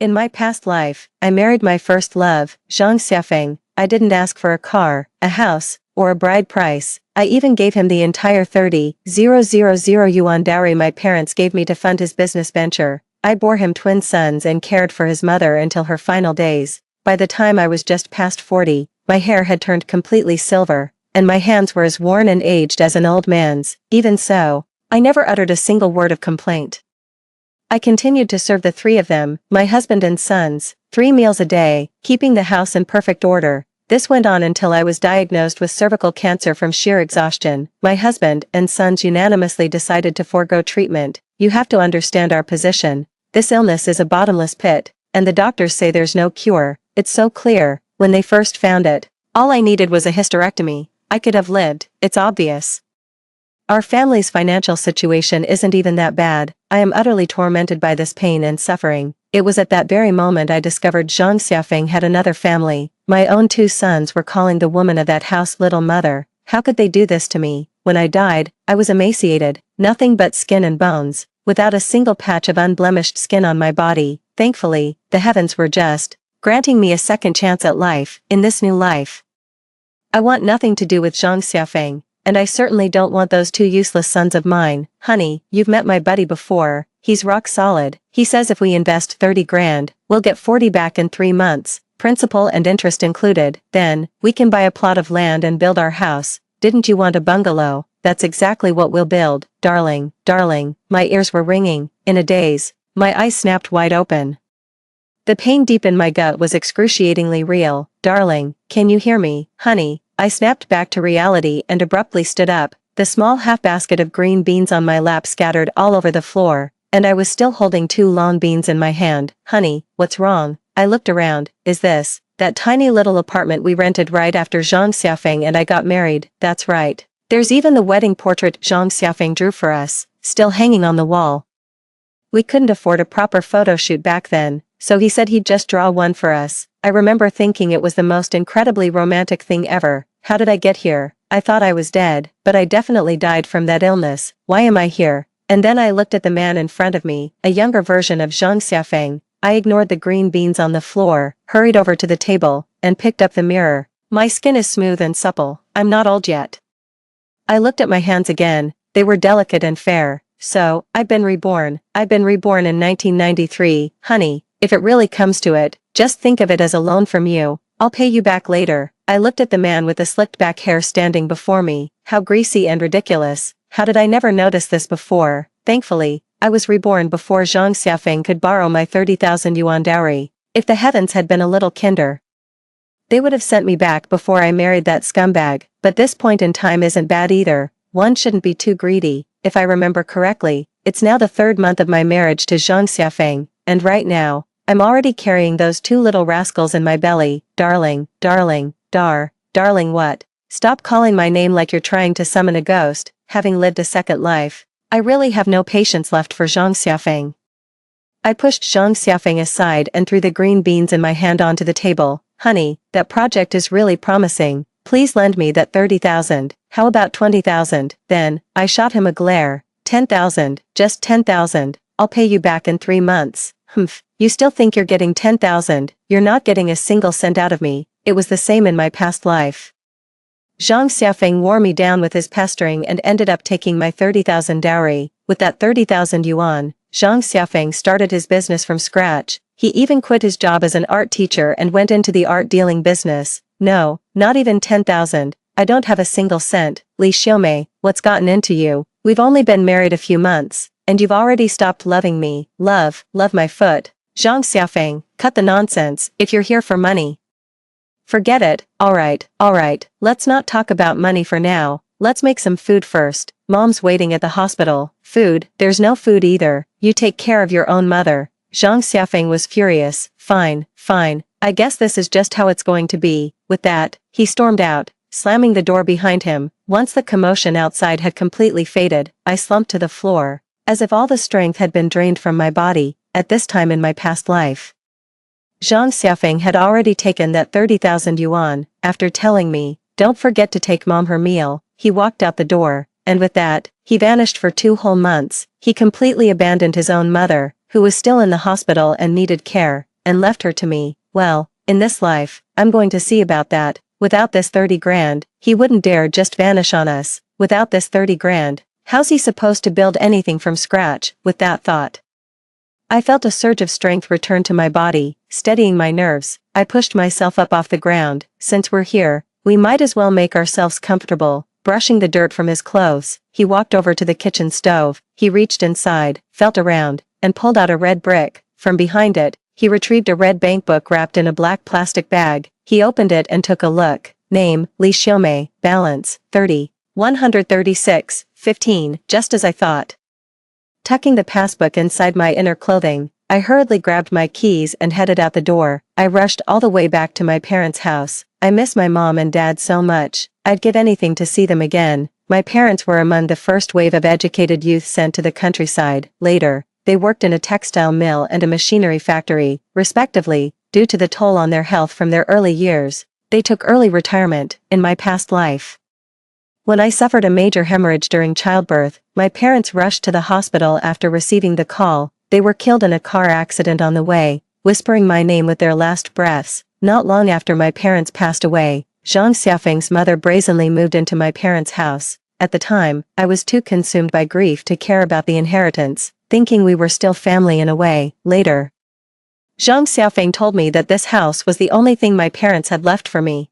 In my past life, I married my first love, Zhang Xiaofeng. I didn't ask for a car, a house, or a bride price. I even gave him the entire 30,000 yuan dowry my parents gave me to fund his business venture. I bore him twin sons and cared for his mother until her final days. By the time I was just past 40, my hair had turned completely silver, and my hands were as worn and aged as an old man's. Even so, I never uttered a single word of complaint. I continued to serve the three of them, my husband and sons, 3 meals a day, keeping the house in perfect order. This went on until I was diagnosed with cervical cancer from sheer exhaustion. My husband and sons unanimously decided to forego treatment. You have to understand our position. This illness is a bottomless pit, and the doctors say there's no cure. It's so clear. When they first found it, all I needed was a hysterectomy. I could have lived, it's obvious. Our family's financial situation isn't even that bad. I am utterly tormented by this pain and suffering. It was at that very moment I discovered Zhang Xiaofeng had another family. My own 2 sons were calling the woman of that house little mother. How could they do this to me? When I died, I was emaciated, nothing but skin and bones, without a single patch of unblemished skin on my body. Thankfully, the heavens were just, granting me a second chance at life, in this new life. I want nothing to do with Zhang Xiaofeng. And I certainly don't want those 2 useless sons of mine. Honey, you've met my buddy before. He's rock solid. He says if we invest 30 grand, we'll get 40 back in 3 months, principal and interest included. Then, we can buy a plot of land and build our house. Didn't you want a bungalow? That's exactly what we'll build. Darling, darling, my ears were ringing. In a daze, my eyes snapped wide open. The pain deep in my gut was excruciatingly real. Darling, can you hear me? Honey. I snapped back to reality and abruptly stood up, the small half-basket of green beans on my lap scattered all over the floor, and I was still holding 2 long beans in my hand. Honey, what's wrong? I looked around. Is this that tiny little apartment we rented right after Zhang Xiaofeng and I got married? That's right. There's even the wedding portrait Zhang Xiaofeng drew for us, still hanging on the wall. We couldn't afford a proper photo shoot back then, so he said he'd just draw one for us. I remember thinking it was the most incredibly romantic thing ever. How did I get here? I thought I was dead, but I definitely died from that illness. Why am I here? And then I looked at the man in front of me, a younger version of Zhang Xiaofeng. I ignored the green beans on the floor, hurried over to the table, and picked up the mirror. My skin is smooth and supple. I'm not old yet. I looked at my hands again. They were delicate and fair. So, I've been reborn. I've been reborn in 1993. Honey, if it really comes to it, just think of it as a loan from you. I'll pay you back later. I looked at the man with the slicked back hair standing before me. How greasy and ridiculous. How did I never notice this before? Thankfully, I was reborn before Zhang Xiaofeng could borrow my 30,000 yuan dowry. If the heavens had been a little kinder, they would have sent me back before I married that scumbag. But this point in time isn't bad either. One shouldn't be too greedy. If I remember correctly, it's now the 3rd month of my marriage to Zhang Xiaofeng, and right now, I'm already carrying those 2 little rascals in my belly. Darling, darling, darling what? Stop calling my name like you're trying to summon a ghost, having lived a second life. I really have no patience left for Zhang Xiaofeng. I pushed Zhang Xiaofeng aside and threw the green beans in my hand onto the table. Honey, that project is really promising. Please lend me that 30,000. How about 20,000? Then, I shot him a glare. 10,000, just 10,000. I'll pay you back in 3 months. Humph, you still think you're getting 10,000, you're not getting a single cent out of me. It was the same in my past life. Zhang Xiaofeng wore me down with his pestering and ended up taking my 30,000 dowry. With that 30,000 yuan, Zhang Xiaofeng started his business from scratch. He even quit his job as an art teacher and went into the art dealing business. No, not even 10,000. I don't have a single cent. Li Xiaomei, what's gotten into you? We've only been married a few months, and you've already stopped loving me. Love my foot. Zhang Xiaofeng, cut the nonsense. If you're here for money, forget it. Alright, let's not talk about money for now. Let's make some food first. Mom's waiting at the hospital. Food? There's no food either. You take care of your own mother. Zhang Xiaofeng was furious. Fine. I guess this is just how it's going to be. With that, he stormed out, slamming the door behind him. Once the commotion outside had completely faded, I slumped to the floor, as if all the strength had been drained from my body. At this time in my past life, Zhang Xiaofeng had already taken that 30,000 yuan. After telling me, don't forget to take mom her meal, he walked out the door, and with that, he vanished for 2 whole months. He completely abandoned his own mother, who was still in the hospital and needed care. and left her to me. Well, in this life, I'm going to see about that. Without this 30 grand, he wouldn't dare just vanish on us. Without this 30 grand, how's he supposed to build anything from scratch? With that thought, I felt a surge of strength return to my body, steadying my nerves. I pushed myself up off the ground. Since we're here, we might as well make ourselves comfortable. Brushing the dirt from his clothes, he walked over to the kitchen stove. He reached inside, felt around, and pulled out a red brick. From behind it, he retrieved a red bank book wrapped in a black plastic bag. He opened it and took a look. Name, Lee Xiaomei. Balance, 30. 136.15, just as I thought. Tucking the passbook inside my inner clothing, I hurriedly grabbed my keys and headed out the door. I rushed all the way back to my parents' house. I miss my mom and dad so much. I'd give anything to see them again. My parents were among the first wave of educated youth sent to the countryside. Later, they worked in a textile mill and a machinery factory, respectively. Due to the toll on their health from their early years, they took early retirement. In my past life, when I suffered a major hemorrhage during childbirth, my parents rushed to the hospital after receiving the call. They were killed in a car accident on the way, whispering my name with their last breaths. Not long after my parents passed away, Zhang Xiaofeng's mother brazenly moved into my parents' house. At the time, I was too consumed by grief to care about the inheritance, thinking we were still family in a way. Later, Zhang Xiaofeng told me that this house was the only thing my parents had left for me.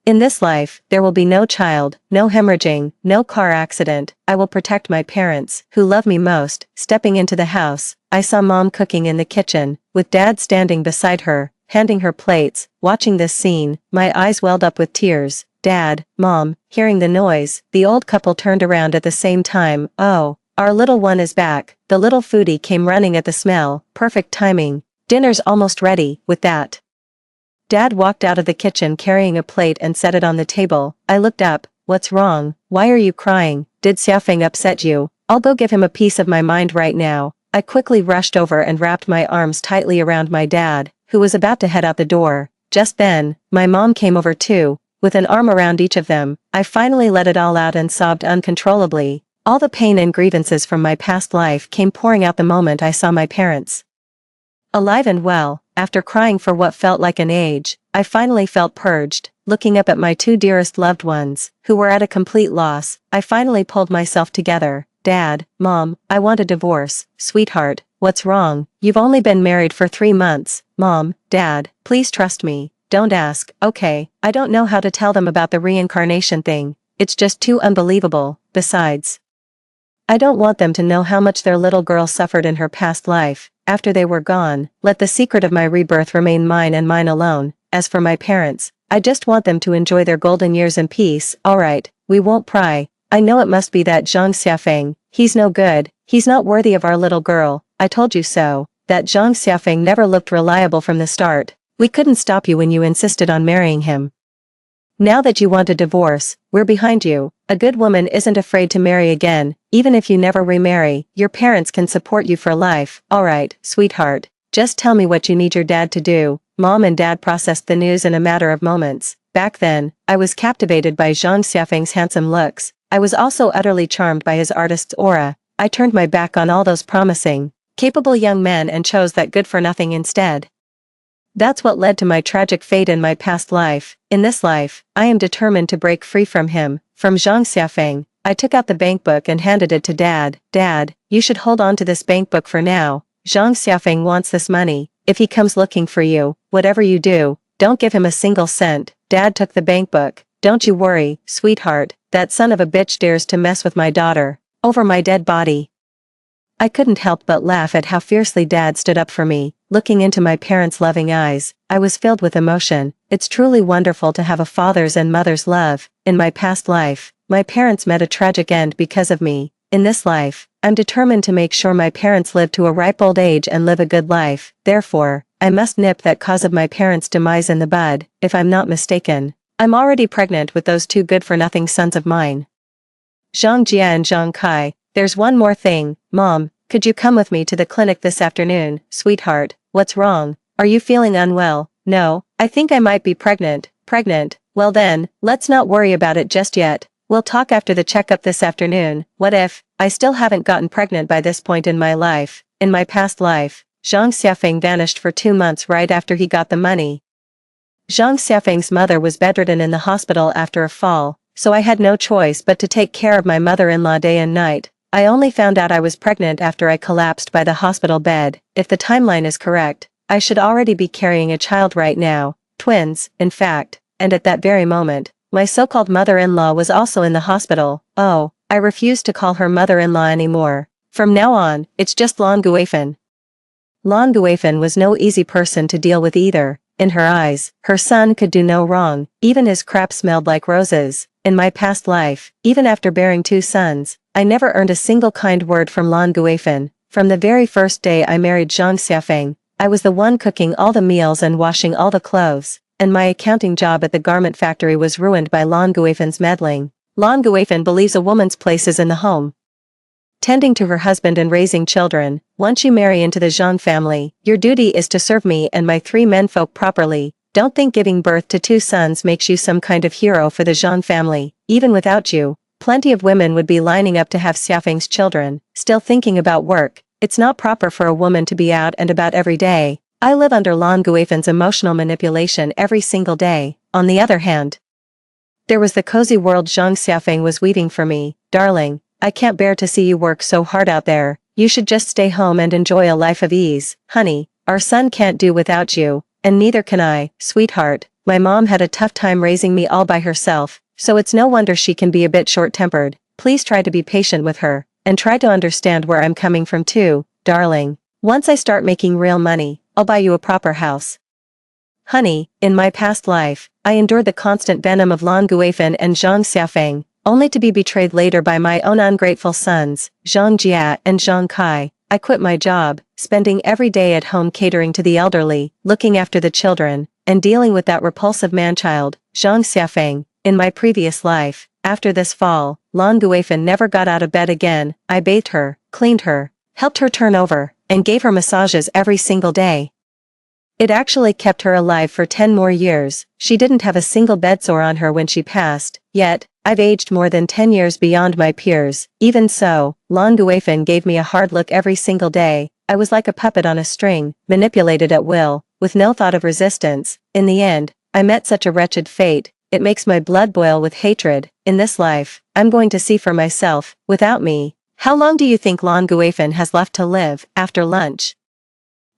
In this life, there will be no child, no hemorrhaging, no car accident. I will protect my parents, who love me most. Stepping into the house, I saw Mom cooking in the kitchen, with Dad standing beside her, handing her plates. Watching this scene, my eyes welled up with tears. Dad, Mom, hearing the noise, the old couple turned around at the same time. Oh, our little one is back. The little foodie came running at the smell. Perfect timing. Dinner's almost ready. With that, Dad walked out of the kitchen carrying a plate and set it on the table. I looked up. What's wrong? Why are you crying? Did Xiaofeng upset you? I'll go give him a piece of my mind right now. I quickly rushed over and wrapped my arms tightly around my dad, who was about to head out the door. Just then, my mom came over too, with an arm around each of them. I finally let it all out and sobbed uncontrollably. All the pain and grievances from my past life came pouring out the moment I saw my parents alive and well. After crying for what felt like an age, I finally felt purged. Looking up at my two dearest loved ones, who were at a complete loss, I finally pulled myself together. Dad, Mom, I want a divorce. Sweetheart, what's wrong? You've only been married for 3 months. Mom, Dad, please trust me. Don't ask. Okay, I don't know how to tell them about the reincarnation thing. It's just too unbelievable. Besides, I don't want them to know how much their little girl suffered in her past life. After they were gone, let the secret of my rebirth remain mine and mine alone. As for my parents, I just want them to enjoy their golden years in peace. Alright, we won't pry. I know it must be that Zhang Xiaofeng. He's no good. He's not worthy of our little girl. I told you so. That Zhang Xiaofeng never looked reliable from the start. We couldn't stop you when you insisted on marrying him. Now that you want a divorce, we're behind you. A good woman isn't afraid to marry again. Even if you never remarry, your parents can support you for life. Alright, sweetheart. Just tell me what you need your dad to do. Mom and Dad processed the news in a matter of moments. Back then, I was captivated by Zhang Xiaofeng's handsome looks. I was also utterly charmed by his artist's aura. I turned my back on all those promising, capable young men and chose that good-for-nothing instead. That's what led to my tragic fate in my past life. In this life, I am determined to break free from him. From Zhang Xiaofeng, I took out the bank book and handed it to Dad. Dad, you should hold on to this bank book for now. Zhang Xiaofeng wants this money. If he comes looking for you, whatever you do, don't give him a single cent. Dad took the bank book. Don't you worry, sweetheart. That son of a bitch dares to mess with my daughter. Over my dead body. I couldn't help but laugh at how fiercely Dad stood up for me. Looking into my parents' loving eyes, I was filled with emotion. It's truly wonderful to have a father's and mother's love. In my past life, my parents met a tragic end because of me. In this life, I'm determined to make sure my parents live to a ripe old age and live a good life. Therefore, I must nip that cause of my parents' demise in the bud. If I'm not mistaken, I'm already pregnant with those two good-for-nothing sons of mine. Zhang Jia and Zhang Kai. There's one more thing. Mom, could you come with me to the clinic this afternoon? Sweetheart, what's wrong? Are you feeling unwell? No, I think I might be pregnant. Pregnant? Well then, let's not worry about it just yet. We'll talk after the checkup this afternoon. What if I still haven't gotten pregnant by this point in my life? In my past life, Zhang Xiaofeng vanished for 2 months right after he got the money. Zhang Xiaofeng's mother was bedridden in the hospital after a fall, so I had no choice but to take care of my mother-in-law day and night. I only found out I was pregnant after I collapsed by the hospital bed. If the timeline is correct, I should already be carrying a child right now, twins, in fact, and at that very moment, my so-called mother-in-law was also in the hospital. Oh, I refuse to call her mother-in-law anymore. From now on, it's just Lan Guifan. Lan Guifan was no easy person to deal with either. In her eyes, her son could do no wrong, even his crap smelled like roses. In my past life, even after bearing 2 sons, I never earned a single kind word from Lan Guifan. From the very first day I married Zhang Xiaofeng, I was the one cooking all the meals and washing all the clothes, and my accounting job at the garment factory was ruined by Lan Guifan's meddling. Lan Guifan believes a woman's place is in the home, tending to her husband and raising children. Once you marry into the Zhang family, your duty is to serve me and my 3 menfolk properly. Don't think giving birth to 2 sons makes you some kind of hero for the Zhang family. Even without you, plenty of women would be lining up to have Xiaofeng's children. Still thinking about work. It's not proper for a woman to be out and about every day. I live under Lan Guifan's emotional manipulation every single day. On the other hand, there was the cozy world Zhang Xiaofeng was weaving for me. Darling, I can't bear to see you work so hard out there. You should just stay home and enjoy a life of ease. Honey, our son can't do without you, and neither can I, sweetheart. My mom had a tough time raising me all by herself, so it's no wonder she can be a bit short-tempered. Please try to be patient with her, and try to understand where I'm coming from too, darling. Once I start making real money, I'll buy you a proper house. Honey, in my past life, I endured the constant venom of Lan Guifan and Zhang Xiaofeng, only to be betrayed later by my own ungrateful sons, Zhang Jia and Zhang Kai. I quit my job, spending every day at home catering to the elderly, looking after the children, and dealing with that repulsive man-child, Zhang Xiaofeng. In my previous life, after this fall, Lan Guifan never got out of bed again. I bathed her, cleaned her, helped her turn over, and gave her massages every single day. It actually kept her alive for 10 more years. She didn't have a single bedsore on her when she passed, yet, I've aged more than 10 years beyond my peers. Even so, Lan Guifan gave me a hard look every single day. I was like a puppet on a string, manipulated at will, with no thought of resistance. In the end, I met such a wretched fate. It makes my blood boil with hatred. In this life, I'm going to see for myself. Without me, how long do you think Lan Guifan has left to live? After lunch,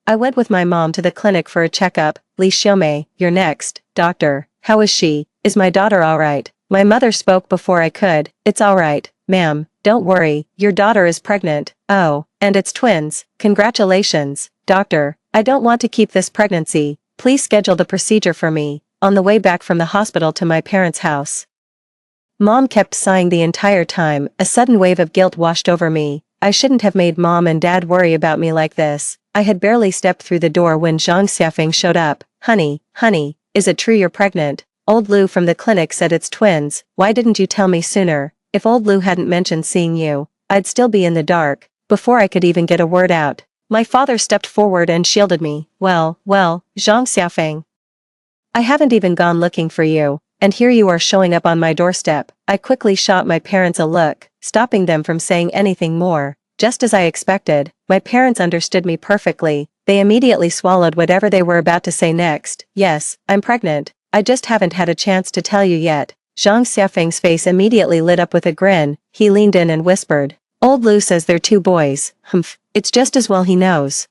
I went with my mom to the clinic for a checkup. Li Xiaomei, you're next. Doctor, how is she? Is my daughter alright? My mother spoke before I could. It's alright, ma'am. Don't worry, your daughter is pregnant. Oh, and it's twins. Congratulations. Doctor, I don't want to keep this pregnancy. Please schedule the procedure for me. On the way back from the hospital to my parents' house, Mom kept sighing the entire time. A sudden wave of guilt washed over me. I shouldn't have made Mom and Dad worry about me like this. I had barely stepped through the door when Zhang Xiaofeng showed up. Honey, is it true you're pregnant? Old Lu from the clinic said it's twins. Why didn't you tell me sooner? If old Lu hadn't mentioned seeing you, I'd still be in the dark. Before I could even get a word out, my father stepped forward and shielded me. Well, Zhang Xiaofeng, I haven't even gone looking for you, and here you are showing up on my doorstep. I quickly shot my parents a look, stopping them from saying anything more. Just as I expected, my parents understood me perfectly. They immediately swallowed whatever they were about to say next. Yes, I'm pregnant. I just haven't had a chance to tell you yet. Zhang Xiaofeng's face immediately lit up with a grin. He leaned in and whispered, Old Lu says they're 2 boys. Humph, it's just as well he knows.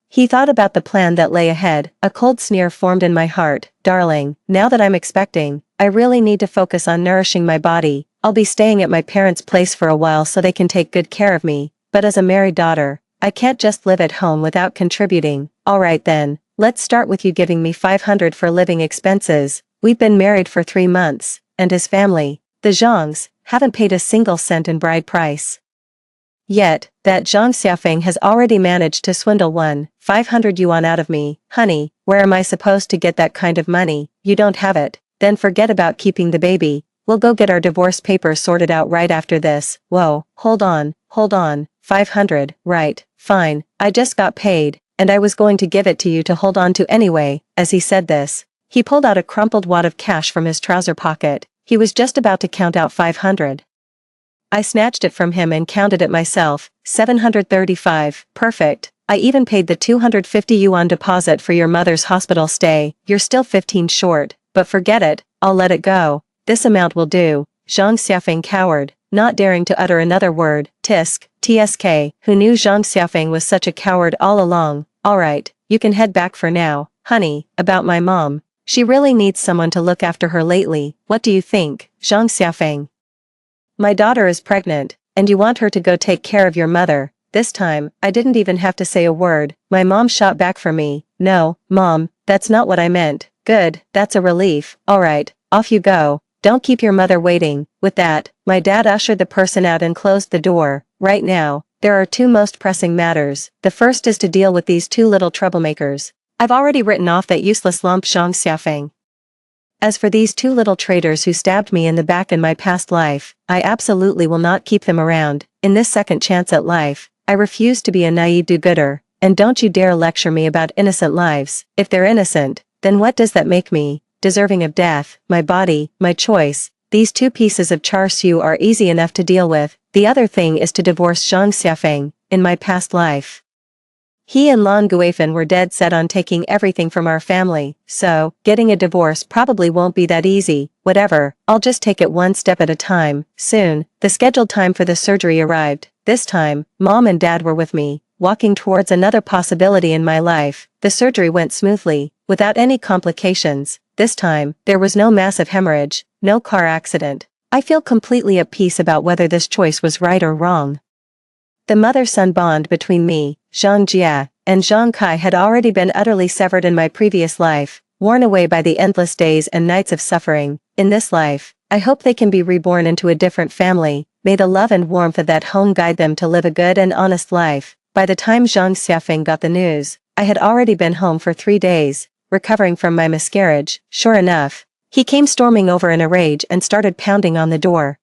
He thought about the plan that lay ahead. A cold sneer formed in my heart. Darling, now that I'm expecting, I really need to focus on nourishing my body. I'll be staying at my parents' place for a while so they can take good care of me. But as a married daughter, I can't just live at home without contributing. Alright then, let's start with you giving me 500 for living expenses. We've been married for 3 months, and his family, the Zhangs, haven't paid a single cent in bride price. Yet, that Zhang Xiaofeng has already managed to swindle 500 yuan out of me. Honey, where am I supposed to get that kind of money? You don't have it. Then forget about keeping the baby. We'll go get our divorce papers sorted out right after this. Whoa, hold on. 500, right, fine, I just got paid, and I was going to give it to you to hold on to anyway. As he said this, he pulled out a crumpled wad of cash from his trouser pocket. He was just about to count out 500. I snatched it from him and counted it myself. 735, perfect. I even paid the 250 yuan deposit for your mother's hospital stay. You're still 15 short, but forget it, I'll let it go. This amount will do. Zhang Xiaofeng cowered, not daring to utter another word. TSK, who knew Zhang Xiaofeng was such a coward all along. Alright, you can head back for now. Honey, about my mom. She really needs someone to look after her lately. What do you think, Zhang Xiaofeng? My daughter is pregnant, and you want her to go take care of your mother. This time, I didn't even have to say a word. My mom shot back for me. No, Mom, that's not what I meant. Good, that's a relief. Alright, off you go. Don't keep your mother waiting. With that, my dad ushered the person out and closed the door. Right now, there are two most pressing matters. The first is to deal with these two little troublemakers. I've already written off that useless lump Zhang Xiaofeng. As for these two little traitors who stabbed me in the back in my past life, I absolutely will not keep them around. In this second chance at life, I refuse to be a naive do-gooder, and don't you dare lecture me about innocent lives. If they're innocent, then what does that make me? Deserving of death, my body, my choice. These two pieces of char siu are easy enough to deal with. The other thing is to divorce Zhang Xiaofeng. In my past life, he and Lan Guifan were dead set on taking everything from our family, so, getting a divorce probably won't be that easy. Whatever, I'll just take it one step at a time. Soon, the scheduled time for the surgery arrived. This time, Mom and Dad were with me, walking towards another possibility in my life. The surgery went smoothly, without any complications. This time, there was no massive hemorrhage, no car accident. I feel completely at peace about whether this choice was right or wrong. The mother-son bond between me, Zhang Jia, and Zhang Kai had already been utterly severed in my previous life, worn away by the endless days and nights of suffering. In this life, I hope they can be reborn into a different family. May the love and warmth of that home guide them to live a good and honest life. By the time Zhang Xiaofeng got the news, I had already been home for 3 days, recovering from my miscarriage. Sure enough, he came storming over in a rage and started pounding on the door.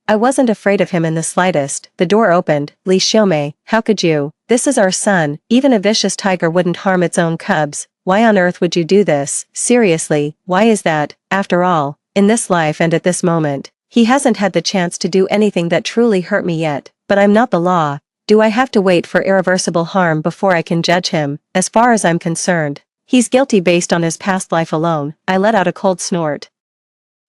I wasn't afraid of him in the slightest. The door opened. Li Xiaomei, how could you? This is our son. Even a vicious tiger wouldn't harm its own cubs. Why on earth would you do this? Seriously, why is that? After all, in this life and at this moment, he hasn't had the chance to do anything that truly hurt me yet. But I'm not the law. Do I have to wait for irreversible harm before I can judge him? As far as I'm concerned, he's guilty based on his past life alone. I let out a cold snort.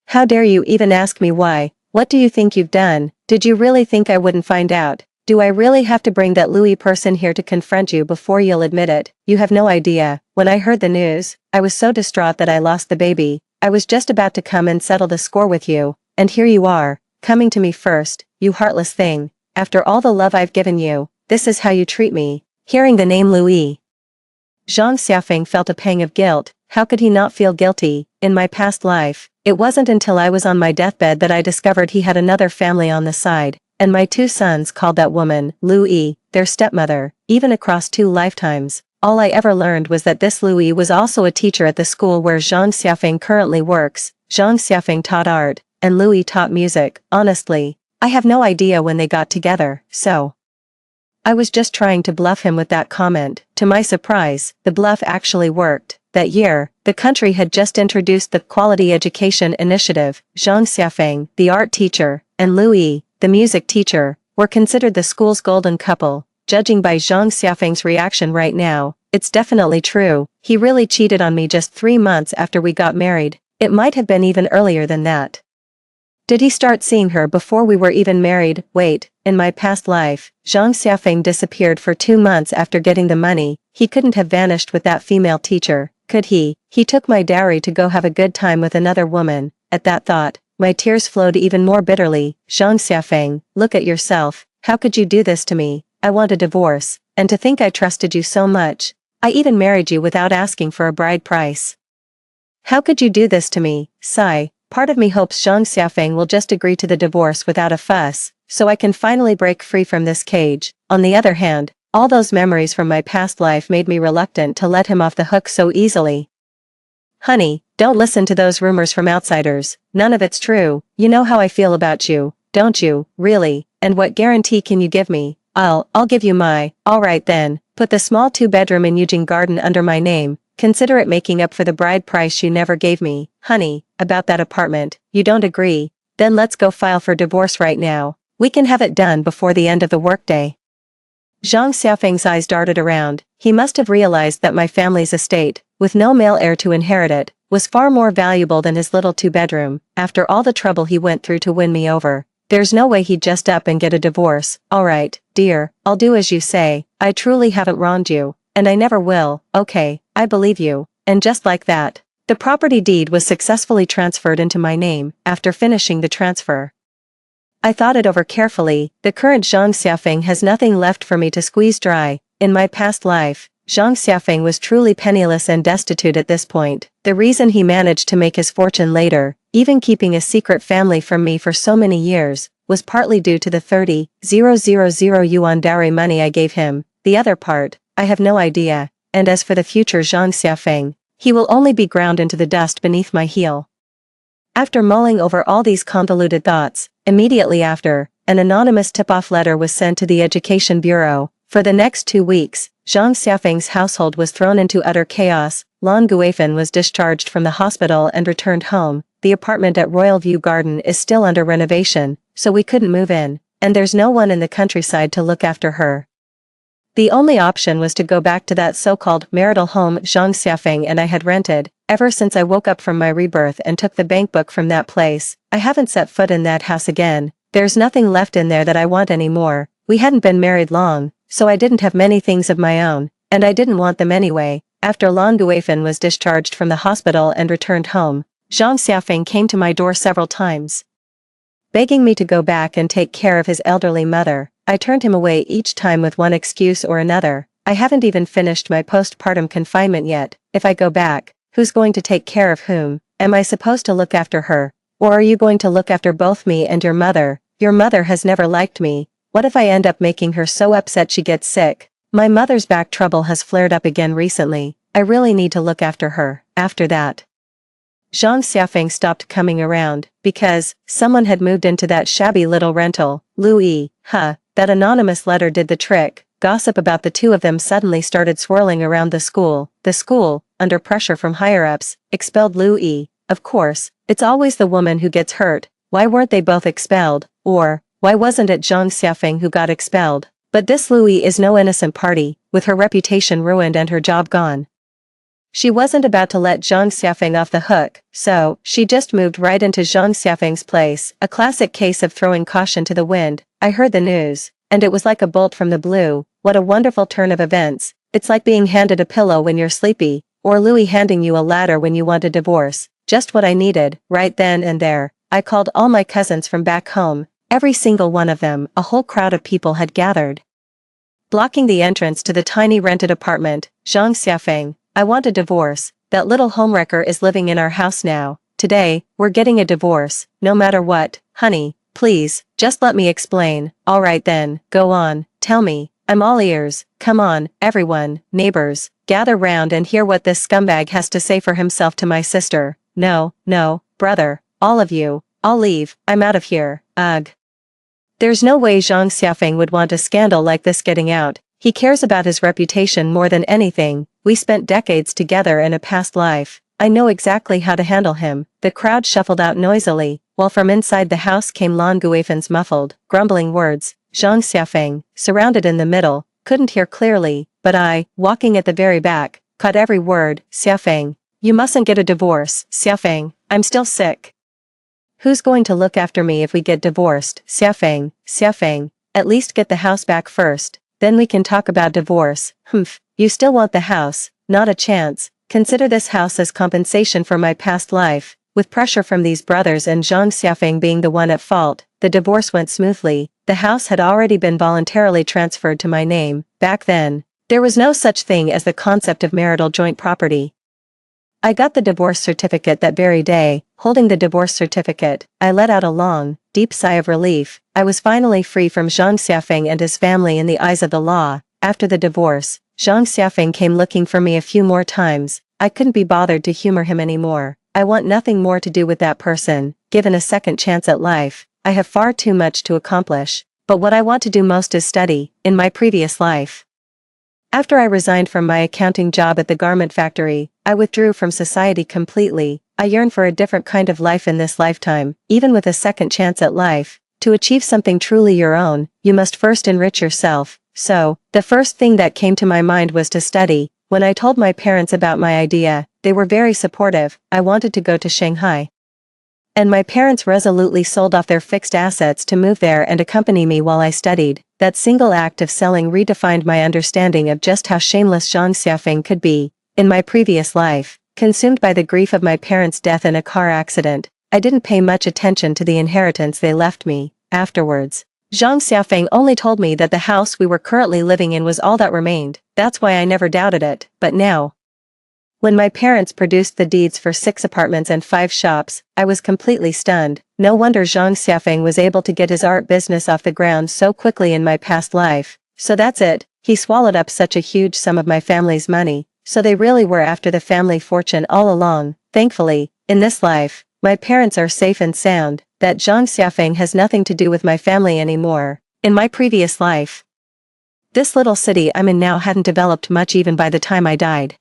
How dare you even ask me why? What do you think you've done? Did you really think I wouldn't find out? Do I really have to bring that Louis person here to confront you before you'll admit it? You have no idea. When I heard the news, I was so distraught that I lost the baby. I was just about to come and settle the score with you, and here you are, coming to me first, you heartless thing. After all the love I've given you, this is how you treat me. Hearing the name Louis, Zhang Xiaofeng felt a pang of guilt. How could he not feel guilty? In my past life, it wasn't until I was on my deathbed that I discovered he had another family on the side, and my 2 sons called that woman, Louis, their stepmother. Even across 2 lifetimes, all I ever learned was that this Louis was also a teacher at the school where Zhang Xiaofeng currently works. Zhang Xiaofeng taught art, and Louis taught music. Honestly, I have no idea when they got together, so I was just trying to bluff him with that comment. To my surprise, the bluff actually worked. That year, the country had just introduced the Quality Education Initiative. Zhang Xiaofeng, the art teacher, and Louis, the music teacher, were considered the school's golden couple. Judging by Zhang Xiaofeng's reaction right now, it's definitely true. He really cheated on me just 3 months after we got married. It might have been even earlier than that. Did he start seeing her before we were even married? Wait, in my past life, Zhang Xiaofeng disappeared for 2 months after getting the money. He couldn't have vanished with that female teacher, could he? He took my dowry to go have a good time with another woman. At that thought, my tears flowed even more bitterly. Zhang Xiaofeng, look at yourself. How could you do this to me? I want a divorce, and to think I trusted you so much. I even married you without asking for a bride price. How could you do this to me? Sigh. Part of me hopes Zhang Xiaofeng will just agree to the divorce without a fuss, so I can finally break free from this cage. On the other hand, all those memories from my past life made me reluctant to let him off the hook so easily. Honey, don't listen to those rumors from outsiders. None of it's true. You know how I feel about you, don't you? Really? And what guarantee can you give me? I'll give you my. Alright then, put the small 2-bedroom in Eugene Garden under my name. Consider it making up for the bride price you never gave me. Honey, about that apartment, you don't agree? Then let's go file for divorce right now. We can have it done before the end of the workday. Zhang Xiaofeng's eyes darted around. He must have realized that my family's estate, with no male heir to inherit it, was far more valuable than his little two-bedroom, after all the trouble he went through to win me over. There's no way he'd just up and get a divorce. Alright, dear, I'll do as you say. I truly haven't wronged you, and I never will. Okay, I believe you. And just like that, the property deed was successfully transferred into my name. After finishing the transfer, I thought it over carefully. The current Zhang Xiaofeng has nothing left for me to squeeze dry. In my past life, Zhang Xiaofeng was truly penniless and destitute at this point. The reason he managed to make his fortune later, even keeping a secret family from me for so many years, was partly due to the 30,000 yuan dowry money I gave him. The other part, I have no idea. And as for the future Zhang Xiaofeng, he will only be ground into the dust beneath my heel. After mulling over all these convoluted thoughts, immediately after, an anonymous tip-off letter was sent to the Education Bureau. For the next 2 weeks, Zhang Xiaofeng's household was thrown into utter chaos. Lan Guifan was discharged from the hospital and returned home. The apartment at Royal View Garden is still under renovation, so we couldn't move in, and there's no one in the countryside to look after her. The only option was to go back to that so-called marital home Zhang Xiaofeng and I had rented. Ever since I woke up from my rebirth and took the bank book from that place, I haven't set foot in that house again. There's nothing left in there that I want anymore. We hadn't been married long, so I didn't have many things of my own, and I didn't want them anyway. After Lan Guifan was discharged from the hospital and returned home, Zhang Xiaofeng came to my door several times, begging me to go back and take care of his elderly mother. I turned him away each time with one excuse or another. I haven't even finished my postpartum confinement yet. If I go back, who's going to take care of whom? Am I supposed to look after her? Or are you going to look after both me and your mother? Your mother has never liked me. What if I end up making her so upset she gets sick? My mother's back trouble has flared up again recently. I really need to look after her. After that, Zhang Xiaofeng stopped coming around, because someone had moved into that shabby little rental. Louis, that anonymous letter did the trick. Gossip about the two of them suddenly started swirling around the school. The school, under pressure from higher-ups, expelled Louis. Of course, it's always the woman who gets hurt. Why weren't they both expelled? Or, why wasn't it Zhang Xiaofeng who got expelled? But this Louis is no innocent party, with her reputation ruined and her job gone. She wasn't about to let Zhang Xiaofeng off the hook, so she just moved right into Zhang Xiaofeng's place. A classic case of throwing caution to the wind. I heard the news, and it was like a bolt from the blue. What a wonderful turn of events. It's like being handed a pillow when you're sleepy, or Louis handing you a ladder when you want a divorce. Just what I needed, right then and there. I called all my cousins from back home. Every single one of them. A whole crowd of people had gathered, blocking the entrance to the tiny rented apartment. Zhang Xiaofeng, I want a divorce. That little homewrecker is living in our house now. Today, we're getting a divorce, no matter what. Honey, please, just let me explain. Alright then, go on, tell me. I'm all ears. Come on, everyone, neighbors, gather round and hear what this scumbag has to say for himself to my sister. No, brother, all of you, I'll leave. I'm out of here. Ugh. There's no way Zhang Xiaofeng would want a scandal like this getting out. He cares about his reputation more than anything. We spent decades together in a past life. I know exactly how to handle him. The crowd shuffled out noisily, while from inside the house came Lan Guifan's muffled, grumbling words. Zhang Xiaofeng, surrounded in the middle, couldn't hear clearly, but I, walking at the very back, caught every word. Xiaofeng, you mustn't get a divorce. Xiaofeng, I'm still sick. Who's going to look after me if we get divorced? Xiaofeng, at least get the house back first, then we can talk about divorce. Humph, you still want the house? Not a chance. Consider this house as compensation for my past life. With pressure from these brothers and Zhang Xiaofeng being the one at fault, the divorce went smoothly. The house had already been voluntarily transferred to my name. Back then, there was no such thing as the concept of marital joint property. I got the divorce certificate that very day. Holding the divorce certificate, I let out a long, deep sigh of relief. I was finally free from Zhang Xiaofeng and his family in the eyes of the law. After the divorce, Zhang Xiaofeng came looking for me a few more times. I couldn't be bothered to humor him anymore. I want nothing more to do with that person. Given a second chance at life, I have far too much to accomplish. But what I want to do most is study. In my previous life, after I resigned from my accounting job at the garment factory, I withdrew from society completely. I yearn for a different kind of life in this lifetime. Even with a second chance at life, to achieve something truly your own, you must first enrich yourself. So, the first thing that came to my mind was to study. When I told my parents about my idea, they were very supportive. I wanted to go to Shanghai. And my parents resolutely sold off their fixed assets to move there and accompany me while I studied. That single act of selling redefined my understanding of just how shameless Zhang Xiaofeng could be. In my previous life, consumed by the grief of my parents' death in a car accident, I didn't pay much attention to the inheritance they left me. Afterwards, Zhang Xiaofeng only told me that the house we were currently living in was all that remained. That's why I never doubted it. But now, when my parents produced the deeds for 6 apartments and 5 shops, I was completely stunned. No wonder Zhang Xiaofeng was able to get his art business off the ground so quickly in my past life. So that's it, he swallowed up such a huge sum of my family's money. So they really were after the family fortune all along. Thankfully, in this life, my parents are safe and sound. That Zhang Xiaofeng has nothing to do with my family anymore. In my previous life, this little city I'm in now hadn't developed much even by the time I died.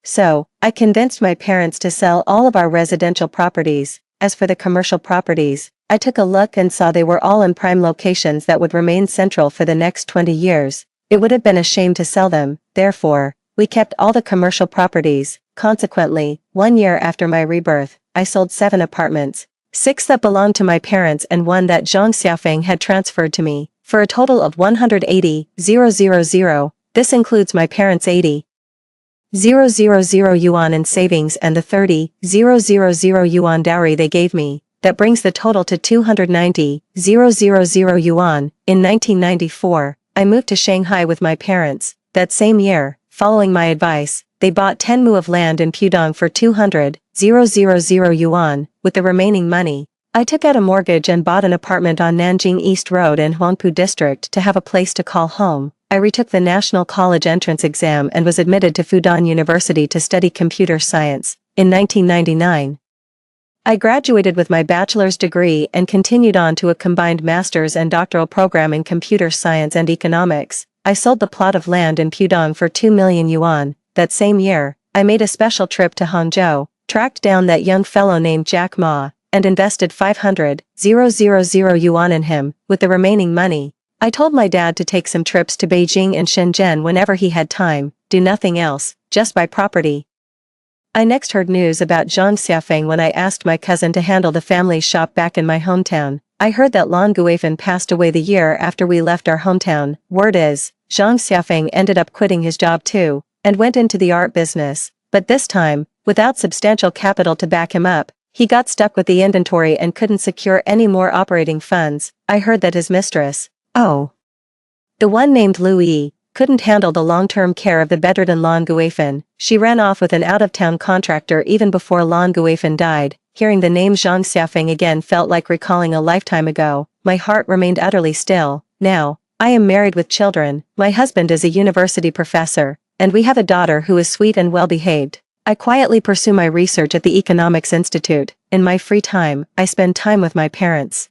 So, I convinced my parents to sell all of our residential properties. As for the commercial properties, I took a look and saw they were all in prime locations that would remain central for the next 20 years. It would have been a shame to sell them. Therefore, we kept all the commercial properties. Consequently, 1 year after my rebirth, I sold 7 apartments, 6 that belonged to my parents and 1 that Zhang Xiaofeng had transferred to me, for a total of 180,000. This includes my parents' 80,000 yuan in savings and the 30,000 yuan dowry they gave me. That brings the total to 290,000 yuan. In 1994, I moved to Shanghai with my parents. That same year, following my advice, they bought 10 mu of land in Pudong for 200,000 yuan. With the remaining money, I took out a mortgage and bought an apartment on Nanjing East Road in Huangpu District to have a place to call home. I retook the National College entrance exam and was admitted to Fudan University to study computer science. In 1999, I graduated with my bachelor's degree and continued on to a combined master's and doctoral program in computer science and economics. I sold the plot of land in Pudong for 2 million yuan. That same year, I made a special trip to Hangzhou, tracked down that young fellow named Jack Ma, and invested 500,000 yuan in him. With the remaining money, I told my dad to take some trips to Beijing and Shenzhen whenever he had time, do nothing else, just buy property. I next heard news about Zhang Xiaofeng when I asked my cousin to handle the family shop back in my hometown. I heard that Lan Guifan passed away the year after we left our hometown. Word is, Zhang Xiaofeng ended up quitting his job too, and went into the art business. But this time, without substantial capital to back him up, he got stuck with the inventory and couldn't secure any more operating funds. I heard that his mistress, the one named Lu Yi, couldn't handle the long-term care of the bedridden Lan Guifan. She ran off with an out-of-town contractor even before Lan Guifan died. Hearing the name Zhang Xiaofeng again felt like recalling a lifetime ago. My heart remained utterly still. Now, I am married with children. My husband is a university professor, and we have a daughter who is sweet and well-behaved. I quietly pursue my research at the Economics Institute. In my free time, I spend time with my parents.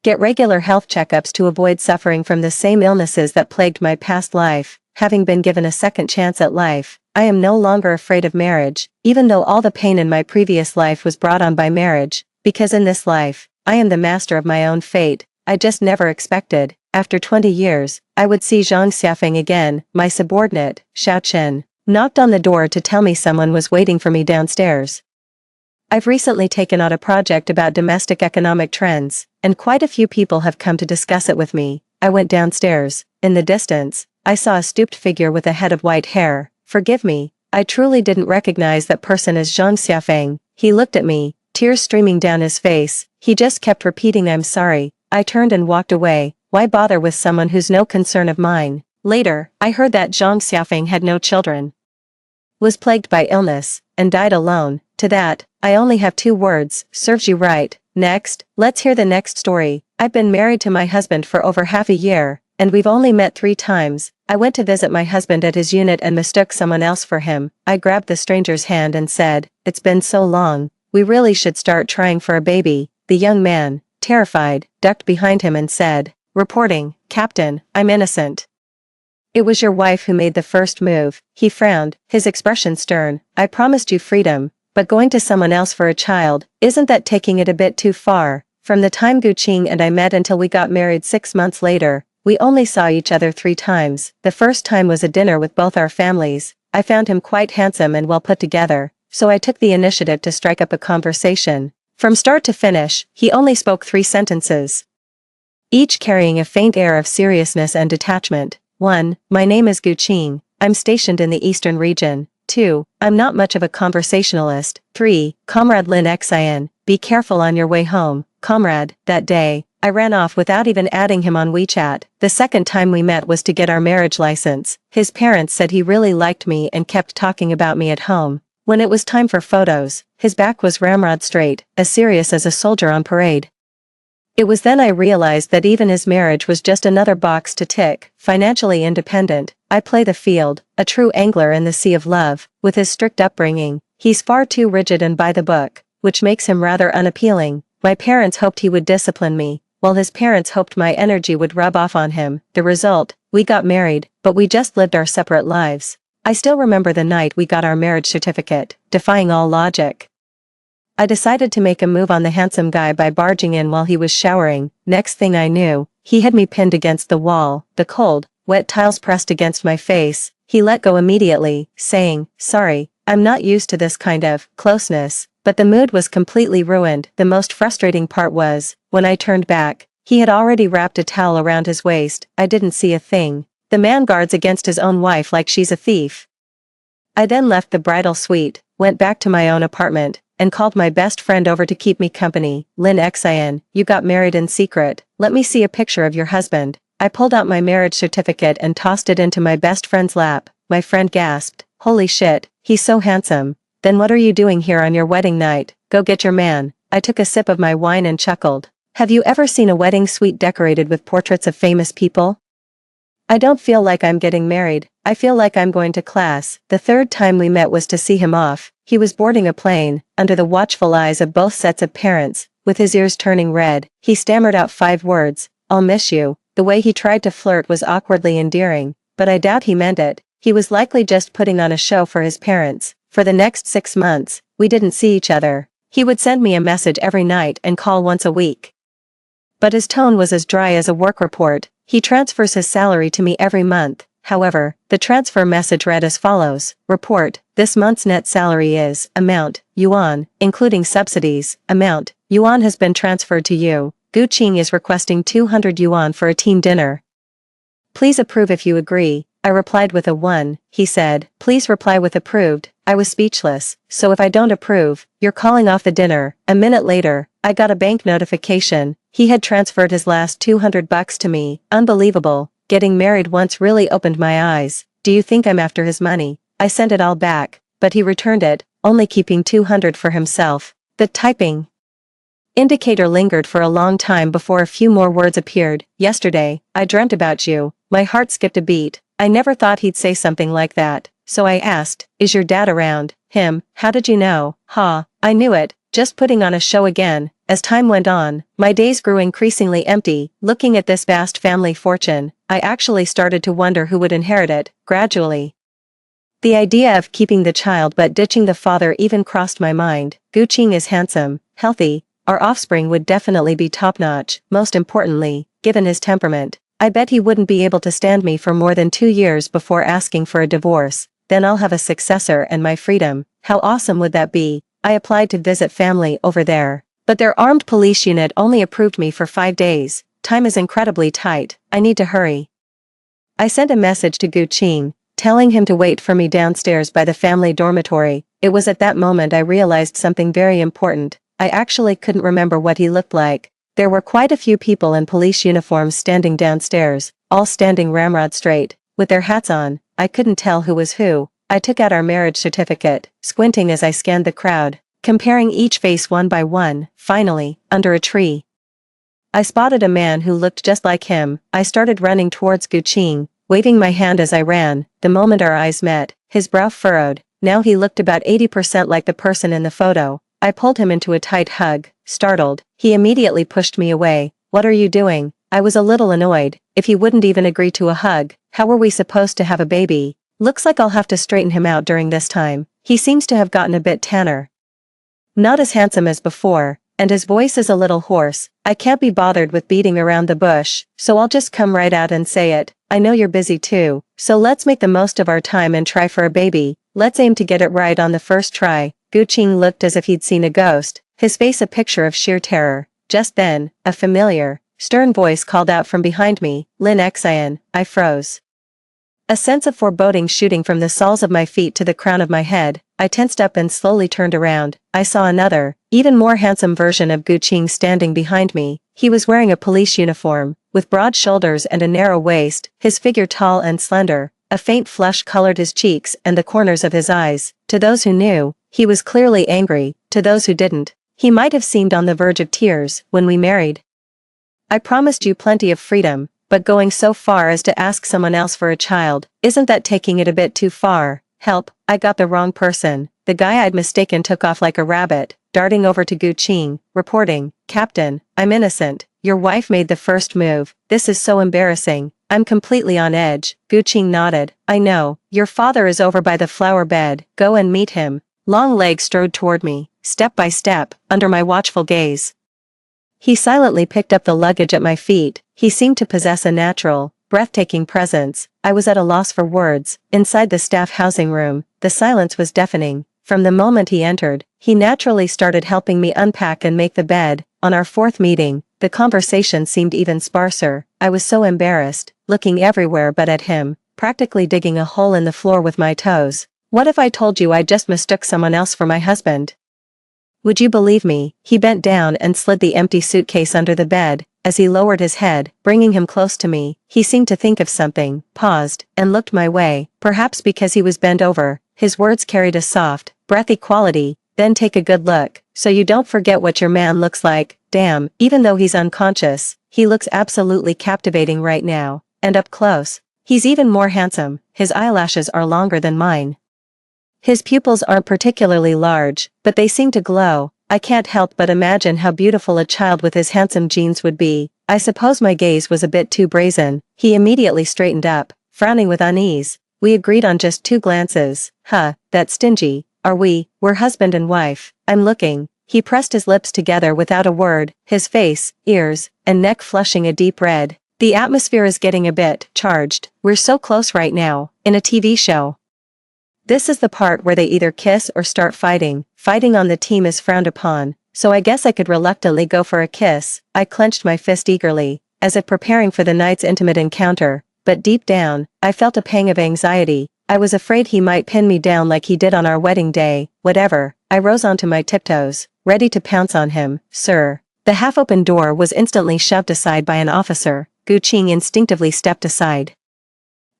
Get regular health checkups to avoid suffering from the same illnesses that plagued my past life. Having been given a second chance at life, I am no longer afraid of marriage, even though all the pain in my previous life was brought on by marriage, because in this life, I am the master of my own fate. I just never expected, after 20 years, I would see Zhang Xiaofeng again. My subordinate, Xiao Chen, knocked on the door to tell me someone was waiting for me downstairs. I've recently taken on a project about domestic economic trends, and quite a few people have come to discuss it with me. I went downstairs. In the distance, I saw a stooped figure with a head of white hair. Forgive me, I truly didn't recognize that person as Zhang Xiaofeng. He looked at me, tears streaming down his face. He just kept repeating I'm sorry. I turned and walked away. Why bother with someone who's no concern of mine? Later, I heard that Zhang Xiaofeng had no children, was plagued by illness, and died alone. To that, I only have 2 words, serves you right. Next, let's hear the next story. I've been married to my husband for over half a year, and we've only met 3 times. I went to visit my husband at his unit and mistook someone else for him. I grabbed the stranger's hand and said, it's been so long, we really should start trying for a baby. The young man, terrified, ducked behind him and said, reporting, Captain, I'm innocent. It was your wife who made the first move. He frowned, his expression stern. I promised you freedom, but going to someone else for a child, isn't that taking it a bit too far? From the time Gu Qing and I met until we got married 6 months later, We only saw each other 3 times. The first time was a dinner with both our families. I found him quite handsome and well put together, so I took the initiative to strike up a conversation. From start to finish, he only spoke 3 sentences, each carrying a faint air of seriousness and detachment. 1. My name is Guqing. I'm stationed in the eastern region. 2. I'm not much of a conversationalist. 3. Comrade Lin Xian, be careful on your way home, comrade. That day, I ran off without even adding him on WeChat. The second time we met was to get our marriage license. His parents said he really liked me and kept talking about me at home. When it was time for photos, his back was ramrod straight, as serious as a soldier on parade. It was then I realized that even his marriage was just another box to tick. Financially independent, I play the field, a true angler in the sea of love. With his strict upbringing, he's far too rigid and by the book, which makes him rather unappealing. My parents hoped he would discipline me, while his parents hoped my energy would rub off on him. The result, we got married, but we just lived our separate lives. I still remember the night we got our marriage certificate, defying all logic. I decided to make a move on the handsome guy by barging in while he was showering. Next thing I knew, he had me pinned against the wall, the cold, wet tiles pressed against my face. He let go immediately, saying, "Sorry, I'm not used to this kind of closeness." But the mood was completely ruined. The most frustrating part was, when I turned back, he had already wrapped a towel around his waist. I didn't see a thing. The man guards against his own wife like she's a thief. I then left the bridal suite, went back to my own apartment, and called my best friend over to keep me company. Lin Xian, you got married in secret. Let me see a picture of your husband. I pulled out my marriage certificate and tossed it into my best friend's lap. My friend gasped, "Holy shit, he's so handsome." "Then what are you doing here on your wedding night? Go get your man." I took a sip of my wine and chuckled. Have you ever seen a wedding suite decorated with portraits of famous people? I don't feel like I'm getting married, I feel like I'm going to class. The third time we met was to see him off. He was boarding a plane, under the watchful eyes of both sets of parents, with his ears turning red. He stammered out 5 words, "I'll miss you." The way he tried to flirt was awkwardly endearing, but I doubt he meant it. He was likely just putting on a show for his parents. For the next 6 months, we didn't see each other. He would send me a message every night and call once a week. But his tone was as dry as a work report. He transfers his salary to me every month. However, the transfer message read as follows: Report, this month's net salary is, amount, yuan, including subsidies, amount, yuan has been transferred to you. Guqing is requesting 200 yuan for a team dinner. Please approve if you agree. I replied with a 1. He said, please reply with approved. I was speechless. So if I don't approve, you're calling off the dinner. A minute later, I got a bank notification. He had transferred his last $200 to me. Unbelievable. Getting married once really opened my eyes. Do you think I'm after his money? I sent it all back, but he returned it, only keeping 200 for himself. The typing indicator lingered for a long time before a few more words appeared. Yesterday, I dreamt about you. My heart skipped a beat. I never thought he'd say something like that, so I asked, is your dad around? Him, how did you know? Ha, I knew it, just putting on a show again. As time went on, my days grew increasingly empty. Looking at this vast family fortune, I actually started to wonder who would inherit it. Gradually, the idea of keeping the child but ditching the father even crossed my mind. Guqing is handsome, healthy, our offspring would definitely be top-notch. Most importantly, given his temperament, I bet he wouldn't be able to stand me for more than 2 years before asking for a divorce. Then I'll have a successor and my freedom. How awesome would that be? I applied to visit family over there, but their armed police unit only approved me for 5 days. Time is incredibly tight. I need to hurry. I sent a message to Guqing, telling him to wait for me downstairs by the family dormitory. It was at that moment I realized something very important. I actually couldn't remember what he looked like. There were quite a few people in police uniforms standing downstairs, all standing ramrod straight, with their hats on. I couldn't tell who was who. I took out our marriage certificate, squinting as I scanned the crowd, comparing each face one by one. Finally, under a tree, I spotted a man who looked just like him. I started running towards Guqing, waving my hand as I ran. The moment our eyes met, his brow furrowed. Now he looked about 80% like the person in the photo. I pulled him into a tight hug. Startled, he immediately pushed me away. What are you doing? I was a little annoyed. If he wouldn't even agree to a hug, how were we supposed to have a baby? Looks like I'll have to straighten him out during this time. He seems to have gotten a bit tanner. Not as handsome as before, and his voice is a little hoarse. I can't be bothered with beating around the bush, so I'll just come right out and say it. I know you're busy too, so let's make the most of our time and try for a baby. Let's aim to get it right on the first try. Guqing looked as if he'd seen a ghost, his face a picture of sheer terror. Just then, a familiar, stern voice called out from behind me, Lin Xian. I froze. A sense of foreboding shooting from the soles of my feet to the crown of my head. I tensed up and slowly turned around. I saw another, even more handsome version of Guqing standing behind me. He was wearing a police uniform, with broad shoulders and a narrow waist, his figure tall and slender. A faint flush colored his cheeks and the corners of his eyes. To those who knew, he was clearly angry. To those who didn't, he might have seemed on the verge of tears when we married. I promised you plenty of freedom, but going so far as to ask someone else for a child, isn't that taking it a bit too far? Help, I got the wrong person. The guy I'd mistaken took off like a rabbit, darting over to Guqing, reporting, Captain, I'm innocent. Your wife made the first move. This is so embarrassing. I'm completely on edge. Guqing nodded. I know. Your father is over by the flower bed. Go and meet him. Longlegs strode toward me, step by step, under my watchful gaze. He silently picked up the luggage at my feet. He seemed to possess a natural, breathtaking presence. I was at a loss for words. Inside the staff housing room, the silence was deafening. From the moment he entered, he naturally started helping me unpack and make the bed. On our fourth meeting, the conversation seemed even sparser. I was so embarrassed, looking everywhere but at him, practically digging a hole in the floor with my toes. What if I told you I just mistook someone else for my husband? Would you believe me? He bent down and slid the empty suitcase under the bed. As he lowered his head, bringing him close to me, he seemed to think of something, paused, and looked my way. Perhaps because he was bent over, his words carried a soft, breathy quality. Then take a good look, so you don't forget what your man looks like. Damn, even though he's unconscious, he looks absolutely captivating right now. And up close, he's even more handsome. His eyelashes are longer than mine. His pupils aren't particularly large, but they seem to glow. I can't help but imagine how beautiful a child with his handsome genes would be. I suppose my gaze was a bit too brazen. He immediately straightened up, frowning with unease. We agreed on just 2 glances. Huh, that's stingy. We're husband and wife. I'm looking. He pressed his lips together without a word, his face, ears, and neck flushing a deep red. The atmosphere is getting a bit charged. We're so close right now, in a TV show. This is the part where they either kiss or start fighting. Fighting on the team is frowned upon, so I guess I could reluctantly go for a kiss. I clenched my fist eagerly, as if preparing for the night's intimate encounter, but deep down, I felt a pang of anxiety. I was afraid he might pin me down like he did on our wedding day. Whatever. I rose onto my tiptoes, ready to pounce on him. Sir. The half-open door was instantly shoved aside by an officer. Guqing instinctively stepped aside.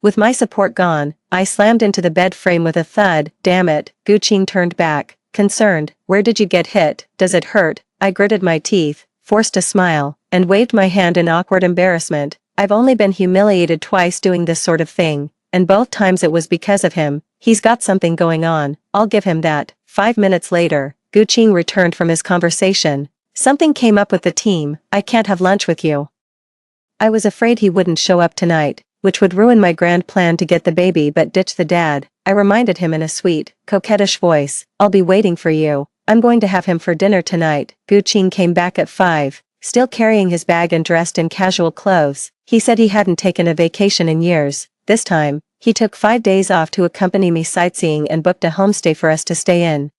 With my support gone, I slammed into the bed frame with a thud. Damn it. Guqing turned back, concerned. Where did you get hit? Does it hurt? I gritted my teeth, forced a smile, and waved my hand in awkward embarrassment. I've only been humiliated twice doing this sort of thing, and both times it was because of him. He's got something going on, I'll give him that. 5 minutes later, Guqing returned from his conversation. Something came up with the team. I can't have lunch with you. I was afraid he wouldn't show up tonight, which would ruin my grand plan to get the baby but ditch the dad. I reminded him in a sweet, coquettish voice. I'll be waiting for you. I'm going to have him for dinner tonight. Guqing came back at 5, still carrying his bag and dressed in casual clothes. He said he hadn't taken a vacation in years. This time, he took 5 days off to accompany me sightseeing and booked a homestay for us to stay in.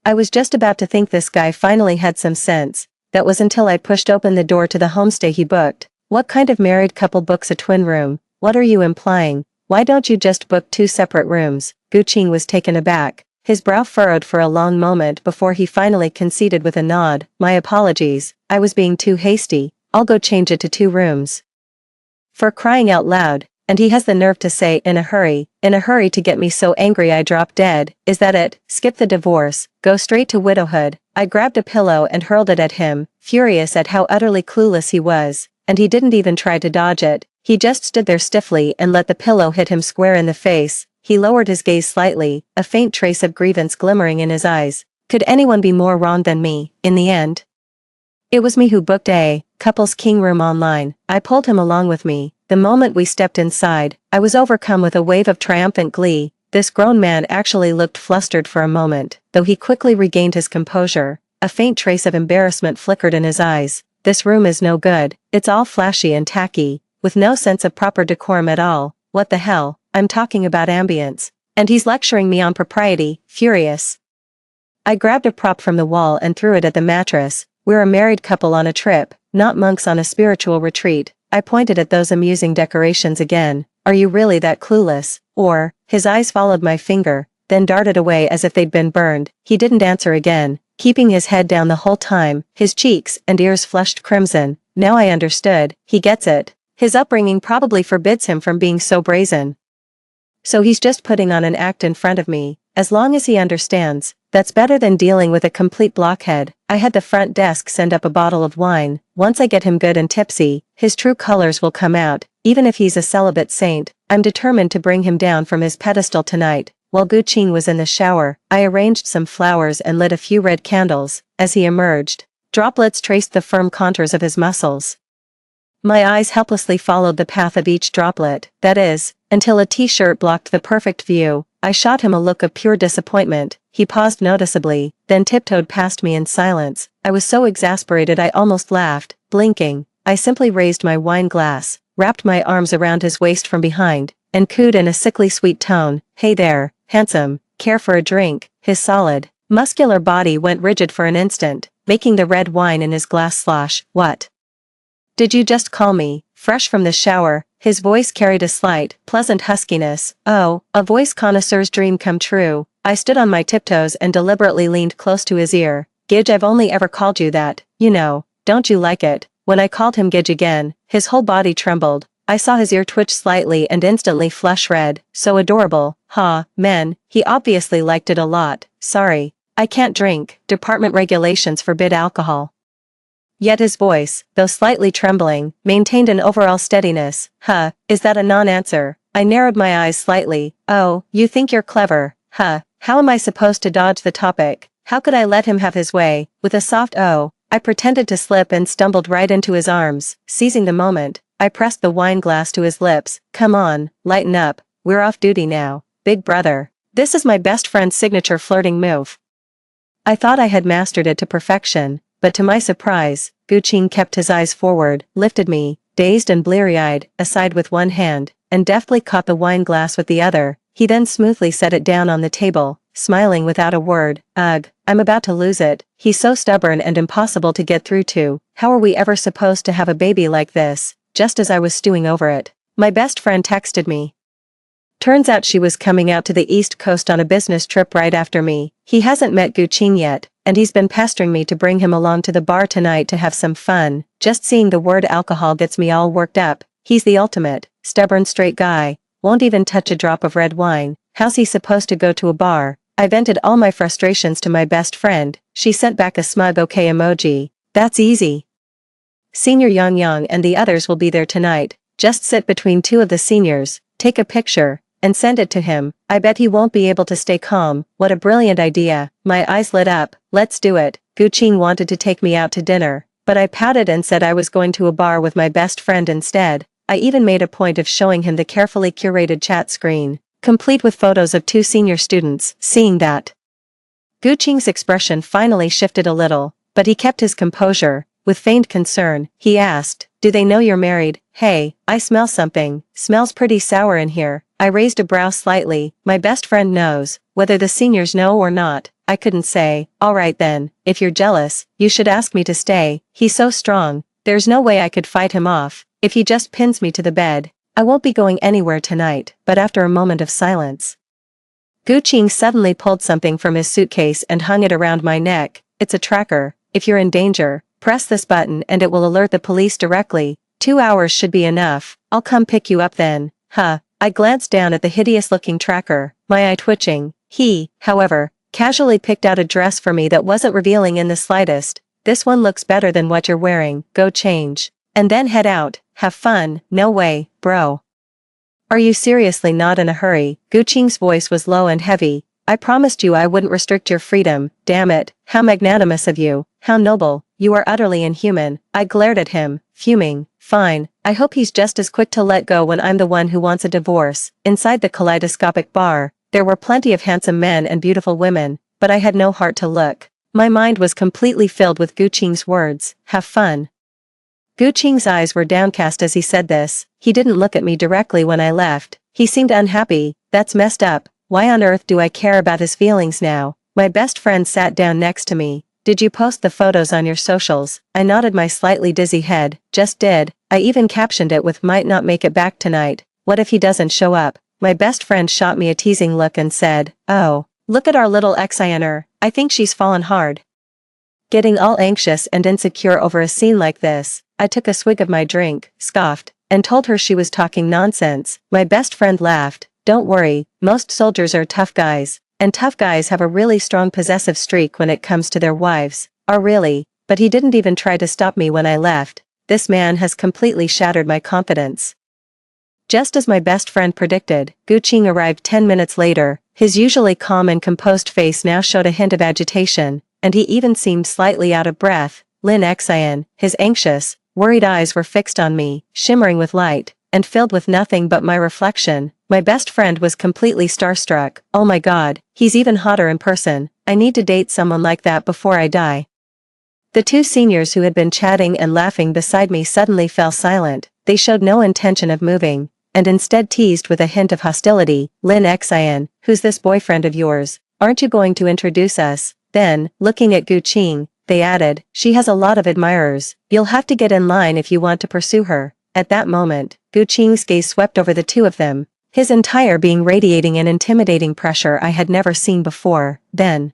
I was just about to think this guy finally had some sense. That was until I pushed open the door to the homestay he booked. What kind of married couple books a twin room? What are you implying? Why don't you just book 2 separate rooms? Guqing was taken aback, his brow furrowed for a long moment before he finally conceded with a nod. My apologies, I was being too hasty. I'll go change it to 2 rooms. For crying out loud, and he has the nerve to say in a hurry to get me so angry I drop dead. Is that it? Skip the divorce, go straight to widowhood. I grabbed a pillow and hurled it at him, furious at how utterly clueless he was, and he didn't even try to dodge it. He just stood there stiffly and let the pillow hit him square in the face. He lowered his gaze slightly, a faint trace of grievance glimmering in his eyes. Could anyone be more wrong than me, in the end? It was me who booked a couple's king room online. I pulled him along with me. The moment we stepped inside, I was overcome with a wave of triumphant glee. This grown man actually looked flustered for a moment, though he quickly regained his composure. A faint trace of embarrassment flickered in his eyes. This room is no good, it's all flashy and tacky, with no sense of proper decorum at all. What the hell, I'm talking about ambience. And he's lecturing me on propriety, furious. I grabbed a prop from the wall and threw it at the mattress. We're a married couple on a trip, not monks on a spiritual retreat. I pointed at those amusing decorations again. Are you really that clueless? Or, his eyes followed my finger, then darted away as if they'd been burned. He didn't answer again, keeping his head down the whole time, his cheeks and ears flushed crimson. Now I understood, he gets it. His upbringing probably forbids him from being so brazen. So he's just putting on an act in front of me. As long as he understands, that's better than dealing with a complete blockhead. I had the front desk send up a bottle of wine. Once I get him good and tipsy, his true colors will come out. Even if he's a celibate saint, I'm determined to bring him down from his pedestal tonight. While Gu Qing was in the shower, I arranged some flowers and lit a few red candles. As he emerged, droplets traced the firm contours of his muscles. My eyes helplessly followed the path of each droplet, that is, until a t-shirt blocked the perfect view. I shot him a look of pure disappointment. He paused noticeably, then tiptoed past me in silence. I was so exasperated I almost laughed. Blinking, I simply raised my wine glass, wrapped my arms around his waist from behind, and cooed in a sickly sweet tone, "Hey there, handsome, care for a drink?" His solid, muscular body went rigid for an instant, making the red wine in his glass slosh. "What? Did you just call me?" Fresh from the shower, his voice carried a slight, pleasant huskiness. Oh, a voice connoisseur's dream come true. I stood on my tiptoes and deliberately leaned close to his ear. "Gidge, I've only ever called you that, you know. Don't you like it?" When I called him Gidge again, his whole body trembled. I saw his ear twitch slightly and instantly flush red. So adorable. Ha, men, he obviously liked it a lot. "Sorry, I can't drink. Department regulations forbid alcohol." Yet his voice, though slightly trembling, maintained an overall steadiness. Is that a non-answer? I narrowed my eyes slightly. "Oh, you think you're clever. How am I supposed to dodge the topic? How could I let him have his way?" With a soft "oh," I pretended to slip and stumbled right into his arms. Seizing the moment, I pressed the wine glass to his lips. "Come on, lighten up. We're off duty now, big brother." This is my best friend's signature flirting move. I thought I had mastered it to perfection, but to my surprise, Gu Qing kept his eyes forward, lifted me, dazed and bleary-eyed, aside with one hand, and deftly caught the wine glass with the other. He then smoothly set it down on the table, smiling without a word. Ugh, I'm about to lose it. He's so stubborn and impossible to get through to. How are we ever supposed to have a baby like this? Just as I was stewing over it, my best friend texted me. Turns out she was coming out to the East Coast on a business trip right after me. He hasn't met Gu Qing yet, and he's been pestering me to bring him along to the bar tonight to have some fun. Just seeing the word alcohol gets me all worked up. He's the ultimate, stubborn straight guy, won't even touch a drop of red wine. How's he supposed to go to a bar? I vented all my frustrations to my best friend. She sent back a smug okay emoji. That's easy. Senior Yang Yang and the others will be there tonight. Just sit between two of the seniors, take a picture, and send it to him. I bet he won't be able to stay calm. What a brilliant idea. My eyes lit up. Let's do it. Gu Qing wanted to take me out to dinner, but I pouted and said I was going to a bar with my best friend instead. I even made a point of showing him the carefully curated chat screen, complete with photos of two senior students. Seeing that, Gu Qing's expression finally shifted a little, but he kept his composure. With feigned concern, he asked, "Do they know you're married?" "Hey, I smell something. Smells pretty sour in here." I raised a brow slightly. My best friend knows. Whether the seniors know or not, I couldn't say. "All right then, if you're jealous, you should ask me to stay. He's so strong. There's no way I could fight him off. If he just pins me to the bed, I won't be going anywhere tonight." But after a moment of silence, Gu Qing suddenly pulled something from his suitcase and hung it around my neck. "It's a tracker. If you're in danger, press this button and it will alert the police directly. 2 hours should be enough. I'll come pick you up then." I glanced down at the hideous-looking tracker, my eye twitching. He, however, casually picked out a dress for me that wasn't revealing in the slightest. "This one looks better than what you're wearing. Go change. And then head out. Have fun." "No way, bro. Are you seriously not in a hurry?" Gu Qing's voice was low and heavy. "I promised you I wouldn't restrict your freedom. Damn it, how magnanimous of you. How noble. You are utterly inhuman." I glared at him, fuming. Fine, I hope he's just as quick to let go when I'm the one who wants a divorce. Inside the kaleidoscopic bar, there were plenty of handsome men and beautiful women, but I had no heart to look. My mind was completely filled with Gu Qing's words, have fun. Gu Qing's eyes were downcast as he said this. He didn't look at me directly when I left. He seemed unhappy. That's messed up. Why on earth do I care about his feelings now? My best friend sat down next to me. Did you post the photos on your socials? I nodded my slightly dizzy head. Just did. I even captioned it with might not make it back tonight. What if he doesn't show up? My best friend shot me a teasing look and said, oh, look at our little Xiner. I think she's fallen hard. Getting all anxious and insecure over a scene like this, I took a swig of my drink, scoffed, and told her she was talking nonsense. My best friend laughed. Don't worry, most soldiers are tough guys, and tough guys have a really strong possessive streak when it comes to their wives. Oh really? But he didn't even try to stop me when I left. This man has completely shattered my confidence. Just as my best friend predicted, Gu Qing arrived 10 minutes later. His usually calm and composed face now showed a hint of agitation, and he even seemed slightly out of breath. Lin Xian, his anxious, worried eyes were fixed on me, shimmering with light, and filled with nothing but my reflection. My best friend was completely starstruck. Oh my god, he's even hotter in person. I need to date someone like that before I die. The two seniors who had been chatting and laughing beside me suddenly fell silent. They showed no intention of moving, and instead teased with a hint of hostility. Lin Xian, who's this boyfriend of yours? Aren't you going to introduce us? Then, looking at Gu Qing, they added, she has a lot of admirers. You'll have to get in line if you want to pursue her. At that moment, Gu Qing's gaze swept over the two of them, his entire being radiating an intimidating pressure I had never seen before. Then,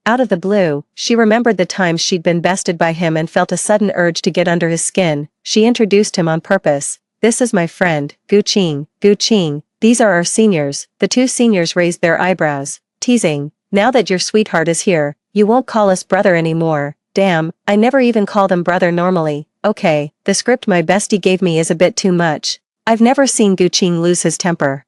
out of the blue, she remembered the times she'd been bested by him and felt a sudden urge to get under his skin. She introduced him on purpose. This is my friend, Gu Qing. Gu Qing, these are our seniors. The two seniors raised their eyebrows, teasing. Now that your sweetheart is here, you won't call us brother anymore. Damn, I never even call them brother normally. Okay, the script my bestie gave me is a bit too much. I've never seen Gu Qing lose his temper.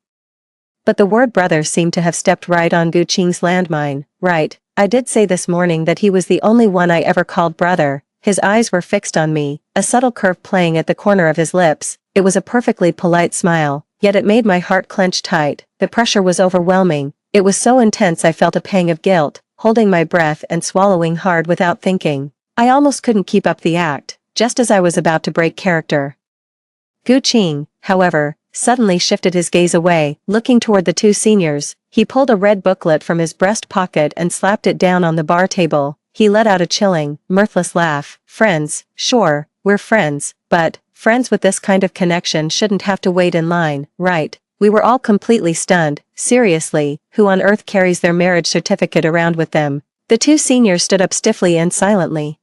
But the word brother seemed to have stepped right on Gu Qing's landmine. Right, I did say this morning that he was the only one I ever called brother. His eyes were fixed on me, a subtle curve playing at the corner of his lips. It was a perfectly polite smile, yet it made my heart clench tight. The pressure was overwhelming. It was so intense I felt a pang of guilt, holding my breath and swallowing hard without thinking. I almost couldn't keep up the act, just as I was about to break character. Gu Qing, however, suddenly shifted his gaze away, looking toward the two seniors. He pulled a red booklet from his breast pocket and slapped it down on the bar table. He let out a chilling, mirthless laugh. Friends, sure, we're friends, but friends with this kind of connection shouldn't have to wait in line, right? We were all completely stunned. Seriously, who on earth carries their marriage certificate around with them? The two seniors stood up stiffly and silently.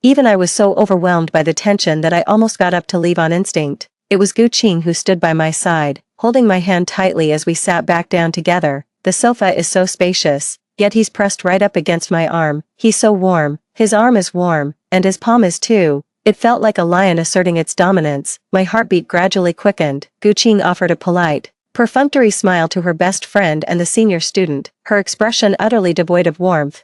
Even I was so overwhelmed by the tension that I almost got up to leave on instinct. It was Gu Qing who stood by my side, holding my hand tightly as we sat back down together. The sofa is so spacious, yet he's pressed right up against my arm. He's so warm, his arm is warm, and his palm is too. It felt like a lion asserting its dominance. My heartbeat gradually quickened. Gu Qing offered a polite, perfunctory smile to her best friend and the senior student, her expression utterly devoid of warmth.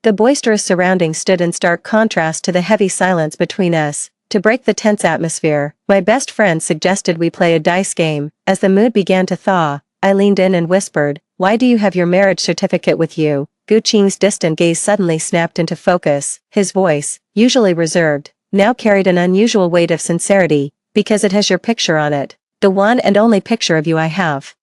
The boisterous surroundings stood in stark contrast to the heavy silence between us. To break the tense atmosphere, my best friend suggested we play a dice game. As the mood began to thaw, I leaned in and whispered, "Why do you have your marriage certificate with you?" Gu Qing's distant gaze suddenly snapped into focus. His voice, usually reserved, now carried an unusual weight of sincerity. Because it has your picture on it. The one and only picture of you I have.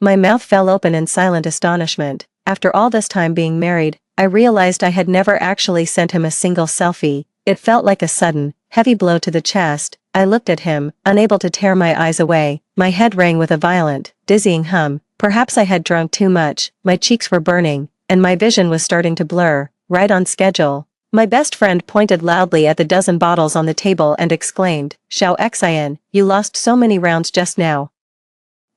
My mouth fell open in silent astonishment. After all this time being married, I realized I had never actually sent him a single selfie. It felt like a sudden, heavy blow to the chest. I looked at him, unable to tear my eyes away. My head rang with a violent, dizzying hum. Perhaps I had drunk too much. My cheeks were burning, and my vision was starting to blur. Right on schedule. My best friend pointed loudly at the dozen bottles on the table and exclaimed, "Xiao Xian, you lost so many rounds just now.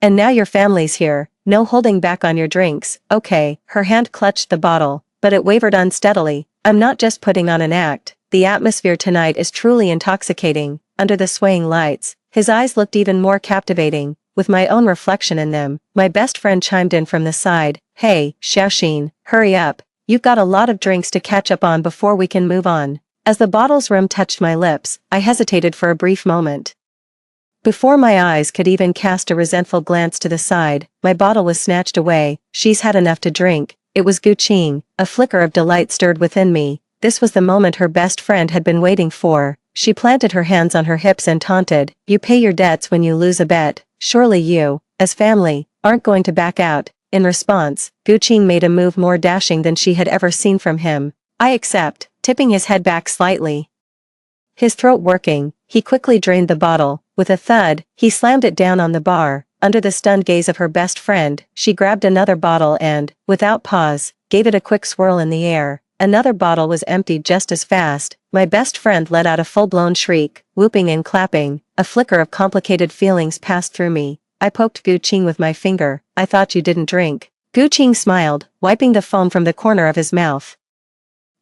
And now your family's here. No holding back on your drinks." Okay, her hand clutched the bottle, but it wavered unsteadily. I'm not just putting on an act. The atmosphere tonight is truly intoxicating. Under the swaying lights, his eyes looked even more captivating, with my own reflection in them. My best friend chimed in from the side, "Hey, Xiaoxin, hurry up. You've got a lot of drinks to catch up on before we can move on." As the bottle's rim touched my lips, I hesitated for a brief moment. Before my eyes could even cast a resentful glance to the side, my bottle was snatched away. "She's had enough to drink. It was Guqing. A flicker of delight stirred within me. This was the moment her best friend had been waiting for. She planted her hands on her hips and taunted, "You pay your debts when you lose a bet. Surely you, as family, aren't going to back out." In response, Guqing made a move more dashing than she had ever seen from him. "I accept," tipping his head back slightly. His throat working, he quickly drained the bottle. With a thud, he slammed it down on the bar. Under the stunned gaze of her best friend, she grabbed another bottle and, without pause, gave it a quick swirl in the air. Another bottle was emptied just as fast. My best friend let out a full-blown shriek, whooping and clapping. A flicker of complicated feelings passed through me. I poked Guqing with my finger. "I thought you didn't drink." Guqing smiled, wiping the foam from the corner of his mouth.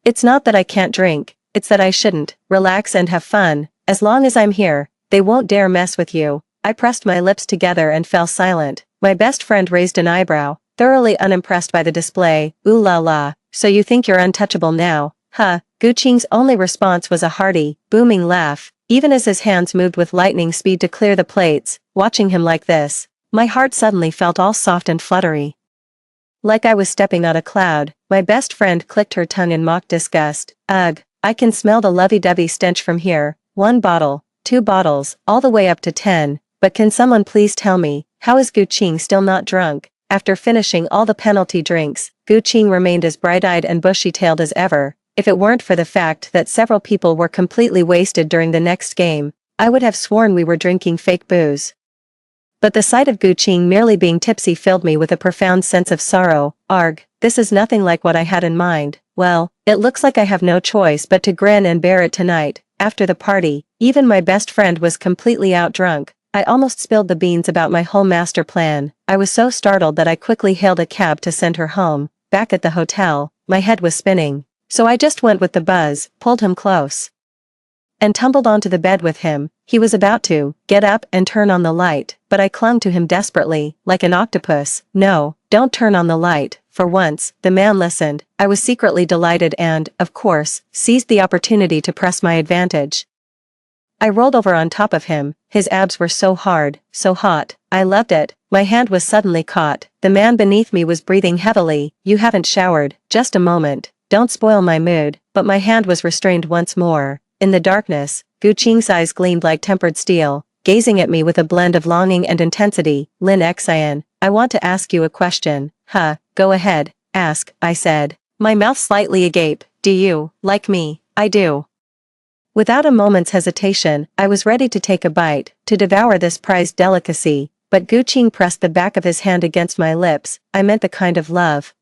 "It's not that I can't drink, it's that I shouldn't. Relax and have fun. As long as I'm here, they won't dare mess with you." I pressed my lips together and fell silent. My best friend raised an eyebrow, thoroughly unimpressed by the display. "Ooh la la, so you think you're untouchable now, huh?" Guqing's only response was a hearty, booming laugh, even as his hands moved with lightning speed to clear the plates. Watching him like this, my heart suddenly felt all soft and fluttery. Like I was stepping on a cloud. My best friend clicked her tongue in mock disgust. "Ugh, I can smell the lovey-dovey stench from here. 1 bottle, 2 bottles, all the way up to 10. But can someone please tell me, how is Guqing still not drunk?" After finishing all the penalty drinks, Guqing remained as bright-eyed and bushy-tailed as ever. If it weren't for the fact that several people were completely wasted during the next game, I would have sworn we were drinking fake booze. But the sight of Guqing merely being tipsy filled me with a profound sense of sorrow. Arg, this is nothing like what I had in mind. Well, it looks like I have no choice but to grin and bear it tonight. After the party, even my best friend was completely out drunk. I almost spilled the beans about my whole master plan. I was so startled that I quickly hailed a cab to send her home. Back at the hotel, my head was spinning. So I just went with the buzz, pulled him close, and tumbled onto the bed with him. He was about to get up and turn on the light, but I clung to him desperately, like an octopus. "No, don't turn on the light." For once, the man listened. I was secretly delighted and, of course, seized the opportunity to press my advantage. I rolled over on top of him. His abs were so hard, so hot. I loved it. My hand was suddenly caught. The man beneath me was breathing heavily. "You haven't showered." "Just a moment. Don't spoil my mood." But my hand was restrained once more. In the darkness, Guqing's eyes gleamed like tempered steel, gazing at me with a blend of longing and intensity. "Lin Xian, I want to ask you a question." "Huh, go ahead, ask," I said, my mouth slightly agape. "Do you like me?" "I do." Without a moment's hesitation, I was ready to take a bite, to devour this prized delicacy, but Guqing pressed the back of his hand against my lips. I meant the kind of love,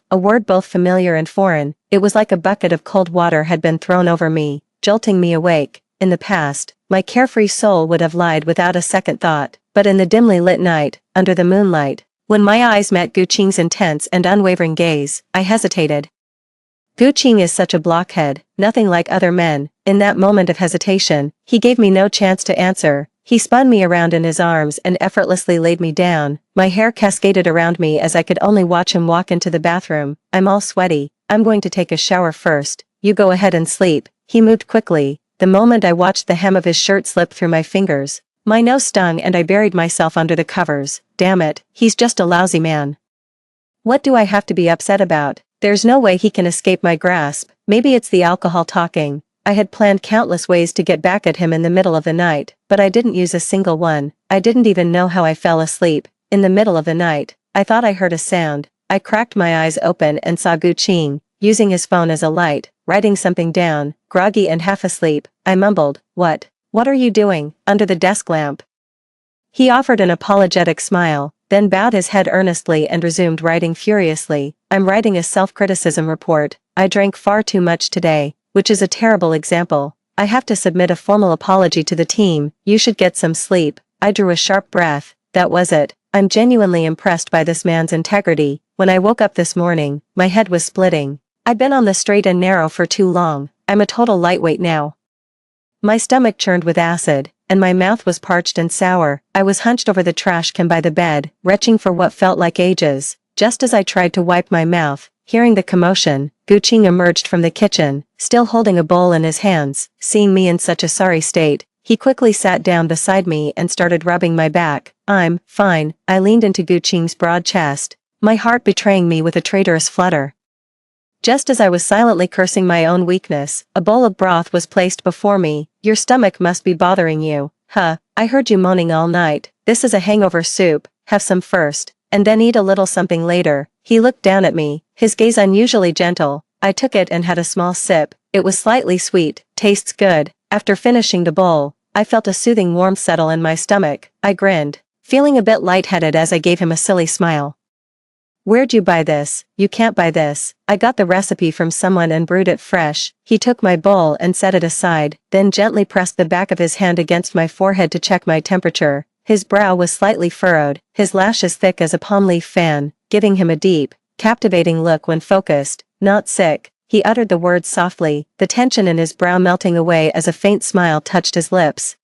a word both familiar and foreign. It was like a bucket of cold water had been thrown over me, jolting me awake. In the past, my carefree soul would have lied without a second thought, but in the dimly lit night, under the moonlight, when my eyes met Guqing's intense and unwavering gaze, I hesitated. Guqing is such a blockhead, nothing like other men. In that moment of hesitation, he gave me no chance to answer. He spun me around in his arms and effortlessly laid me down. My hair cascaded around me as I could only watch him walk into the bathroom. "I'm all sweaty. I'm going to take a shower first. You go ahead and sleep." He moved quickly. The moment I watched the hem of his shirt slip through my fingers, my nose stung and I buried myself under the covers. Damn it, he's just a lousy man. What do I have to be upset about? There's no way he can escape my grasp. Maybe it's the alcohol talking. I had planned countless ways to get back at him in the middle of the night, but I didn't use a single one. I didn't even know how I fell asleep. In the middle of the night, I thought I heard a sound. I cracked my eyes open and saw Guqing, using his phone as a light, writing something down. Groggy and half asleep, I mumbled, What are you doing, under the desk lamp?" He offered an apologetic smile, then bowed his head earnestly and resumed writing furiously. "I'm writing a self-criticism report. I drank far too much today, which is a terrible example. I have to submit a formal apology to the team. You should get some sleep." I drew a sharp breath. That was it. I'm genuinely impressed by this man's integrity. When I woke up this morning, my head was splitting. I'd been on the straight and narrow for too long. I'm a total lightweight now. My stomach churned with acid, and my mouth was parched and sour. I was hunched over the trash can by the bed, retching for what felt like ages. Just as I tried to wipe my mouth, hearing the commotion, Guqing emerged from the kitchen, still holding a bowl in his hands. Seeing me in such a sorry state, he quickly sat down beside me and started rubbing my back. "I'm fine." I leaned into Guqing's broad chest. my heart betraying me with a traitorous flutter. Just as I was silently cursing my own weakness, a bowl of broth was placed before me. Your stomach must be bothering you. Huh, I heard you moaning all night. This is a hangover soup, have some first, and then eat a little something later. He looked down at me, his gaze unusually gentle. I took it and had a small sip. It was slightly sweet, tastes good. After finishing the bowl, I felt a soothing warmth settle in my stomach. I grinned, feeling a bit lightheaded as I gave him a silly smile. Where'd you buy this? You can't buy this. I got the recipe from someone and brewed it fresh. He took my bowl and set it aside, then gently pressed the back of his hand against my forehead to check my temperature. His brow was slightly furrowed, his lashes thick as a palm leaf fan, giving him a deep, captivating look when focused. Not sick. He uttered the words softly, the tension in his brow melting away as a faint smile touched his lips,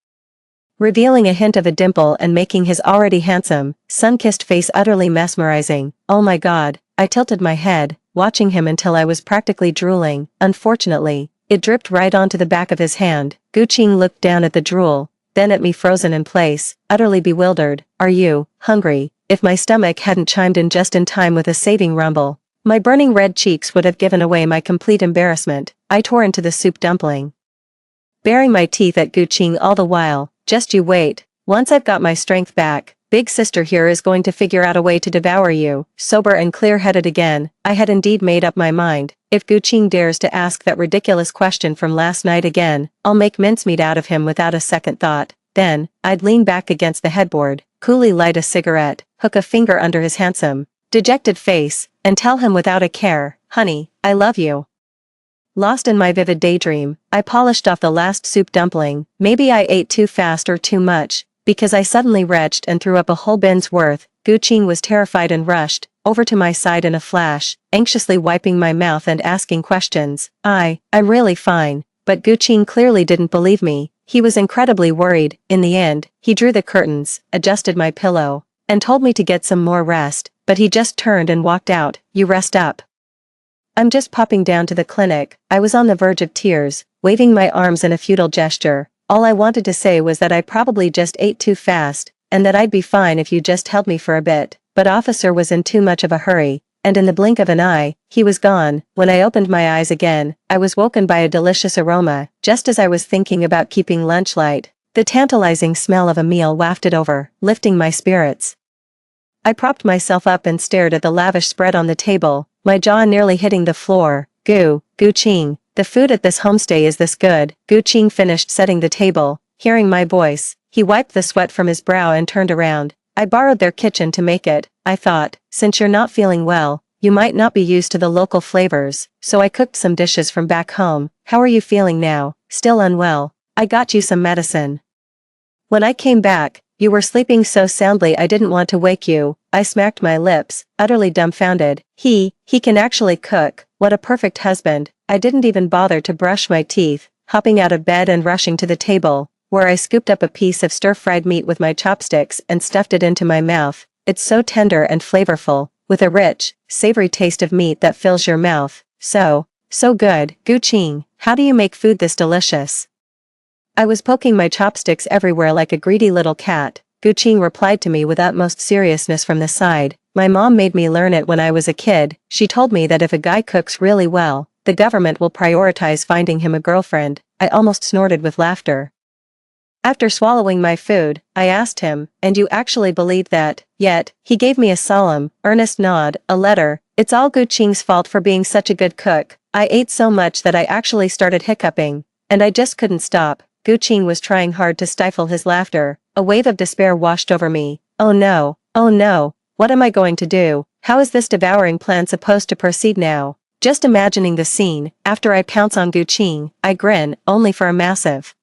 revealing a hint of a dimple and making his already handsome, sun-kissed face utterly mesmerizing. Oh my god, I tilted my head, watching him until I was practically drooling. Unfortunately, it dripped right onto the back of his hand. Guqing looked down at the drool, then at me frozen in place, utterly bewildered. Are you hungry? If my stomach hadn't chimed in just in time with a saving rumble, my burning red cheeks would have given away my complete embarrassment. I tore into the soup dumpling, baring my teeth at Guqing all the while. Just you wait. Once I've got my strength back, big sister here is going to figure out a way to devour you. Sober and clear-headed again, I had indeed made up my mind. If Guqing dares to ask that ridiculous question from last night again, I'll make mincemeat out of him without a second thought. Then, I'd lean back against the headboard, coolly light a cigarette, hook a finger under his handsome, dejected face, and tell him without a care, honey, I love you. Lost in my vivid daydream, I polished off the last soup dumpling. Maybe I ate too fast or too much, because I suddenly retched and threw up a whole bin's worth. Guqing was terrified and rushed over to my side in a flash, anxiously wiping my mouth and asking questions. I'm really fine. But Guqing clearly didn't believe me. He was incredibly worried. In the end, he drew the curtains, adjusted my pillow, and told me to get some more rest, but he just turned and walked out. You rest up. I'm just popping down to the clinic. I was on the verge of tears, waving my arms in a futile gesture. All I wanted to say was that I probably just ate too fast, and that I'd be fine if you just held me for a bit. But officer was in too much of a hurry, and in the blink of an eye, he was gone. When I opened my eyes again, I was woken by a delicious aroma. Just as I was thinking about keeping lunch light, the tantalizing smell of a meal wafted over, lifting my spirits. I propped myself up and stared at the lavish spread on the table, my jaw nearly hitting the floor. Guqing, the food at this homestay is this good. Guqing finished setting the table. Hearing my voice, he wiped the sweat from his brow and turned around. I borrowed their kitchen to make it. I thought, since you're not feeling well, you might not be used to the local flavors, so I cooked some dishes from back home. How are you feeling now? Still unwell? I got you some medicine. When I came back, you were sleeping so soundly I didn't want to wake you. I smacked my lips, utterly dumbfounded. He can actually cook. What a perfect husband. I didn't even bother to brush my teeth, hopping out of bed and rushing to the table, where I scooped up a piece of stir-fried meat with my chopsticks and stuffed it into my mouth. It's so tender and flavorful, with a rich, savory taste of meat that fills your mouth. So good. Guqing, how do you make food this delicious? I was poking my chopsticks everywhere like a greedy little cat. Guqing replied to me with utmost seriousness from the side. My mom made me learn it when I was a kid. She told me that if a guy cooks really well, the government will prioritize finding him a girlfriend. I almost snorted with laughter. After swallowing my food, I asked him, and you actually believe that? Yet, he gave me a solemn, earnest nod. A letter. It's all Guqing's fault for being such a good cook. I ate so much that I actually started hiccuping, and I just couldn't stop. Guqing was trying hard to stifle his laughter. A wave of despair washed over me. Oh no, what am I going to do? How is this devouring plan supposed to proceed now? Just imagining the scene, after I pounce on Guqing, I grin, only for a massive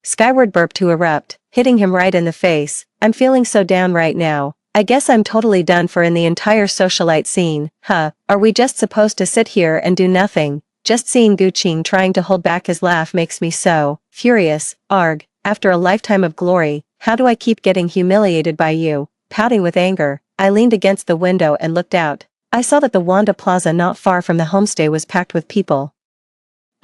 skyward burp to erupt, hitting him right in the face. I'm feeling so down right now. I guess I'm totally done for in the entire socialite scene. Are we just supposed to sit here and do nothing? Just seeing Guqing trying to hold back his laugh makes me so furious. Arg, after a lifetime of glory, how do I keep getting humiliated by you? Pouting with anger, I leaned against the window and looked out. I saw that the Wanda Plaza not far from the homestay was packed with people.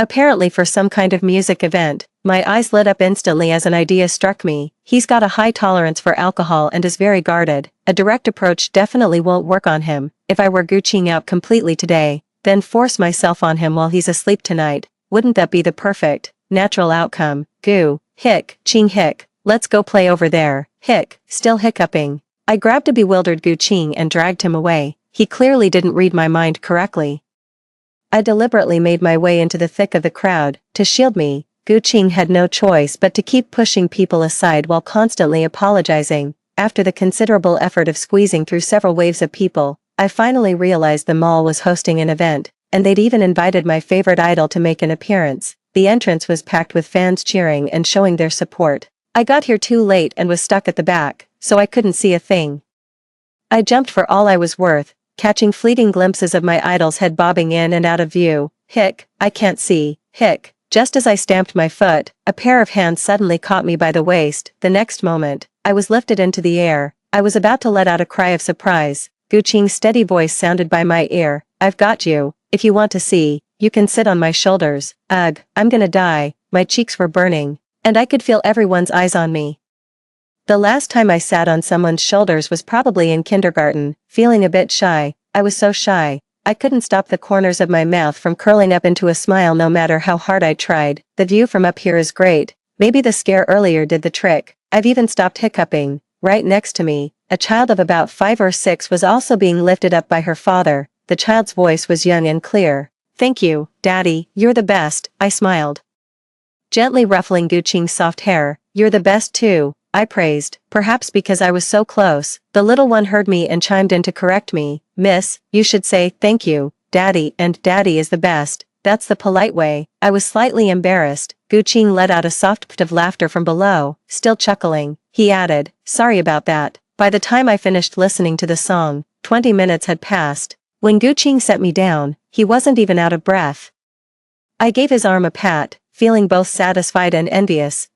Apparently for some kind of music event. My eyes lit up instantly as an idea struck me. He's got a high tolerance for alcohol and is very guarded. A direct approach definitely won't work on him. If I were gooching out completely today, then force myself on him while he's asleep tonight, wouldn't that be the perfect, natural outcome? Goo, hick, ching hick, let's go play over there, hick, still hiccuping. I grabbed a bewildered Gu Ching and dragged him away. He clearly didn't read my mind correctly. I deliberately made my way into the thick of the crowd. To shield me, Gu Ching had no choice but to keep pushing people aside while constantly apologizing. After the considerable effort of squeezing through several waves of people, I finally realized the mall was hosting an event, and they'd even invited my favorite idol to make an appearance. The entrance was packed with fans cheering and showing their support. I got here too late and was stuck at the back, so I couldn't see a thing. I jumped for all I was worth, catching fleeting glimpses of my idol's head bobbing in and out of view. Hick, I can't see, hick. Just as I stamped my foot, a pair of hands suddenly caught me by the waist. The next moment, I was lifted into the air. I was about to let out a cry of surprise. Gu Qing's steady voice sounded by my ear. I've got you. If you want to see, you can sit on my shoulders. Ugh, I'm gonna die. My cheeks were burning, and I could feel everyone's eyes on me. The last time I sat on someone's shoulders was probably in kindergarten, feeling a bit shy. I was so shy, I couldn't stop the corners of my mouth from curling up into a smile no matter how hard I tried. The view from up here is great. Maybe the scare earlier did the trick. I've even stopped hiccuping. Right next to me, a child of about 5 or 6 was also being lifted up by her father. The child's voice was young and clear. Thank you, Daddy, you're the best, I smiled. Gently ruffling Gu Qing's soft hair. You're the best too, I praised, perhaps because I was so close. The little one heard me and chimed in to correct me. Miss, you should say, thank you, Daddy, and Daddy is the best. That's the polite way. I was slightly embarrassed. Gu Qing let out a soft pit of laughter from below, still chuckling. He added, sorry about that. By the time I finished listening to the song, 20 minutes had passed. When Gu Qing set me down, he wasn't even out of breath. I gave his arm a pat, feeling both satisfied and envious.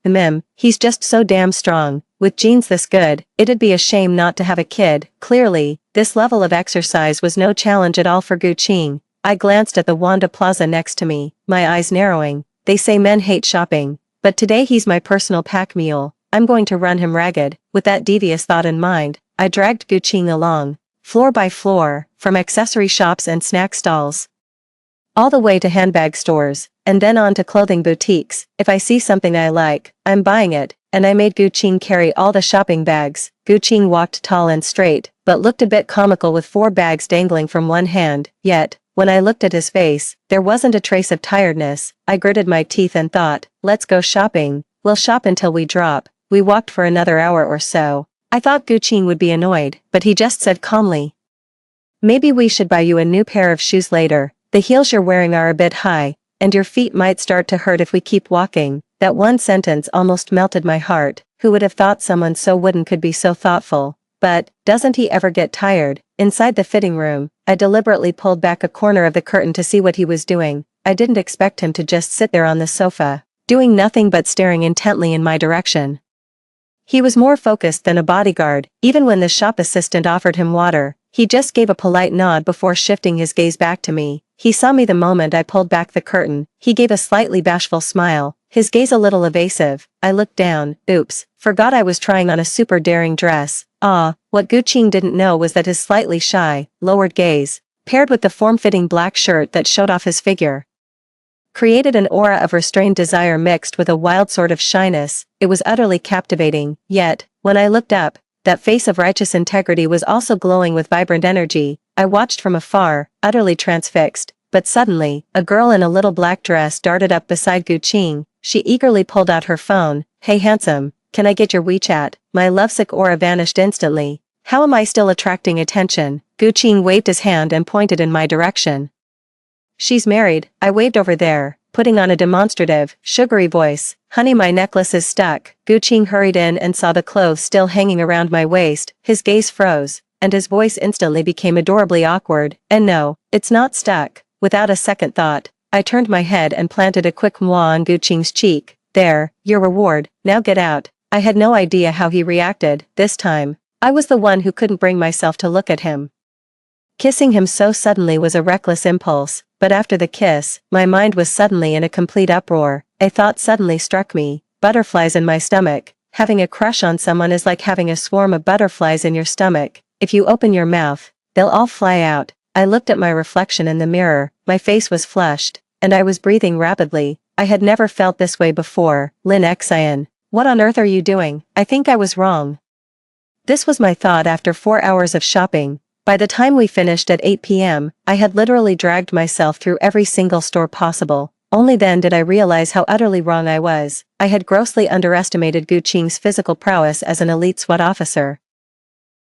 He's just so damn strong. With genes this good, it'd be a shame not to have a kid. Clearly, this level of exercise was no challenge at all for Gu Qing. I glanced at the Wanda Plaza next to me, my eyes narrowing. They say men hate shopping, but today he's my personal pack mule. I'm going to run him ragged. With that devious thought in mind, I dragged Gu Qing along, floor by floor, from accessory shops and snack stalls, all the way to handbag stores, and then on to clothing boutiques. If I see something I like, I'm buying it, and I made Gu Qing carry all the shopping bags. Gu Qing walked tall and straight, but looked a bit comical with 4 bags dangling from one hand. Yet, when I looked at his face, there wasn't a trace of tiredness. I gritted my teeth and thought, let's go shopping. We'll shop until we drop. We walked for another hour or so. I thought Gu Qing would be annoyed, but he just said calmly, maybe we should buy you a new pair of shoes later. The heels you're wearing are a bit high, and your feet might start to hurt if we keep walking. That one sentence almost melted my heart. Who would have thought someone so wooden could be so thoughtful? But, doesn't he ever get tired? Inside the fitting room, I deliberately pulled back a corner of the curtain to see what he was doing. I didn't expect him to just sit there on the sofa, doing nothing but staring intently in my direction. He was more focused than a bodyguard. Even when the shop assistant offered him water, he just gave a polite nod before shifting his gaze back to me. He saw me the moment I pulled back the curtain. He gave a slightly bashful smile, his gaze a little evasive. I looked down. Oops, forgot I was trying on a super daring dress. What Gu Qing didn't know was that his slightly shy, lowered gaze, paired with the form-fitting black shirt that showed off his figure, created an aura of restrained desire mixed with a wild sort of shyness. It was utterly captivating. Yet, when I looked up, that face of righteous integrity was also glowing with vibrant energy. I watched from afar, utterly transfixed, but suddenly, a girl in a little black dress darted up beside Gu Qing. She eagerly pulled out her phone. Hey handsome, can I get your WeChat? My lovesick aura vanished instantly. How am I still attracting attention? Gu Qing waved his hand and pointed in my direction. She's married, I waved over there, putting on a demonstrative, sugary voice. Honey, my necklace is stuck. Gu Qing hurried in and saw the clothes still hanging around my waist. His gaze froze, and his voice instantly became adorably awkward. And no, it's not stuck. Without a second thought, I turned my head and planted a quick mwah on Gu Qing's cheek. There, your reward, now get out. I had no idea how he reacted. This time, I was the one who couldn't bring myself to look at him. Kissing him so suddenly was a reckless impulse, but after the kiss, my mind was suddenly in a complete uproar. A thought suddenly struck me. Butterflies in my stomach. Having a crush on someone is like having a swarm of butterflies in your stomach. If you open your mouth, they'll all fly out. I looked at my reflection in the mirror, my face was flushed, and I was breathing rapidly. I had never felt this way before. Lin Xian. What on earth are you doing? I think I was wrong. This was my thought after 4 hours of shopping. By the time we finished at 8 p.m., I had literally dragged myself through every single store possible. Only then did I realize how utterly wrong I was. I had grossly underestimated Gu Qing's physical prowess as an elite SWAT officer.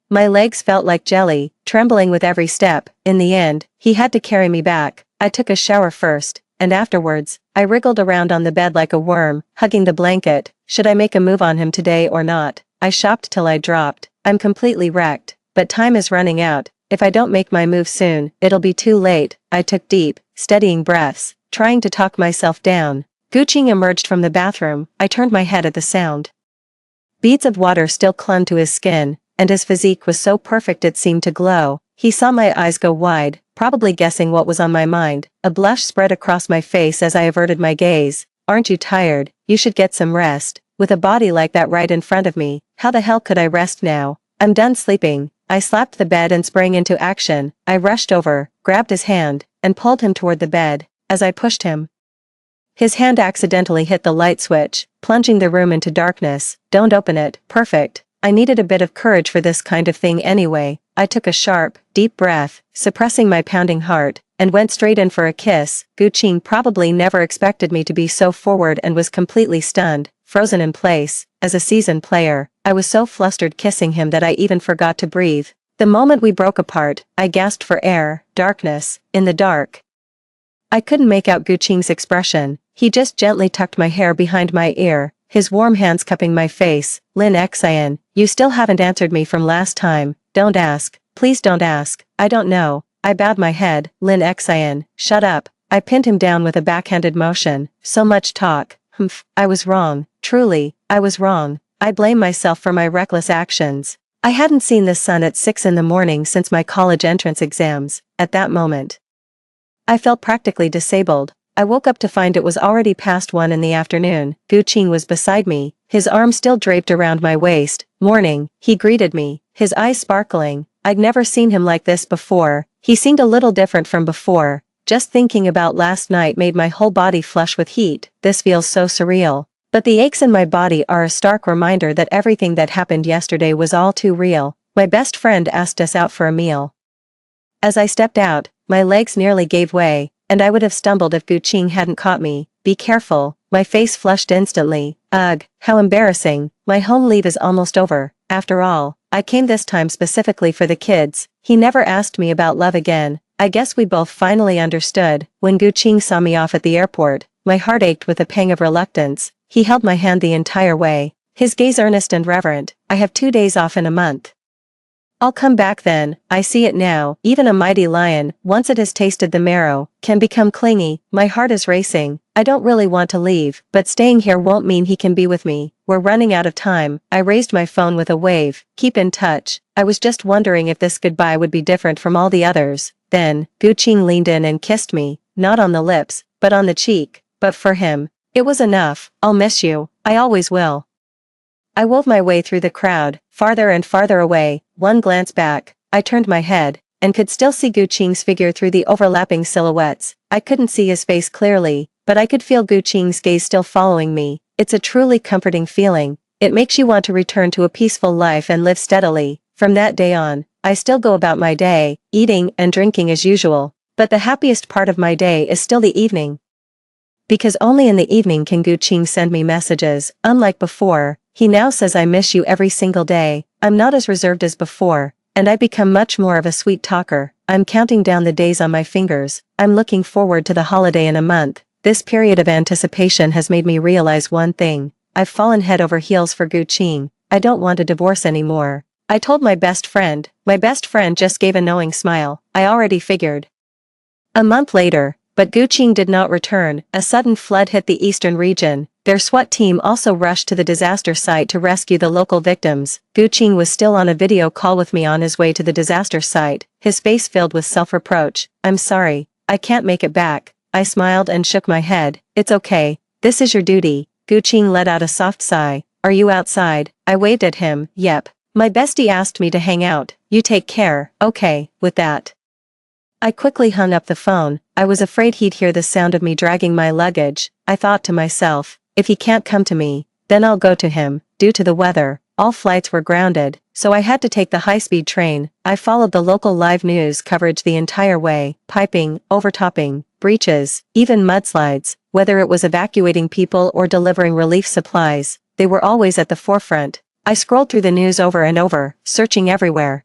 My legs felt like jelly, trembling with every step. In the end, he had to carry me back. I took a shower first, and afterwards, I wriggled around on the bed like a worm, hugging the blanket. Should I make a move on him today or not? I shopped till I dropped. I'm completely wrecked, but time is running out. If I don't make my move soon, it'll be too late. I took deep, steadying breaths, trying to talk myself down. Gu Qing emerged from the bathroom. I turned my head at the sound. Beads of water still clung to his skin, and his physique was so perfect it seemed to glow. He saw my eyes go wide, probably guessing what was on my mind. A blush spread across my face as I averted my gaze. Aren't you tired? You should get some rest. With a body like that right in front of me, how the hell could I rest now? I'm done sleeping. I slapped the bed and sprang into action. I rushed over, grabbed his hand, and pulled him toward the bed. As I pushed him, his hand accidentally hit the light switch, plunging the room into darkness. Don't open it. Perfect. I needed a bit of courage for this kind of thing anyway. I took a sharp, deep breath, suppressing my pounding heart, and went straight in for a kiss. Gu Qing probably never expected me to be so forward and was completely stunned, frozen in place. As a seasoned player, I was so flustered kissing him that I even forgot to breathe. The moment we broke apart, I gasped for air. Darkness. In the dark, I couldn't make out Gu Qing's expression. He just gently tucked my hair behind my ear, his warm hands cupping my face. Lin Xian, you still haven't answered me from last time. Don't ask. Please don't ask. I don't know. I bowed my head. Lin Xian, shut up. I pinned him down with a backhanded motion. So much talk. Humph. I was wrong. Truly, I was wrong. I blame myself for my reckless actions. I hadn't seen the sun at 6 in the morning since my college entrance exams. At that moment, I felt practically disabled. I woke up to find it was already past 1 in the afternoon. Gu Qing was beside me, his arm still draped around my waist. Morning, he greeted me, his eyes sparkling. I'd never seen him like this before. He seemed a little different from before. Just thinking about last night made my whole body flush with heat. This feels so surreal. But the aches in my body are a stark reminder that everything that happened yesterday was all too real. My best friend asked us out for a meal. As I stepped out, my legs nearly gave way, and I would have stumbled if Gu Qing hadn't caught me. Be careful. My face flushed instantly. Ugh, how embarrassing. My home leave is almost over. After all, I came this time specifically for the kids. He never asked me about love again. I guess we both finally understood. When Gu Qing saw me off at the airport, my heart ached with a pang of reluctance. He held my hand the entire way, his gaze earnest and reverent. I have 2 days off in a month. I'll come back then. I see it now. Even a mighty lion, once it has tasted the marrow, can become clingy. My heart is racing. I don't really want to leave, but staying here won't mean he can be with me. We're running out of time. I raised my phone with a wave. Keep in touch. I was just wondering if this goodbye would be different from all the others. Then, Gu Qing leaned in and kissed me, not on the lips, but on the cheek. But for him, it was enough. I'll miss you. I always will. I wove my way through the crowd, farther and farther away. One glance back, I turned my head, and could still see Gu Qing's figure through the overlapping silhouettes. I couldn't see his face clearly, but I could feel Gu Qing's gaze still following me. It's a truly comforting feeling. It makes you want to return to a peaceful life and live steadily. From that day on, I still go about my day, eating and drinking as usual. But the happiest part of my day is still the evening. Because only in the evening can Gu Qing send me messages. Unlike before, he now says I miss you every single day. I'm not as reserved as before, and I become much more of a sweet talker. I'm counting down the days on my fingers. I'm looking forward to the holiday in a month. This period of anticipation has made me realize one thing. I've fallen head over heels for Gu Qing. I don't want a divorce anymore. I told my best friend. My best friend just gave a knowing smile. I already figured. A month later, but Gu Qing did not return. A sudden flood hit the eastern region. Their SWAT team also rushed to the disaster site to rescue the local victims. Gu Qing was still on a video call with me on his way to the disaster site, his face filled with self-reproach. I'm sorry. I can't make it back. I smiled and shook my head. It's okay. This is your duty. Gu Qing let out a soft sigh. Are you outside? I waved at him. Yep. My bestie asked me to hang out. You take care. Okay, with that. I quickly hung up the phone. I was afraid he'd hear the sound of me dragging my luggage. I thought to myself, if he can't come to me, then I'll go to him. Due to the weather, all flights were grounded, so I had to take the high-speed train. I followed the local live news coverage the entire way, piping, overtopping, breaches, even mudslides, whether it was evacuating people or delivering relief supplies, they were always at the forefront. I scrolled through the news over and over, searching everywhere.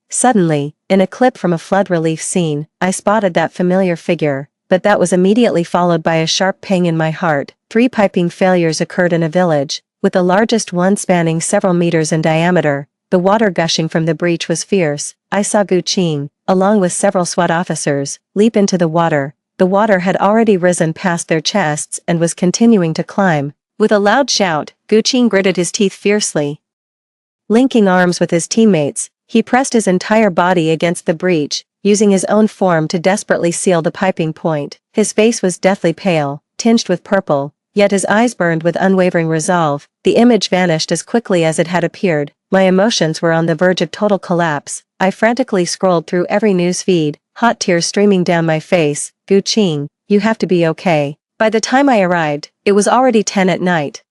Suddenly, in a clip from a flood relief scene, I spotted that familiar figure, but that was immediately followed by a sharp pang in my heart. 3 piping failures occurred in a village, with the largest one spanning several meters in diameter. The water gushing from the breach was fierce. I saw Gu Qing, along with several SWAT officers, leap into the water. The water had already risen past their chests and was continuing to climb. With a loud shout, Gu Qing gritted his teeth fiercely. Linking arms with his teammates, he pressed his entire body against the breach, using his own form to desperately seal the piping point. His face was deathly pale, tinged with purple, yet his eyes burned with unwavering resolve. The image vanished as quickly as it had appeared. My emotions were on the verge of total collapse. I frantically scrolled through every news feed, hot tears streaming down my face. Gu Qing, you have to be okay. By the time I arrived, it was already 10 at night.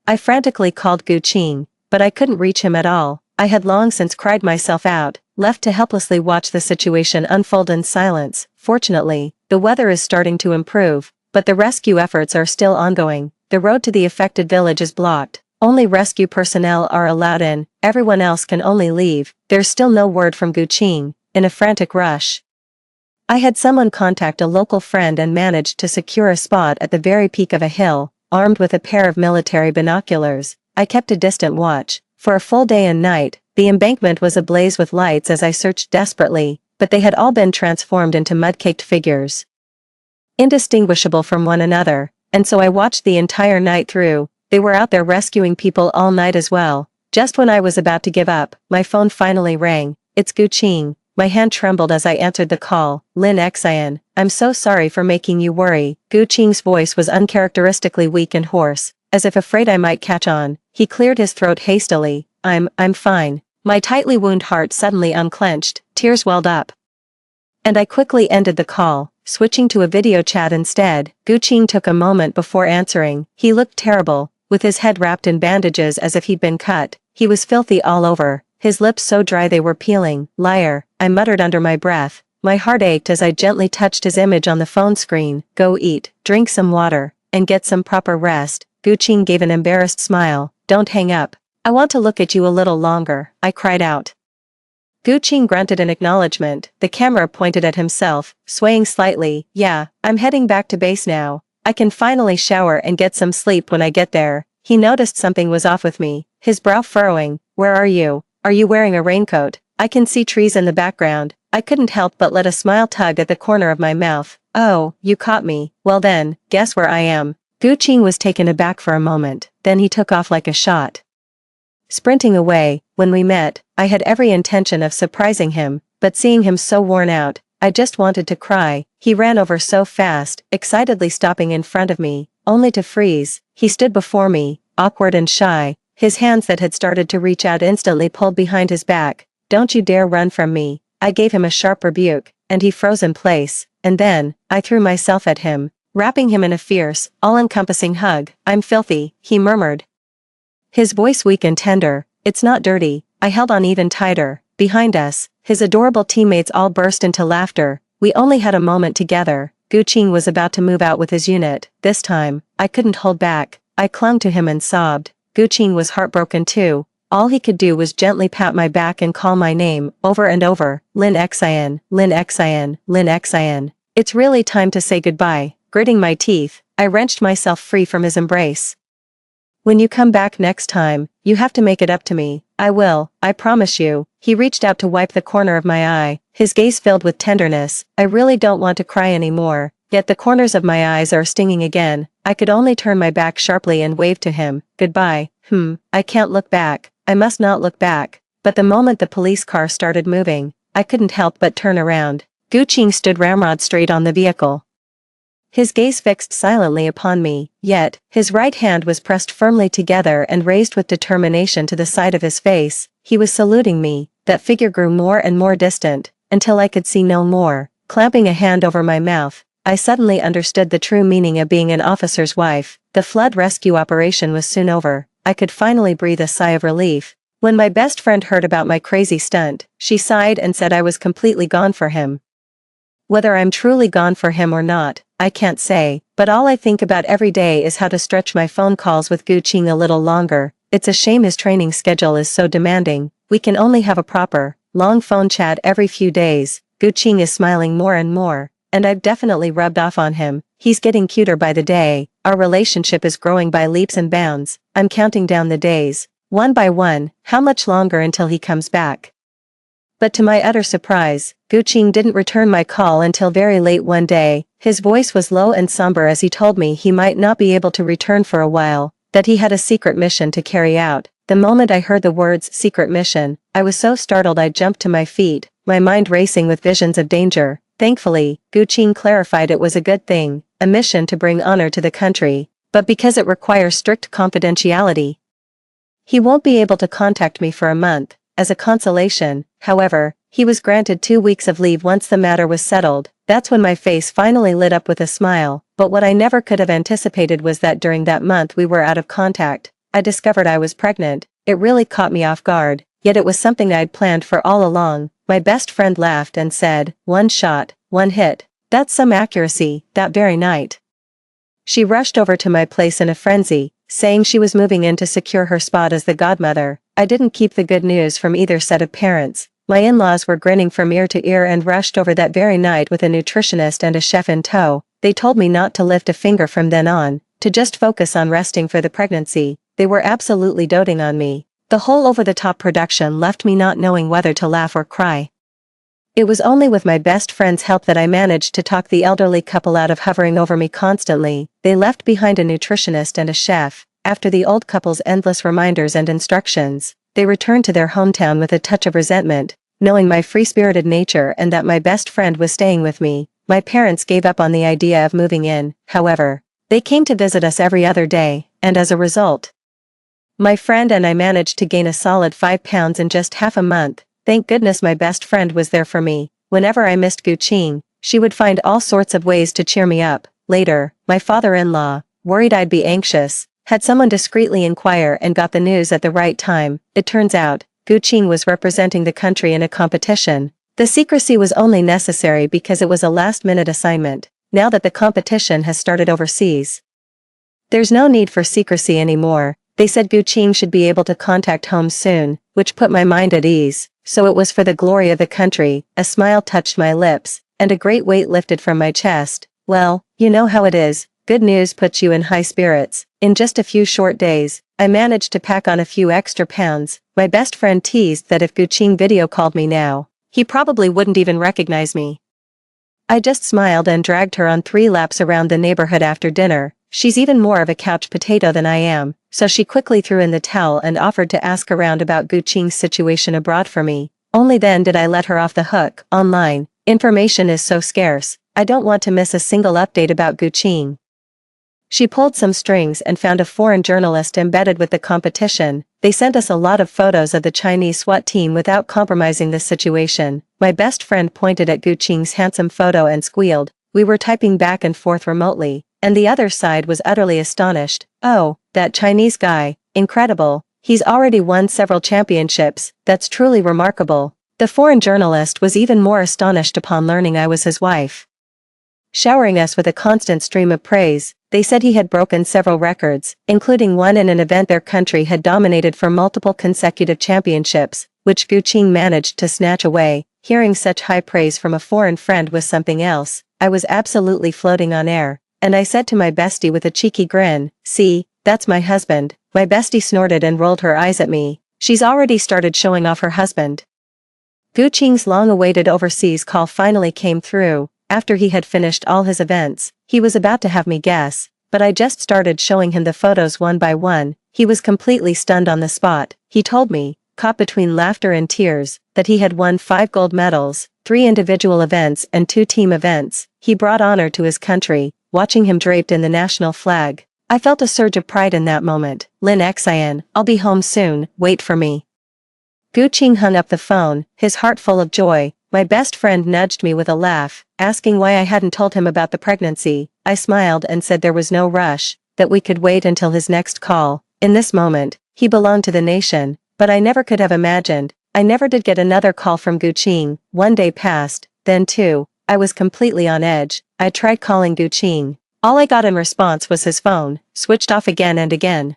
I frantically called Gu Qing, but I couldn't reach him at all. I had long since cried myself out, left to helplessly watch the situation unfold in silence. Fortunately, the weather is starting to improve, but the rescue efforts are still ongoing. The road to the affected village is blocked. Only rescue personnel are allowed in, everyone else can only leave. There's still no word from Gu Qing. In a frantic rush, I had someone contact a local friend and managed to secure a spot at the very peak of a hill. Armed with a pair of military binoculars, I kept a distant watch. For a full day and night, the embankment was ablaze with lights as I searched desperately, but they had all been transformed into mud-caked figures, indistinguishable from one another, and so I watched the entire night through. They were out there rescuing people all night as well. Just when I was about to give up, my phone finally rang. It's Gu Qing. My hand trembled as I answered the call. Lin Xian, I'm so sorry for making you worry. Gu Qing's voice was uncharacteristically weak and hoarse, as if afraid I might catch on. He cleared his throat hastily. I'm fine. My tightly wounded heart suddenly unclenched, tears welled up. And I quickly ended the call, switching to a video chat instead. Gu Qing took a moment before answering. He looked terrible, with his head wrapped in bandages as if he'd been cut. He was filthy all over, his lips so dry they were peeling. Liar, I muttered under my breath. My heart ached as I gently touched his image on the phone screen. Go eat, drink some water, and get some proper rest. Gu Qing gave an embarrassed smile. Don't hang up. I want to look at you a little longer, I cried out. Gu Qing grunted in acknowledgement. The camera pointed at himself, swaying slightly. Yeah, I'm heading back to base now. I can finally shower and get some sleep when I get there. He noticed something was off with me, his brow furrowing. Where are you? Are you wearing a raincoat? I can see trees in the background. I couldn't help but let a smile tug at the corner of my mouth. Oh, you caught me. Well then, guess where I am. Gu Qing was taken aback for a moment, then he took off like a shot. Sprinting away, when we met, I had every intention of surprising him, but seeing him so worn out, I just wanted to cry. He ran over so fast, excitedly stopping in front of me, only to freeze. He stood before me, awkward and shy, his hands that had started to reach out instantly pulled behind his back. Don't you dare run from me. I gave him a sharp rebuke, and he froze in place, and then, I threw myself at him, wrapping him in a fierce, all-encompassing hug. I'm filthy, he murmured. His voice weak and tender. It's not dirty. I held on even tighter. Behind us, his adorable teammates all burst into laughter. We only had a moment together. Gu Qing was about to move out with his unit. This time, I couldn't hold back. I clung to him and sobbed. Gu Qing was heartbroken too. All he could do was gently pat my back and call my name, over and over. Lin Xian, Lin Xian, Lin Xian. It's really time to say goodbye. Gritting my teeth, I wrenched myself free from his embrace. When you come back next time, you have to make it up to me. I will, I promise you. He reached out to wipe the corner of my eye, his gaze filled with tenderness. I really don't want to cry anymore, yet the corners of my eyes are stinging again. I could only turn my back sharply and wave to him. Goodbye. I can't look back. I must not look back. But the moment the police car started moving, I couldn't help but turn around. Gu Qing stood ramrod straight on the vehicle. His gaze fixed silently upon me, yet, his right hand was pressed firmly together and raised with determination to the side of his face. He was saluting me. That figure grew more and more distant, until I could see no more. Clamping a hand over my mouth, I suddenly understood the true meaning of being an officer's wife. The flood rescue operation was soon over. I could finally breathe a sigh of relief. When my best friend heard about my crazy stunt, she sighed and said I was completely gone for him. Whether I'm truly gone for him or not, I can't say, but all I think about every day is how to stretch my phone calls with Gu Qing a little longer. It's a shame his training schedule is so demanding. We can only have a proper, long phone chat every few days. Gu Qing is smiling more and more, and I've definitely rubbed off on him. He's getting cuter by the day. Our relationship is growing by leaps and bounds. I'm counting down the days, one by one. How much longer until he comes back? But to my utter surprise, Gu Qing didn't return my call until very late one day. His voice was low and somber as he told me he might not be able to return for a while, that he had a secret mission to carry out. The moment I heard the words secret mission, I was so startled I jumped to my feet, my mind racing with visions of danger. Thankfully, Gu Qing clarified it was a good thing, a mission to bring honor to the country, but because it requires strict confidentiality, he won't be able to contact me for a month. As a consolation, however, he was granted 2 weeks of leave once the matter was settled. That's when my face finally lit up with a smile, but what I never could have anticipated was that during that month we were out of contact. I discovered I was pregnant. It really caught me off guard, yet it was something I'd planned for all along. My best friend laughed and said, "One shot, one hit. That's some accuracy." That very night, she rushed over to my place in a frenzy, saying she was moving in to secure her spot as the godmother. I didn't keep the good news from either set of parents. My in-laws were grinning from ear to ear and rushed over that very night with a nutritionist and a chef in tow. They told me not to lift a finger from then on, to just focus on resting for the pregnancy. They were absolutely doting on me. The whole over-the-top production left me not knowing whether to laugh or cry. It was only with my best friend's help that I managed to talk the elderly couple out of hovering over me constantly. They left behind a nutritionist and a chef. After the old couple's endless reminders and instructions, they returned to their hometown with a touch of resentment, knowing my free-spirited nature and that my best friend was staying with me. My parents gave up on the idea of moving in. However, they came to visit us every other day, and as a result, my friend and I managed to gain a solid 5 pounds in just half a month. Thank goodness my best friend was there for me. Whenever I missed Gu Qing, she would find all sorts of ways to cheer me up. Later, my father-in-law, worried I'd be anxious, had someone discreetly inquire and got the news at the right time. It turns out, Gu Qing was representing the country in a competition. The secrecy was only necessary because it was a last-minute assignment. Now that the competition has started overseas, there's no need for secrecy anymore. They said Gu Qing should be able to contact home soon, which put my mind at ease. So it was for the glory of the country. A smile touched my lips, and a great weight lifted from my chest. Well, you know how it is. Good news puts you in high spirits. In just a few short days, I managed to pack on a few extra pounds. My best friend teased that if Gu Qing video called me now, he probably wouldn't even recognize me. I just smiled and dragged her on 3 laps around the neighborhood after dinner. She's even more of a couch potato than I am, so she quickly threw in the towel and offered to ask around about Gu Qing's situation abroad for me. Only then did I let her off the hook. Online information is so scarce, I don't want to miss a single update about Gu Qing. She pulled some strings and found a foreign journalist embedded with the competition. They sent us a lot of photos of the Chinese SWAT team without compromising the situation. My best friend pointed at Gu Qing's handsome photo and squealed. We were typing back and forth remotely, and the other side was utterly astonished. "Oh, that Chinese guy, incredible. He's already won several championships. That's truly remarkable." The foreign journalist was even more astonished upon learning I was his wife. Showering us with a constant stream of praise, they said he had broken several records, including one in an event their country had dominated for multiple consecutive championships, which Gu Qing managed to snatch away. Hearing such high praise from a foreign friend was something else. I was absolutely floating on air, and I said to my bestie with a cheeky grin, "See, that's my husband." My bestie snorted and rolled her eyes at me. She's already started showing off her husband. Gu Qing's long-awaited overseas call finally came through. After he had finished all his events, he was about to have me guess, but I just started showing him the photos one by one. He was completely stunned on the spot. He told me, caught between laughter and tears, that he had won 5 gold medals. 3 individual events and 2 team events. He brought honor to his country, watching him draped in the national flag. I felt a surge of pride in that moment. Lin Xin, I'll be home soon, wait for me. Gu Qing hung up the phone, his heart full of joy. My best friend nudged me with a laugh, asking why I hadn't told him about the pregnancy. I smiled and said there was no rush, that we could wait until his next call. In this moment, he belonged to the nation, but I never could have imagined. I never did get another call from Gu Qing. 1 day passed, then 2. I was completely on edge. I tried calling Gu Qing. All I got in response was his phone, switched off again and again.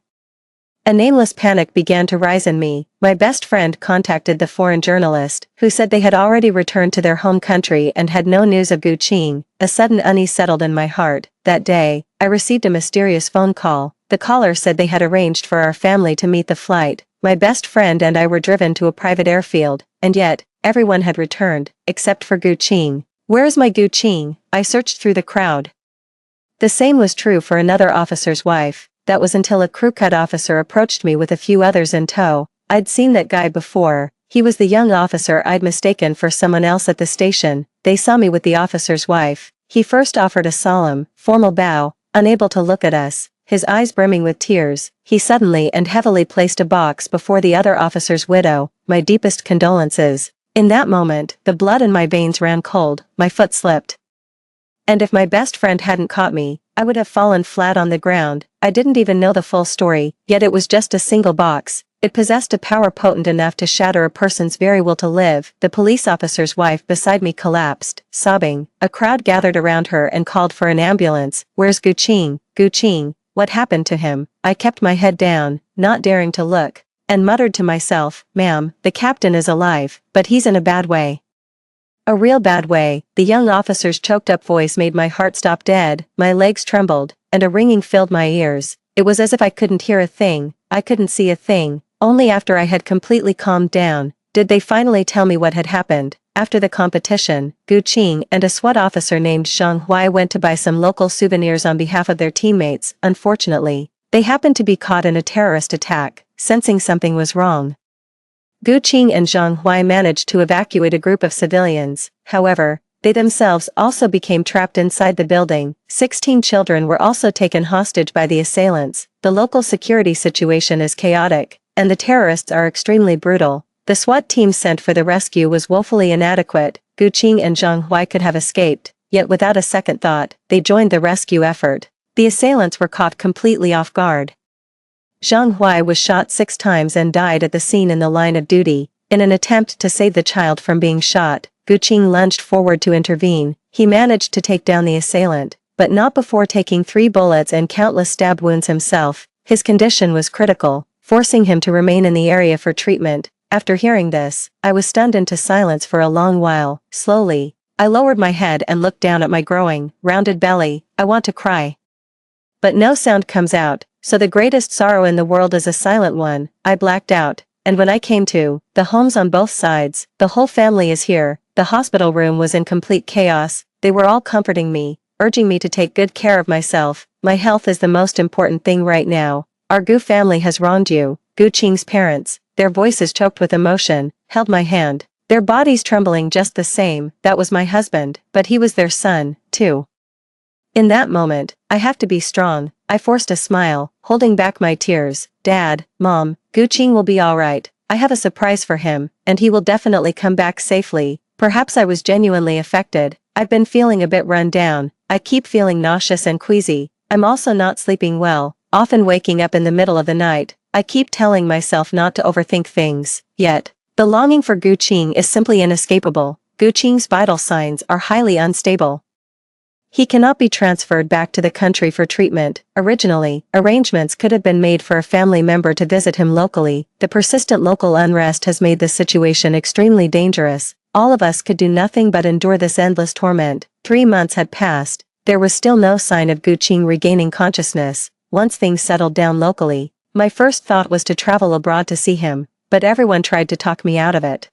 A nameless panic began to rise in me. My best friend contacted the foreign journalist, who said they had already returned to their home country and had no news of Gu Qing. A sudden unease settled in my heart. That day, I received a mysterious phone call. The caller said they had arranged for our family to meet the flight. My best friend and I were driven to a private airfield, and yet, everyone had returned, except for Gu Qing. Where is my Gu Qing? I searched through the crowd. The same was true for another officer's wife. That was until a crew cut officer approached me with a few others in tow. I'd seen that guy before. He was the young officer I'd mistaken for someone else at the station. They saw me with the officer's wife. He first offered a solemn, formal bow, unable to look at us, his eyes brimming with tears. He suddenly and heavily placed a box before the other officer's widow. My deepest condolences. In that moment, the blood in my veins ran cold, my foot slipped. And if my best friend hadn't caught me, I would have fallen flat on the ground. I didn't even know the full story, yet it was just a single box. It possessed a power potent enough to shatter a person's very will to live. The police officer's wife beside me collapsed, sobbing. A crowd gathered around her and called for an ambulance. Where's Gu Qing? Gu Qing, what happened to him? I kept my head down, not daring to look, and muttered to myself, "Ma'am, the captain is alive, but he's in a bad way. A real bad way." The young officer's choked-up voice made my heart stop dead, my legs trembled, and a ringing filled my ears. It was as if I couldn't hear a thing, I couldn't see a thing. Only after I had completely calmed down, did they finally tell me what had happened. After the competition, Gu Qing and a SWAT officer named Zhang Huai went to buy some local souvenirs on behalf of their teammates. Unfortunately, they happened to be caught in a terrorist attack. Sensing something was wrong, Gu Qing and Zhang Huai managed to evacuate a group of civilians. However, they themselves also became trapped inside the building. 16 children were also taken hostage by the assailants. The local security situation is chaotic, and the terrorists are extremely brutal. The SWAT team sent for the rescue was woefully inadequate. Gu Qing and Zhang Huai could have escaped, yet without a second thought, they joined the rescue effort. The assailants were caught completely off guard. Zhang Huai was shot 6 times and died at the scene in the line of duty. In an attempt to save the child from being shot, Gu Qing lunged forward to intervene. He managed to take down the assailant, but not before taking 3 bullets and countless stab wounds himself. His condition was critical, forcing him to remain in the area for treatment. After hearing this, I was stunned into silence for a long while. Slowly, I lowered my head and looked down at my growing, rounded belly. I want to cry, but no sound comes out. So the greatest sorrow in the world is a silent one. I blacked out, and when I came to, the homes on both sides, the whole family is here. The hospital room was in complete chaos. They were all comforting me, urging me to take good care of myself. My health is the most important thing right now. Our Gu family has wronged you. Gu Qing's parents, their voices choked with emotion, held my hand, their bodies trembling just the same. That was my husband, but he was their son, too. In that moment, I have to be strong. I forced a smile, holding back my tears. Dad, Mom, Gu Qing will be alright. I have a surprise for him, and he will definitely come back safely. Perhaps I was genuinely affected. I've been feeling a bit run down. I keep feeling nauseous and queasy. I'm also not sleeping well, often waking up in the middle of the night. I keep telling myself not to overthink things. Yet, the longing for Gu Qing is simply inescapable. Gu Qing's vital signs are highly unstable. He cannot be transferred back to the country for treatment. Originally, arrangements could have been made for a family member to visit him locally. The persistent local unrest has made this situation extremely dangerous. All of us could do nothing but endure this endless torment. 3 months had passed. There was still no sign of Gu Qing regaining consciousness. Once things settled down locally, my first thought was to travel abroad to see him, but everyone tried to talk me out of it.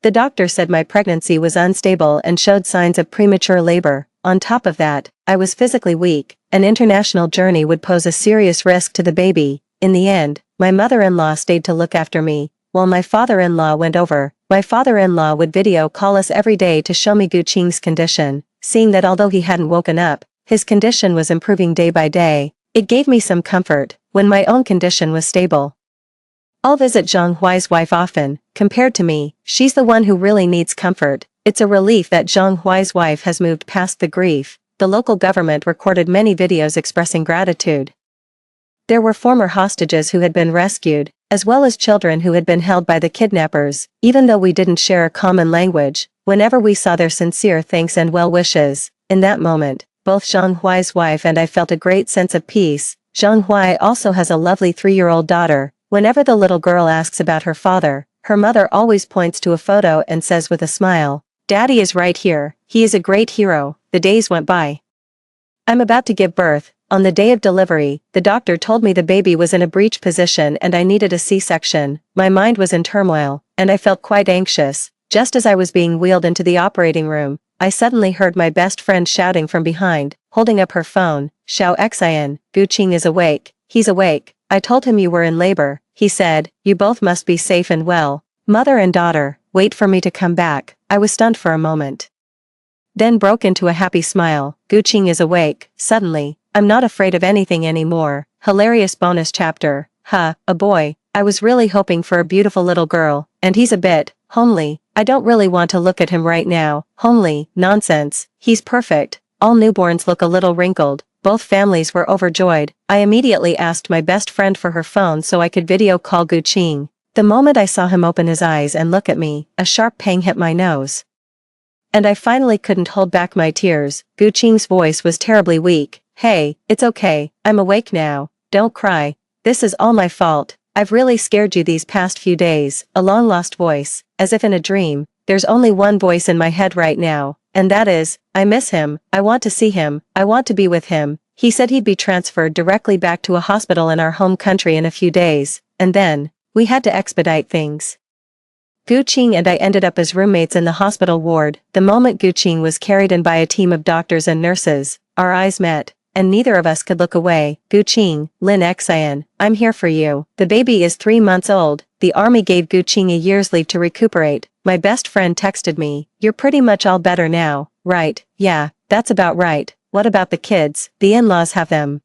The doctor said my pregnancy was unstable and showed signs of premature labor. On top of that, I was physically weak. An international journey would pose a serious risk to the baby. In the end, my mother-in-law stayed to look after me, while my father-in-law went over. My father-in-law would video call us every day to show me Gu Qing's condition, seeing that although he hadn't woken up, his condition was improving day by day. It gave me some comfort, when my own condition was stable. I'll visit Zhang Huai's wife often. Compared to me, she's the one who really needs comfort. It's a relief that Zhang Huai's wife has moved past the grief. The local government recorded many videos expressing gratitude. There were former hostages who had been rescued, as well as children who had been held by the kidnappers. Even though we didn't share a common language, whenever we saw their sincere thanks and well wishes, in that moment, both Zhang Huai's wife and I felt a great sense of peace. Zhang Huai also has a lovely 3-year-old daughter. Whenever the little girl asks about her father, her mother always points to a photo and says with a smile, "Daddy is right here, he is a great hero." The days went by. I'm about to give birth. On the day of delivery, the doctor told me the baby was in a breech position and I needed a C-section. My mind was in turmoil, and I felt quite anxious. Just as I was being wheeled into the operating room, I suddenly heard my best friend shouting from behind, holding up her phone, "Xiao Xian, Gu Qing is awake, he's awake." I told him you were in labor. He said, "You both must be safe and well. Mother and daughter, wait for me to come back." I was stunned for a moment, then broke into a happy smile. Gu Qing is awake. Suddenly, I'm not afraid of anything anymore. Hilarious bonus chapter. A boy. I was really hoping for a beautiful little girl, and he's a bit homely. I don't really want to look at him right now. Homely, nonsense. He's perfect. All newborns look a little wrinkled. Both families were overjoyed. I immediately asked my best friend for her phone so I could video call Gu Qing. The moment I saw him open his eyes and look at me, a sharp pang hit my nose. And I finally couldn't hold back my tears. Gu Qing's voice was terribly weak. "Hey, it's okay, I'm awake now. Don't cry. This is all my fault. I've really scared you these past few days." A long-lost voice, as if in a dream. There's only one voice in my head right now, and that is, I miss him, I want to see him, I want to be with him. He said he'd be transferred directly back to a hospital in our home country in a few days, and then, we had to expedite things. Gu Qing and I ended up as roommates in the hospital ward. The moment Gu Qing was carried in by a team of doctors and nurses, our eyes met, and neither of us could look away. "Gu Qing, Lin Xian, I'm here for you. The baby is 3 months old." The army gave Gu Qing a year's leave to recuperate. My best friend texted me, "You're pretty much all better now, right?" "Yeah, that's about right. What about the kids? The in-laws have them."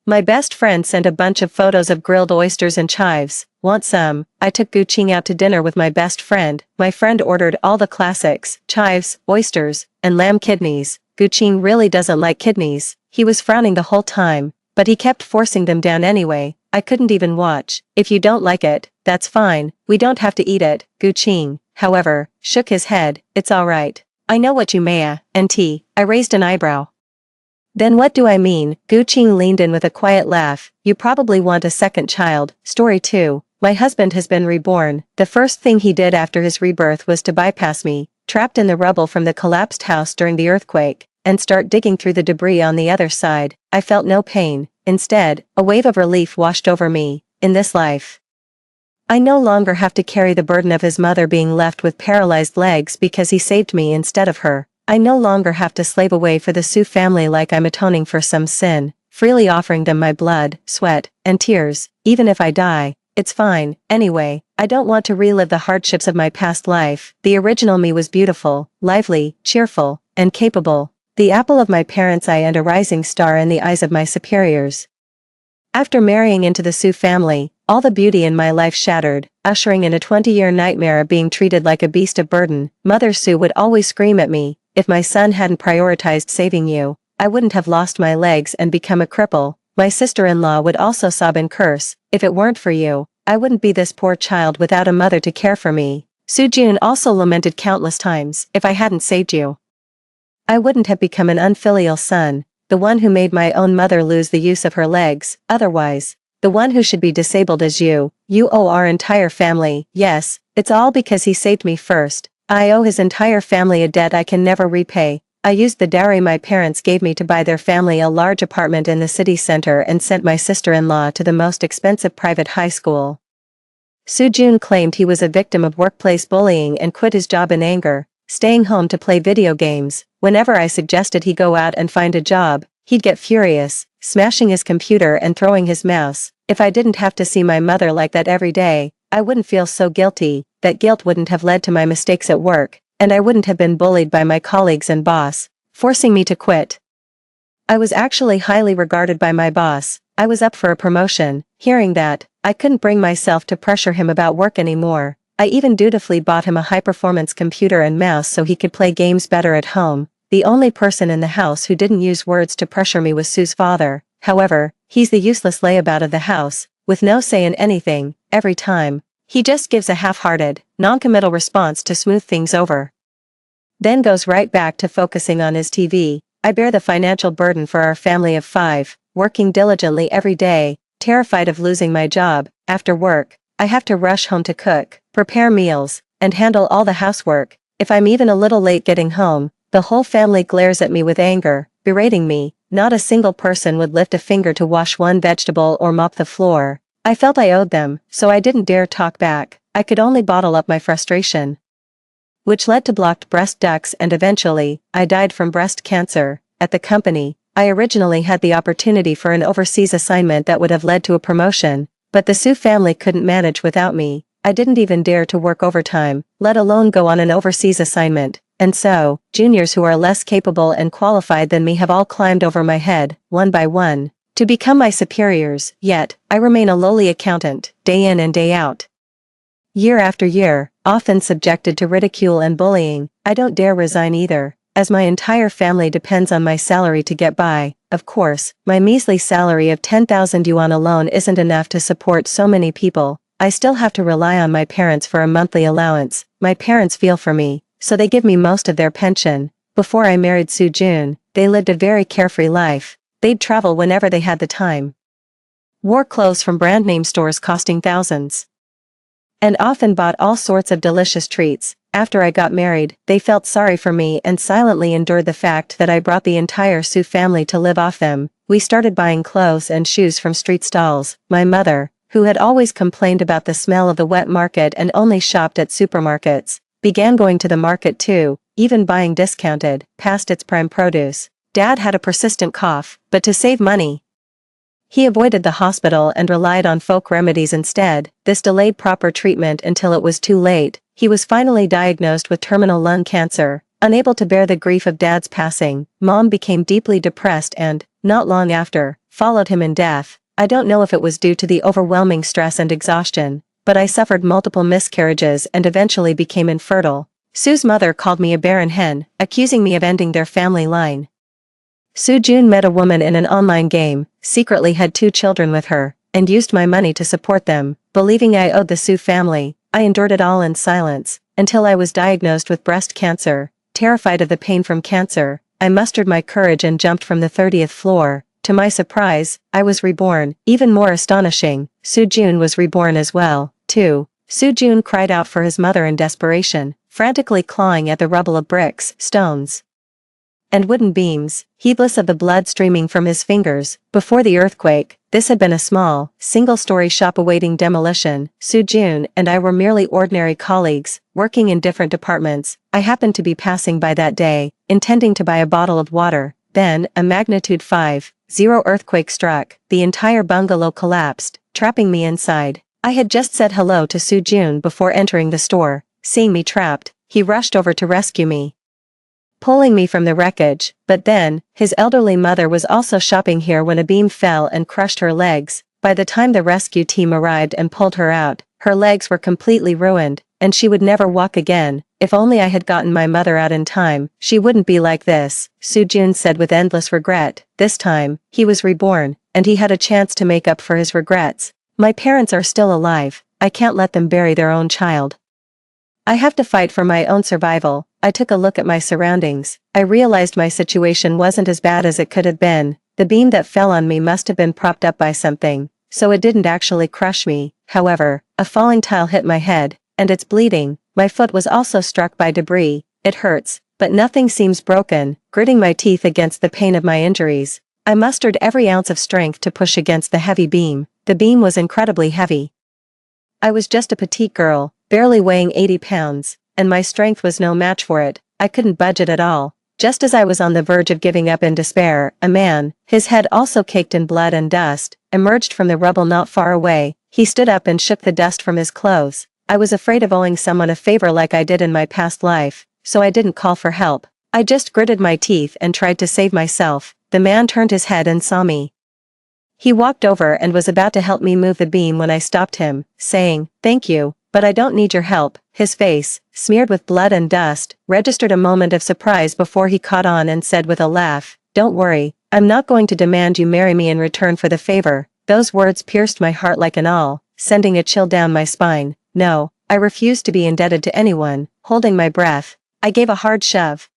My best friend sent a bunch of photos of grilled oysters and chives. "Want some?" I took Gu Qing out to dinner with my best friend. My friend ordered all the classics, chives, oysters, and lamb kidneys. Gu Qing really doesn't like kidneys. He was frowning the whole time, but he kept forcing them down anyway. I couldn't even watch. "If you don't like it, that's fine, we don't have to eat it." Gu Qing, however, shook his head. "It's alright. I know what you may, Nt." I raised an eyebrow. "Then what do I mean?" Gu Qing leaned in with a quiet laugh. "You probably want a second child." Story 2. My husband has been reborn. The first thing he did after his rebirth was to bypass me, trapped in the rubble from the collapsed house during the earthquake, and start digging through the debris on the other side. I felt no pain. Instead, a wave of relief washed over me. In this life, I no longer have to carry the burden of his mother being left with paralyzed legs because he saved me instead of her. I no longer have to slave away for the Su family like I'm atoning for some sin, freely offering them my blood, sweat, and tears. Even if I die, it's fine. Anyway, I don't want to relive the hardships of my past life. The original me was beautiful, lively, cheerful, and capable. The apple of my parents' eye and a rising star in the eyes of my superiors. After marrying into the Su family, all the beauty in my life shattered, ushering in a 20-year nightmare of being treated like a beast of burden. Mother Su would always scream at me, "If my son hadn't prioritized saving you, I wouldn't have lost my legs and become a cripple." My sister-in-law would also sob and curse, "If it weren't for you, I wouldn't be this poor child without a mother to care for me." Su Jun also lamented countless times, "If I hadn't saved you, I wouldn't have become an unfilial son, the one who made my own mother lose the use of her legs. Otherwise, the one who should be disabled is you. You owe our entire family." Yes, it's all because he saved me first. I owe his entire family a debt I can never repay. I used the dowry my parents gave me to buy their family a large apartment in the city center and sent my sister-in-law to the most expensive private high school. Su Jun claimed he was a victim of workplace bullying and quit his job in anger, staying home to play video games. Whenever I suggested he go out and find a job, he'd get furious, smashing his computer and throwing his mouse. If I didn't have to see my mother like that every day, I wouldn't feel so guilty, that guilt wouldn't have led to my mistakes at work, and I wouldn't have been bullied by my colleagues and boss, forcing me to quit. I was actually highly regarded by my boss. I was up for a promotion. Hearing that, I couldn't bring myself to pressure him about work anymore. I even dutifully bought him a high-performance computer and mouse so he could play games better at home. The only person in the house who didn't use words to pressure me was Sue's father. However, he's the useless layabout of the house, with no say in anything, every time. He just gives a half-hearted, non-committal response to smooth things over. Then goes right back to focusing on his TV. I bear the financial burden for our family of 5, working diligently every day, terrified of losing my job. After work, I have to rush home to cook, prepare meals, and handle all the housework. If I'm even a little late getting home, the whole family glares at me with anger, berating me. Not a single person would lift a finger to wash one vegetable or mop the floor. I felt I owed them, so I didn't dare talk back. I could only bottle up my frustration, which led to blocked breast ducts, and eventually, I died from breast cancer. At the company, I originally had the opportunity for an overseas assignment that would have led to a promotion, but the Sue family couldn't manage without me. I didn't even dare to work overtime, let alone go on an overseas assignment, and so, juniors who are less capable and qualified than me have all climbed over my head, one by one, to become my superiors. Yet, I remain a lowly accountant, day in and day out. Year after year, often subjected to ridicule and bullying. I don't dare resign either, as my entire family depends on my salary to get by. Of course, my measly salary of 10,000 yuan alone isn't enough to support so many people. I still have to rely on my parents for a monthly allowance. My parents feel for me, so they give me most of their pension. Before I married Sue Jun, they lived a very carefree life. They'd travel whenever they had the time, wore clothes from brand name stores costing thousands, and often bought all sorts of delicious treats. After I got married, they felt sorry for me and silently endured the fact that I brought the entire Sue family to live off them. We started buying clothes and shoes from street stalls. My mother, who had always complained about the smell of the wet market and only shopped at supermarkets, began going to the market too, even buying discounted, past its prime produce. Dad had a persistent cough, but to save money, he avoided the hospital and relied on folk remedies instead. This delayed proper treatment until it was too late. He was finally diagnosed with terminal lung cancer. Unable to bear the grief of Dad's passing, Mom became deeply depressed and, not long after, followed him in death. I don't know if it was due to the overwhelming stress and exhaustion, but I suffered multiple miscarriages and eventually became infertile. Sue's mother called me a barren hen, accusing me of ending their family line. Sue Jun met a woman in an online game, secretly had 2 children with her, and used my money to support them. Believing I owed the Sue family, I endured it all in silence, until I was diagnosed with breast cancer. Terrified of the pain from cancer, I mustered my courage and jumped from the 30th floor. To my surprise, I was reborn. Even more astonishing, Sue Jun was reborn as well, too. Sue Jun cried out for his mother in desperation, frantically clawing at the rubble of bricks, stones, and wooden beams, heedless of the blood streaming from his fingers. Before the earthquake, this had been a small, single-story shop awaiting demolition. Sue Jun and I were merely ordinary colleagues, working in different departments. I happened to be passing by that day, intending to buy a bottle of water. Then, a magnitude 5.0 earthquake struck. The entire bungalow collapsed, trapping me inside. I had just said hello to Sue Jun before entering the store. Seeing me trapped, he rushed over to rescue me, pulling me from the wreckage. But then, his elderly mother was also shopping here when a beam fell and crushed her legs. By the time the rescue team arrived and pulled her out, her legs were completely ruined, and she would never walk again. If only I had gotten my mother out in time, she wouldn't be like this, Sue Jun said with endless regret. This time, he was reborn, and he had a chance to make up for his regrets. My parents are still alive. I can't let them bury their own child. I have to fight for my own survival. I took a look at my surroundings. I realized my situation wasn't as bad as it could have been. The beam that fell on me must have been propped up by something, so it didn't actually crush me. However, a falling tile hit my head, and it's bleeding. My foot was also struck by debris. It hurts, but nothing seems broken. Gritting my teeth against the pain of my injuries, I mustered every ounce of strength to push against the heavy beam. The beam was incredibly heavy. I was just a petite girl, barely weighing 80 pounds, and my strength was no match for it. I couldn't budge it at all. Just as I was on the verge of giving up in despair, a man, his head also caked in blood and dust, emerged from the rubble not far away. He stood up and shook the dust from his clothes. I was afraid of owing someone a favor like I did in my past life, so I didn't call for help. I just gritted my teeth and tried to save myself. The man turned his head and saw me. He walked over and was about to help me move the beam when I stopped him, saying, "Thank you, but I don't need your help." His face, smeared with blood and dust, registered a moment of surprise before he caught on and said with a laugh, "Don't worry, I'm not going to demand you marry me in return for the favor." Those words pierced my heart like an awl, sending a chill down my spine. No, I refused to be indebted to anyone. Holding my breath, I gave a hard shove.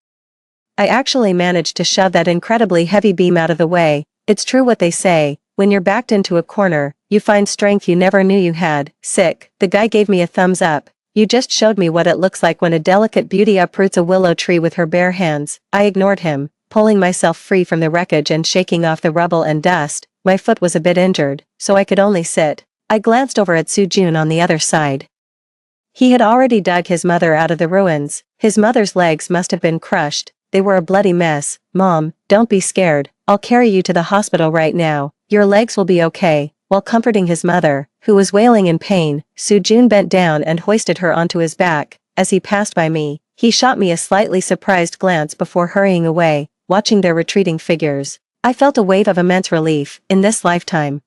I actually managed to shove that incredibly heavy beam out of the way. It's true what they say, when you're backed into a corner, you find strength you never knew you had. Sick. The guy gave me a thumbs up. You just showed me what it looks like when a delicate beauty uproots a willow tree with her bare hands. I ignored him, pulling myself free from the wreckage and shaking off the rubble and dust. My foot was a bit injured, so I could only sit. I glanced over at Soo-jun on the other side. He had already dug his mother out of the ruins. His mother's legs must have been crushed. They were a bloody mess. "Mom, don't be scared. I'll carry you to the hospital right now. Your legs will be okay." While comforting his mother, who was wailing in pain, Soo-jun bent down and hoisted her onto his back. As he passed by me, he shot me a slightly surprised glance before hurrying away, watching their retreating figures. I felt a wave of immense relief. In this lifetime,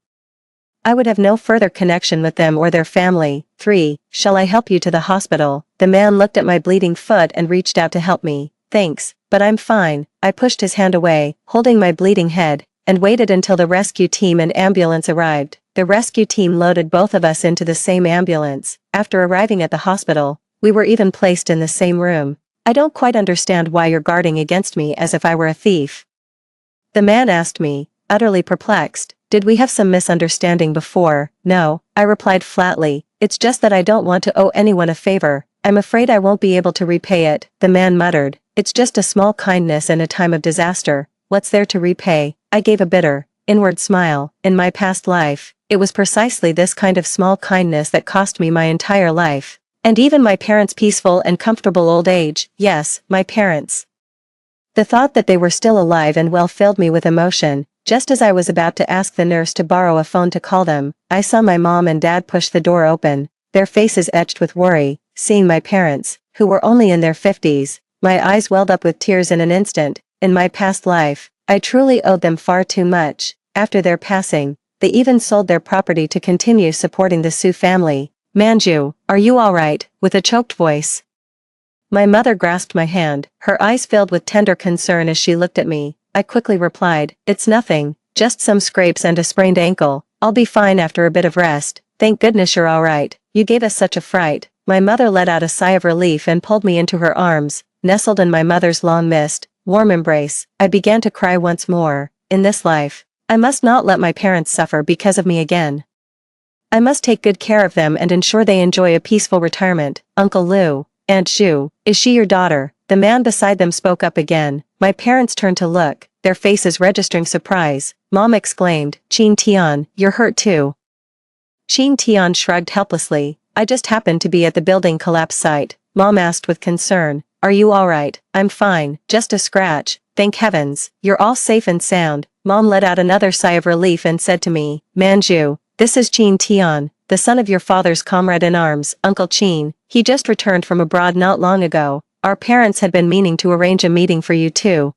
I would have no further connection with them or their family. 3. Shall I help you to the hospital? The man looked at my bleeding foot and reached out to help me. Thanks, but I'm fine. I pushed his hand away, holding my bleeding head, and waited until the rescue team and ambulance arrived. The rescue team loaded both of us into the same ambulance. After arriving at the hospital, we were even placed in the same room. I don't quite understand why you're guarding against me as if I were a thief, the man asked me, utterly perplexed. Did we have some misunderstanding before? No, I replied flatly. It's just that I don't want to owe anyone a favor. I'm afraid I won't be able to repay it, the man muttered. It's just a small kindness in a time of disaster. What's there to repay? I gave a bitter, inward smile. In my past life, it was precisely this kind of small kindness that cost me my entire life. And even my parents' peaceful and comfortable old age. Yes, my parents. The thought that they were still alive and well filled me with emotion. Just as I was about to ask the nurse to borrow a phone to call them, I saw my mom and dad push the door open, their faces etched with worry. Seeing my parents, who were only in their 50s, my eyes welled up with tears in an instant. In my past life, I truly owed them far too much. After their passing, they even sold their property to continue supporting the Soo family. "Manju, are you all right?" With a choked voice, my mother grasped my hand, her eyes filled with tender concern as she looked at me. I quickly replied, "It's nothing, just some scrapes and a sprained ankle. I'll be fine after a bit of rest." "Thank goodness you're all right. You gave us such a fright." My mother let out a sigh of relief and pulled me into her arms, nestled in my mother's long-missed, warm embrace. I began to cry once more. In this life, I must not let my parents suffer because of me again. I must take good care of them and ensure they enjoy a peaceful retirement. "Uncle Lou, Aunt Shu, is she your daughter?" The man beside them spoke up again. My parents turned to look, their faces registering surprise. Mom exclaimed, "Chin Tian, you're hurt too." Chin Tian shrugged helplessly. "I just happened to be at the building collapse site." Mom asked with concern, "Are you all right?" "I'm fine, just a scratch. Thank heavens, you're all safe and sound." Mom let out another sigh of relief and said to me, "Manju, this is Chin Tian, the son of your father's comrade in arms, Uncle Chin. He just returned from abroad not long ago. Our parents had been meaning to arrange a meeting for you too.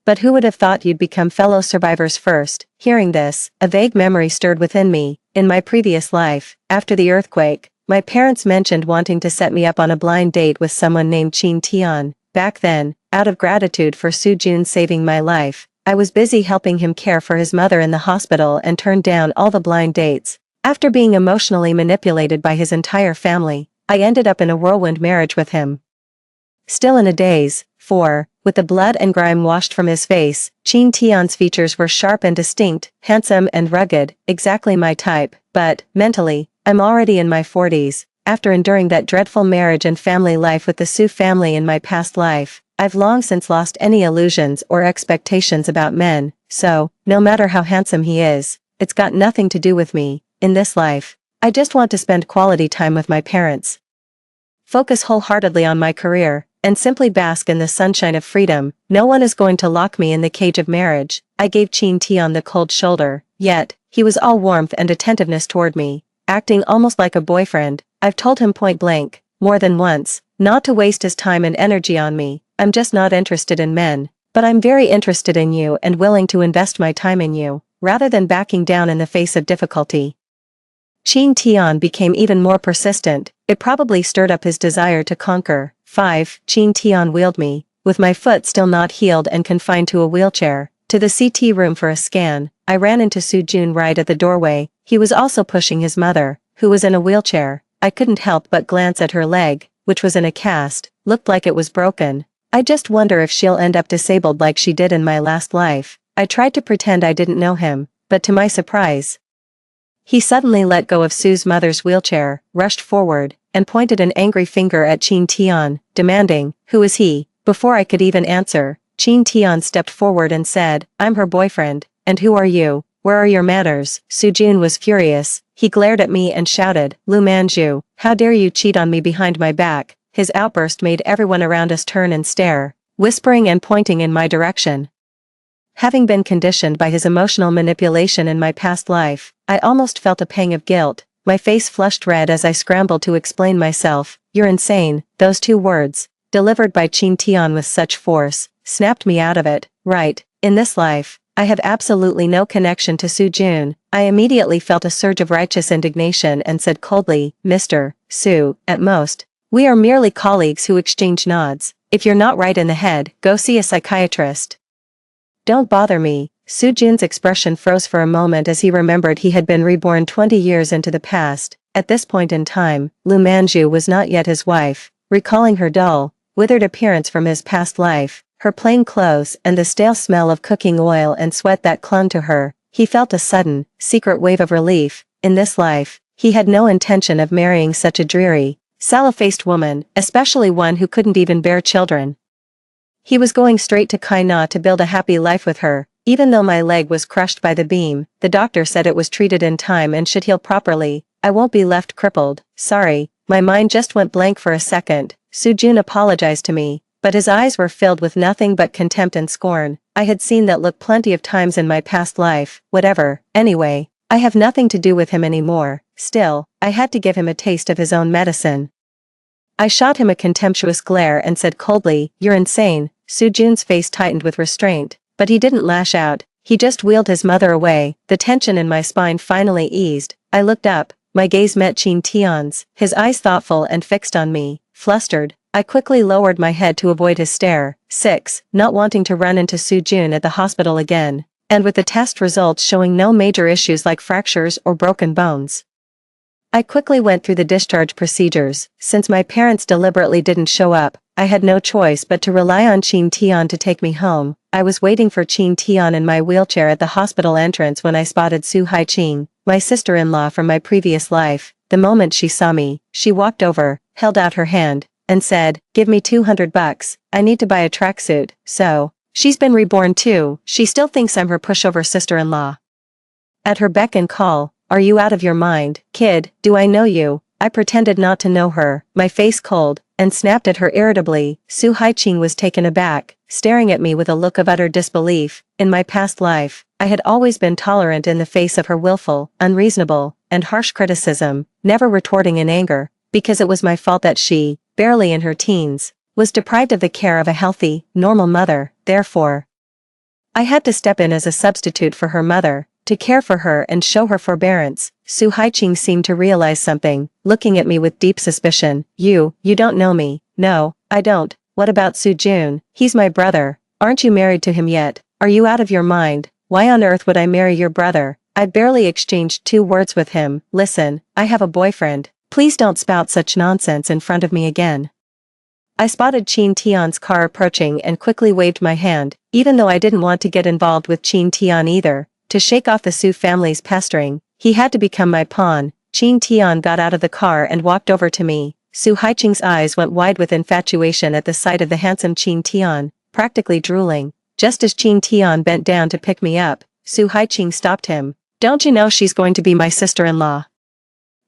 But who would have thought you'd become fellow survivors first?" Hearing this, a vague memory stirred within me. In my previous life, after the earthquake, my parents mentioned wanting to set me up on a blind date with someone named Chin Tian. Back then, out of gratitude for Soo-jun saving my life, I was busy helping him care for his mother in the hospital and turned down all the blind dates. After being emotionally manipulated by his entire family, I ended up in a whirlwind marriage with him. Still in a daze, for, with the blood and grime washed from his face, Chin Tian's features were sharp and distinct, handsome and rugged, exactly my type, but, mentally, I'm already in my 40s. After enduring that dreadful marriage and family life with the Soo family in my past life, I've long since lost any illusions or expectations about men, so, no matter how handsome he is, it's got nothing to do with me. In this life, I just want to spend quality time with my parents, focus wholeheartedly on my career, and simply bask in the sunshine of freedom. No one is going to lock me in the cage of marriage. I gave Chin Tian the cold shoulder, yet, he was all warmth and attentiveness toward me. acting almost like a boyfriend. I've told him point blank, more than once, not to waste his time and energy on me. I'm just not interested in men. But I'm very interested in you and willing to invest my time in you, rather than backing down in the face of difficulty. Qin Tian became even more persistent. It probably stirred up his desire to conquer. 5. Qin Tian wheeled me, with my foot still not healed and confined to a wheelchair, to the CT room for a scan. I ran into Su Jun right at the doorway. He was also pushing his mother, who was in a wheelchair. I couldn't help but glance at her leg, which was in a cast, looked like it was broken. I just wonder if she'll end up disabled like she did in my last life. I tried to pretend I didn't know him, but to my surprise, he suddenly let go of Su's mother's wheelchair, rushed forward, and pointed an angry finger at Qin Tian, demanding, "Who is he?" Before I could even answer, Qin Tian stepped forward and said, "I'm her boyfriend, and who are you? Where are your manners?" Su Jun was furious. He glared at me and shouted, "Lu Manju, how dare you cheat on me behind my back?" His outburst made everyone around us turn and stare, whispering and pointing in my direction. Having been conditioned by his emotional manipulation in my past life, I almost felt a pang of guilt. My face flushed red as I scrambled to explain myself. "You're insane." Those 2 words, delivered by Qin Tian with such force, snapped me out of it. Right, in this life, I have absolutely no connection to Su Jun. I immediately felt a surge of righteous indignation and said coldly, "Mr. Su, at most, we are merely colleagues who exchange nods. If you're not right in the head, go see a psychiatrist. Don't bother me." Su Jun's expression froze for a moment as he remembered he had been reborn 20 years into the past. At this point in time, Lu Manju was not yet his wife. Recalling her dull, withered appearance from his past life, her plain clothes and the stale smell of cooking oil and sweat that clung to her, he felt a sudden, secret wave of relief. In this life, he had no intention of marrying such a dreary, sallow-faced woman, especially one who couldn't even bear children. He was going straight to Kai Na to build a happy life with her. Even though my leg was crushed by the beam, the doctor said it was treated in time and should heal properly. I won't be left crippled. Sorry, my mind just went blank for a second. Su Jun apologized to me, but his eyes were filled with nothing but contempt and scorn. I had seen that look plenty of times in my past life. Whatever, anyway, I have nothing to do with him anymore. Still, I had to give him a taste of his own medicine. I shot him a contemptuous glare and said coldly, "You're insane." Su Jun's face tightened with restraint, but he didn't lash out. He just wheeled his mother away. The tension in my spine finally eased. I looked up, my gaze met Qin Tian's, his eyes thoughtful and fixed on me. Flustered, I quickly lowered my head to avoid his stare. 6. Not wanting to run into Su Jun at the hospital again, and with the test results showing no major issues like fractures or broken bones, I quickly went through the discharge procedures. Since my parents deliberately didn't show up, I had no choice but to rely on Qin Tian to take me home. I was waiting for Qin Tian in my wheelchair at the hospital entrance when I spotted Su Haiqing, my sister-in-law from my previous life. The moment she saw me, she walked over, held out her hand, and said, "Give me $200. I need to buy a tracksuit." So, she's been reborn too. She still thinks I'm her pushover sister-in-law. At her beck and call, "Are you out of your mind, kid? Do I know you?" I pretended not to know her, my face cold, and snapped at her irritably. Su Haiqing was taken aback, staring at me with a look of utter disbelief. In my past life, I had always been tolerant in the face of her willful, unreasonable, and harsh criticism, never retorting in anger, because it was my fault that she, barely in her teens, was deprived of the care of a healthy, normal mother. Therefore, I had to step in as a substitute for her mother, to care for her and show her forbearance. Su Haiqing seemed to realize something, looking at me with deep suspicion. You don't know me." "No, I don't." "What about Su Jun? He's my brother. Aren't you married to him yet? Are you out of your mind? Why on earth would I marry your brother? I barely exchanged 2 words with him." "Listen, I have a boyfriend. Please don't spout such nonsense in front of me again." I spotted Qin Tian's car approaching and quickly waved my hand, even though I didn't want to get involved with Qin Tian either. To shake off the Su family's pestering, he had to become my pawn. Qin Tian got out of the car and walked over to me. Su Haiqing's eyes went wide with infatuation at the sight of the handsome Qin Tian, practically drooling. Just as Qin Tian bent down to pick me up, Su Haiqing stopped him. "Don't you know she's going to be my sister-in-law?"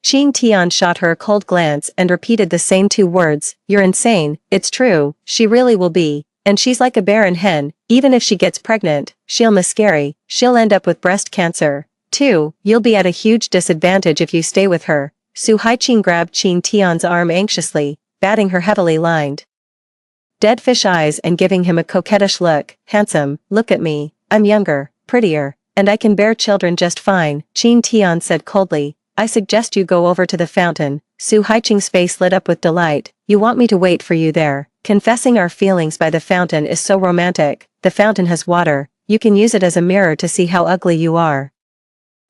Qin Tian shot her a cold glance and repeated the same 2 words. "You're insane." "It's true, she really will be. And she's like a barren hen. Even if she gets pregnant, she'll miscarry. She'll end up with breast cancer." 2. You'll be at a huge disadvantage if you stay with her. Su Haiqing grabbed Qin Tian's arm anxiously, batting her heavily lined dead fish eyes and giving him a coquettish look. Handsome, look at me, I'm younger, prettier, and I can bear children just fine, Qin Tian said coldly. I suggest you go over to the fountain. Su Haiqing's face lit up with delight. You want me to wait for you there? Confessing our feelings by the fountain is so romantic. The fountain has water. You can use it as a mirror to see how ugly you are.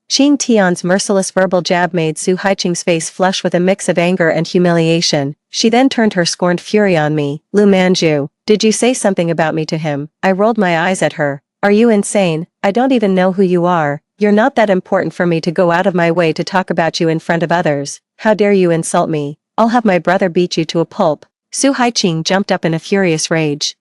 Qin Tian's merciless verbal jab made Su Haiqing's face flush with a mix of anger and humiliation. She then turned her scorned fury on me. Lu Manju, did you say something about me to him? I rolled my eyes at her. Are you insane? I don't even know who you are. You're not that important for me to go out of my way to talk about you in front of others. How dare you insult me? I'll have my brother beat you to a pulp. Su Haiqing jumped up in a furious rage.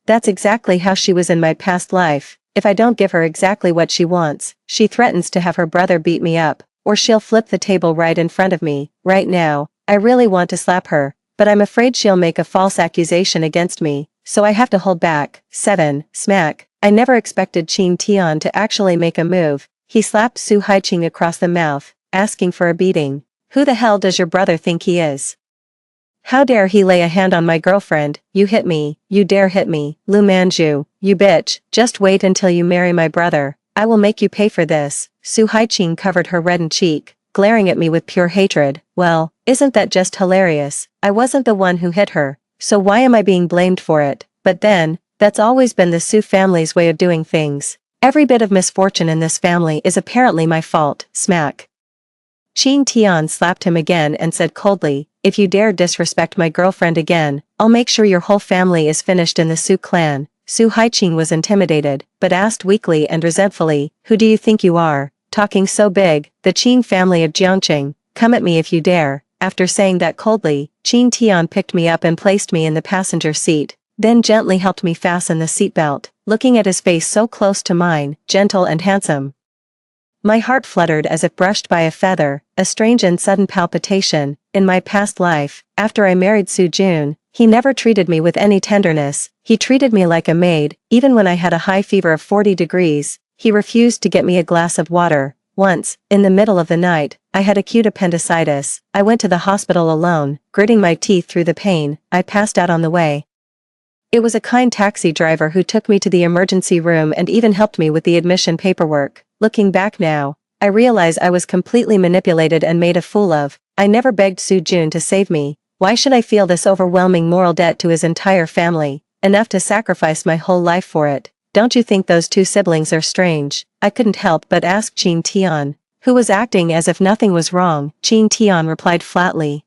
That's exactly how she was in my past life. If I don't give her exactly what she wants, she threatens to have her brother beat me up, or she'll flip the table right in front of me. Right now, I really want to slap her, but I'm afraid she'll make a false accusation against me, so I have to hold back. 7. Smack. I never expected Qin Tian to actually make a move. He slapped Su Haiqing across the mouth, asking for a beating. Who the hell does your brother think he is? How dare he lay a hand on my girlfriend? You hit me, you dare hit me, Lu Manju, you bitch, just wait until you marry my brother, I will make you pay for this. Su Haiqing covered her reddened cheek, glaring at me with pure hatred. Well, isn't that just hilarious? I wasn't the one who hit her, so why am I being blamed for it? But then, that's always been the Su family's way of doing things. Every bit of misfortune in this family is apparently my fault. Smack. Qin Tian slapped him again and said coldly, if you dare disrespect my girlfriend again, I'll make sure your whole family is finished in the Su clan. Su Haiqing was intimidated, but asked weakly and resentfully, who do you think you are, talking so big? The Qin family of Jiangqing, come at me if you dare. After saying that coldly, Qin Tian picked me up and placed me in the passenger seat, then gently helped me fasten the seatbelt, looking at his face so close to mine, gentle and handsome. My heart fluttered as if brushed by a feather, a strange and sudden palpitation. In my past life, after I married Su Jun, he never treated me with any tenderness. He treated me like a maid. Even when I had a high fever of 40 degrees, he refused to get me a glass of water. Once, in the middle of the night, I had acute appendicitis. I went to the hospital alone, gritting my teeth through the pain. I passed out on the way. It was a kind taxi driver who took me to the emergency room and even helped me with the admission paperwork. Looking back now, I realize I was completely manipulated and made a fool of. I never begged Su Jun to save me. Why should I feel this overwhelming moral debt to his entire family, enough to sacrifice my whole life for it? Don't you think those two siblings are strange? I couldn't help but ask Qin Tian, who was acting as if nothing was wrong. Qin Tian replied flatly.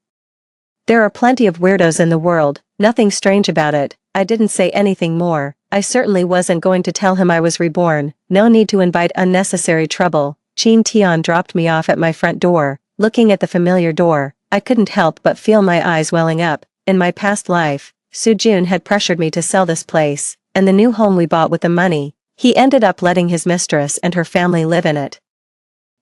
There are plenty of weirdos in the world, nothing strange about it. I didn't say anything more. I certainly wasn't going to tell him I was reborn. No need to invite unnecessary trouble. Qin Tian dropped me off at my front door. Looking at the familiar door, I couldn't help but feel my eyes welling up. In my past life, Su Jun had pressured me to sell this place, and the new home we bought with the money. He ended up letting his mistress and her family live in it.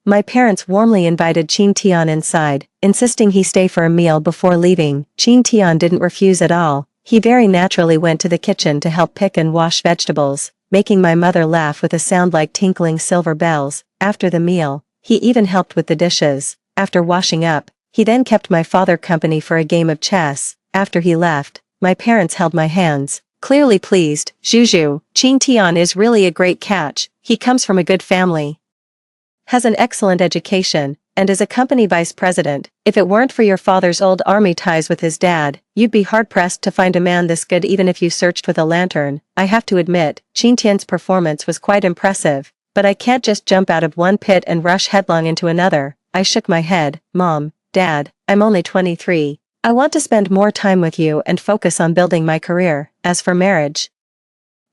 My parents warmly invited Qin Tian inside, insisting he stay for a meal before leaving. Qin Tian didn't refuse at all. He very naturally went to the kitchen to help pick and wash vegetables, making my mother laugh with a sound like tinkling silver bells. After the meal, he even helped with the dishes. After washing up, he then kept my father company for a game of chess. After he left, my parents held my hands, clearly pleased. Juju, Qin Tian is really a great catch. He comes from a good family, has an excellent education, and is a company vice president. If it weren't for your father's old army ties with his dad, you'd be hard-pressed to find a man this good even if you searched with a lantern. I have to admit, Qin Tian's performance was quite impressive, but I can't just jump out of one pit and rush headlong into another. I shook my head. Mom, Dad, I'm only 23. I want to spend more time with you and focus on building my career. As for marriage,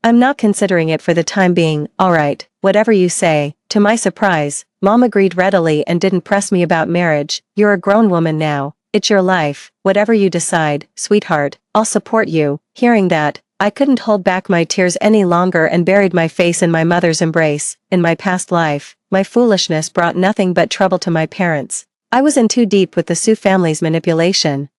I'm not considering it for the time being. Alright, whatever you say. To my surprise, Mom agreed readily and didn't press me about marriage. You're a grown woman now. It's your life. Whatever you decide, sweetheart, I'll support you. Hearing that, I couldn't hold back my tears any longer and buried my face in my mother's embrace. In my past life, my foolishness brought nothing but trouble to my parents. I was in too deep with the Su family's manipulation.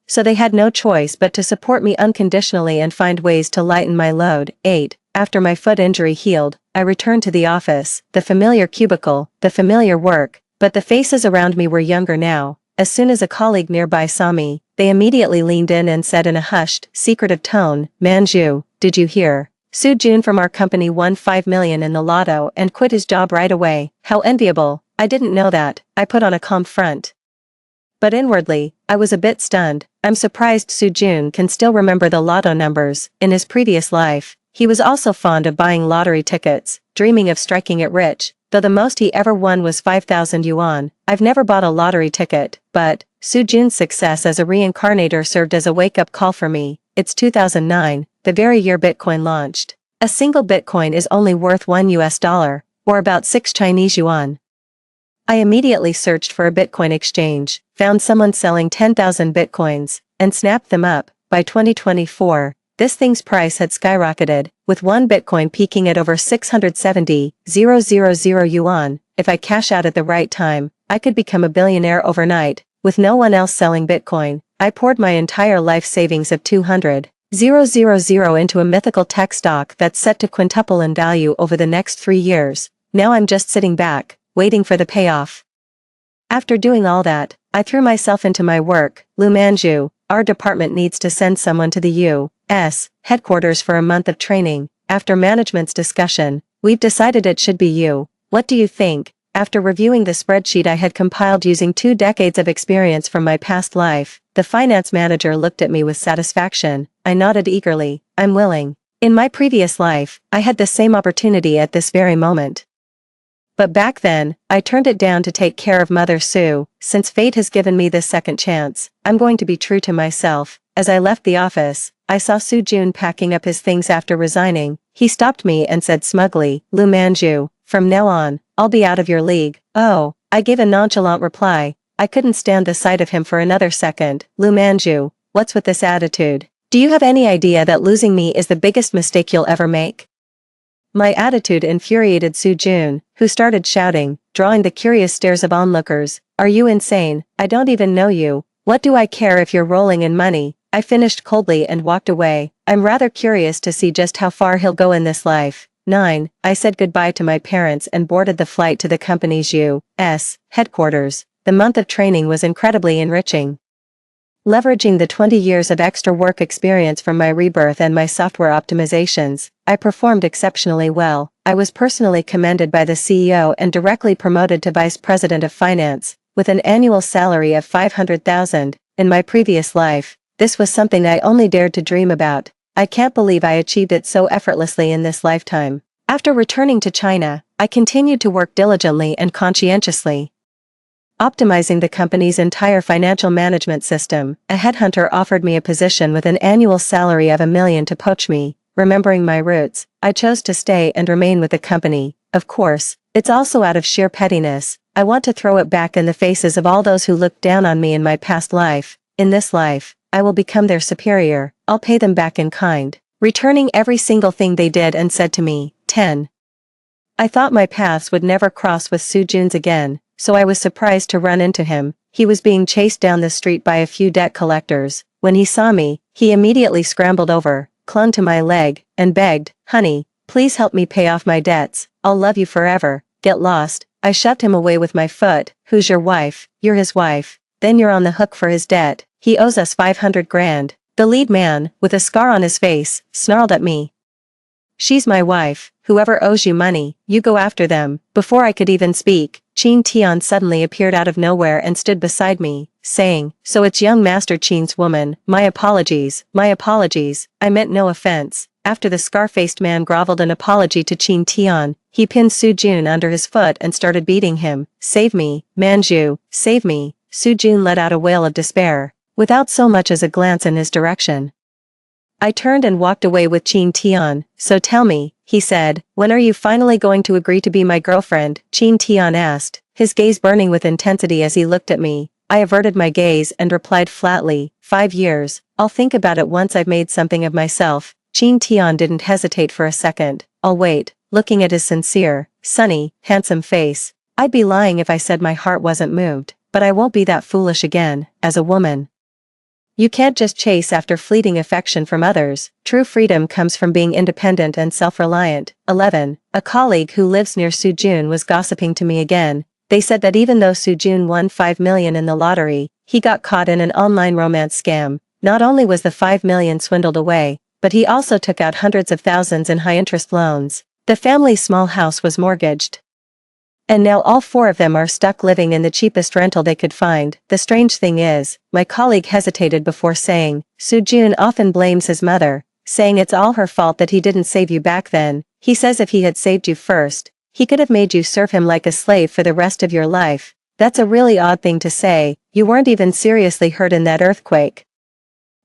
so they had no choice but to support me unconditionally and find ways to lighten my load. 8. After my foot injury healed, I returned to the office, the familiar cubicle, the familiar work, but the faces around me were younger now. As soon as a colleague nearby saw me, they immediately leaned in and said in a hushed, secretive tone, "Manju, did you hear? Soo Jun from our company won 5 million in the lotto and quit his job right away. How enviable." I didn't know that, I put on a calm front. But inwardly, I was a bit stunned. I'm surprised Soo Jun can still remember the lotto numbers. In his previous life, he was also fond of buying lottery tickets, dreaming of striking it rich, though the most he ever won was 5,000 yuan. I've never bought a lottery ticket, but Soo Jun's success as a reincarnator served as a wake-up call for me. It's 2009, the very year Bitcoin launched. A single Bitcoin is only worth $1, or about 6 Chinese yuan. I immediately searched for a Bitcoin exchange, found someone selling 10,000 Bitcoins, and snapped them up. By 2024, this thing's price had skyrocketed, with one Bitcoin peaking at over 670,000 yuan. If I cash out at the right time, I could become a billionaire overnight. With no one else selling Bitcoin, I poured my entire life savings of 200,000 into a mythical tech stock that's set to quintuple in value over the next 3 years. Now I'm just sitting back, waiting for the payoff. After doing all that, I threw myself into my work. Lu Manju, our department needs to send someone to the U.S. headquarters for a month of training. After management's discussion, we've decided it should be you. What do you think? After reviewing the spreadsheet I had compiled using 2 decades of experience from my past life, the finance manager looked at me with satisfaction. I nodded eagerly. I'm willing. In my previous life, I had the same opportunity at this very moment. But back then, I turned it down to take care of Mother Sue. Since fate has given me this second chance, I'm going to be true to myself. As I left the office, I saw Soo Jun packing up his things after resigning. He stopped me and said smugly, "Lu Manju, from now on, I'll be out of your league." Oh, I gave a nonchalant reply. I couldn't stand the sight of him for another second. "Lu Manju, what's with this attitude? Do you have any idea that losing me is the biggest mistake you'll ever make?" My attitude infuriated Soo Jun, who started shouting, drawing the curious stares of onlookers. "Are you insane? I don't even know you. What do I care if you're rolling in money?" I finished coldly and walked away. I'm rather curious to see just how far he'll go in this life. 9. I said goodbye to my parents and boarded the flight to the company's U.S. headquarters. The month of training was incredibly enriching. Leveraging the 20 years of extra work experience from my Rebirth and my software optimizations, I performed exceptionally well. I was personally commended by the CEO and directly promoted to Vice President of Finance, with an annual salary of 500,000. In my previous life, this was something I only dared to dream about. I can't believe I achieved it so effortlessly in this lifetime. After returning to China, I continued to work diligently and conscientiously, optimizing the company's entire financial management system. A headhunter offered me a position with an annual salary of 1 million to poach me. Remembering my roots, I chose to stay and remain with the company. Of course, it's also out of sheer pettiness. I want to throw it back in the faces of all those who looked down on me in my past life. In this life, I will become their superior. I'll pay them back in kind, returning every single thing they did and said to me. 10. I thought my paths would never cross with Soo Jun's again, so I was surprised to run into him. He was being chased down the street by a few debt collectors. When he saw me, he immediately scrambled over, clung to my leg, and begged, "Honey, please help me pay off my debts. I'll love you forever." Get lost. I shoved him away with my foot. "Who's your wife?" "You're his wife." "Then you're on the hook for his debt. He owes us 500 grand. The lead man, with a scar on his face, snarled at me. "She's my wife. Whoever owes you money, you go after them." Before I could even speak, Qin Tian suddenly appeared out of nowhere and stood beside me, saying, "So it's young Master Qin's woman. My apologies, my apologies. I meant no offense." After the scar-faced man groveled an apology to Qin Tian, he pinned Soo Jun under his foot and started beating him. "Save me, Manju, save me." Soo Jun let out a wail of despair, without so much as a glance in his direction. I turned and walked away with Qin Tian. "So tell me," he said, "when are you finally going to agree to be my girlfriend?" Qin Tian asked, his gaze burning with intensity as he looked at me. I averted my gaze and replied flatly, 5 years. I'll think about it once I've made something of myself." Qin Tian didn't hesitate for a second. "I'll wait," looking at his sincere, sunny, handsome face. I'd be lying if I said my heart wasn't moved, but I won't be that foolish again, as a woman. You can't just chase after fleeting affection from others. True freedom comes from being independent and self-reliant. 11. A colleague who lives near Sujun was gossiping to me again. They said that even though Sujun won 5 million in the lottery, he got caught in an online romance scam. Not only was the 5 million swindled away, but he also took out hundreds of thousands in high-interest loans. The family's small house was mortgaged. And now all 4 of them are stuck living in the cheapest rental they could find. The strange thing is, my colleague hesitated before saying, Sujun often blames his mother, saying it's all her fault that he didn't save you back then. He says if he had saved you first, he could have made you serve him like a slave for the rest of your life. That's a really odd thing to say. You weren't even seriously hurt in that earthquake.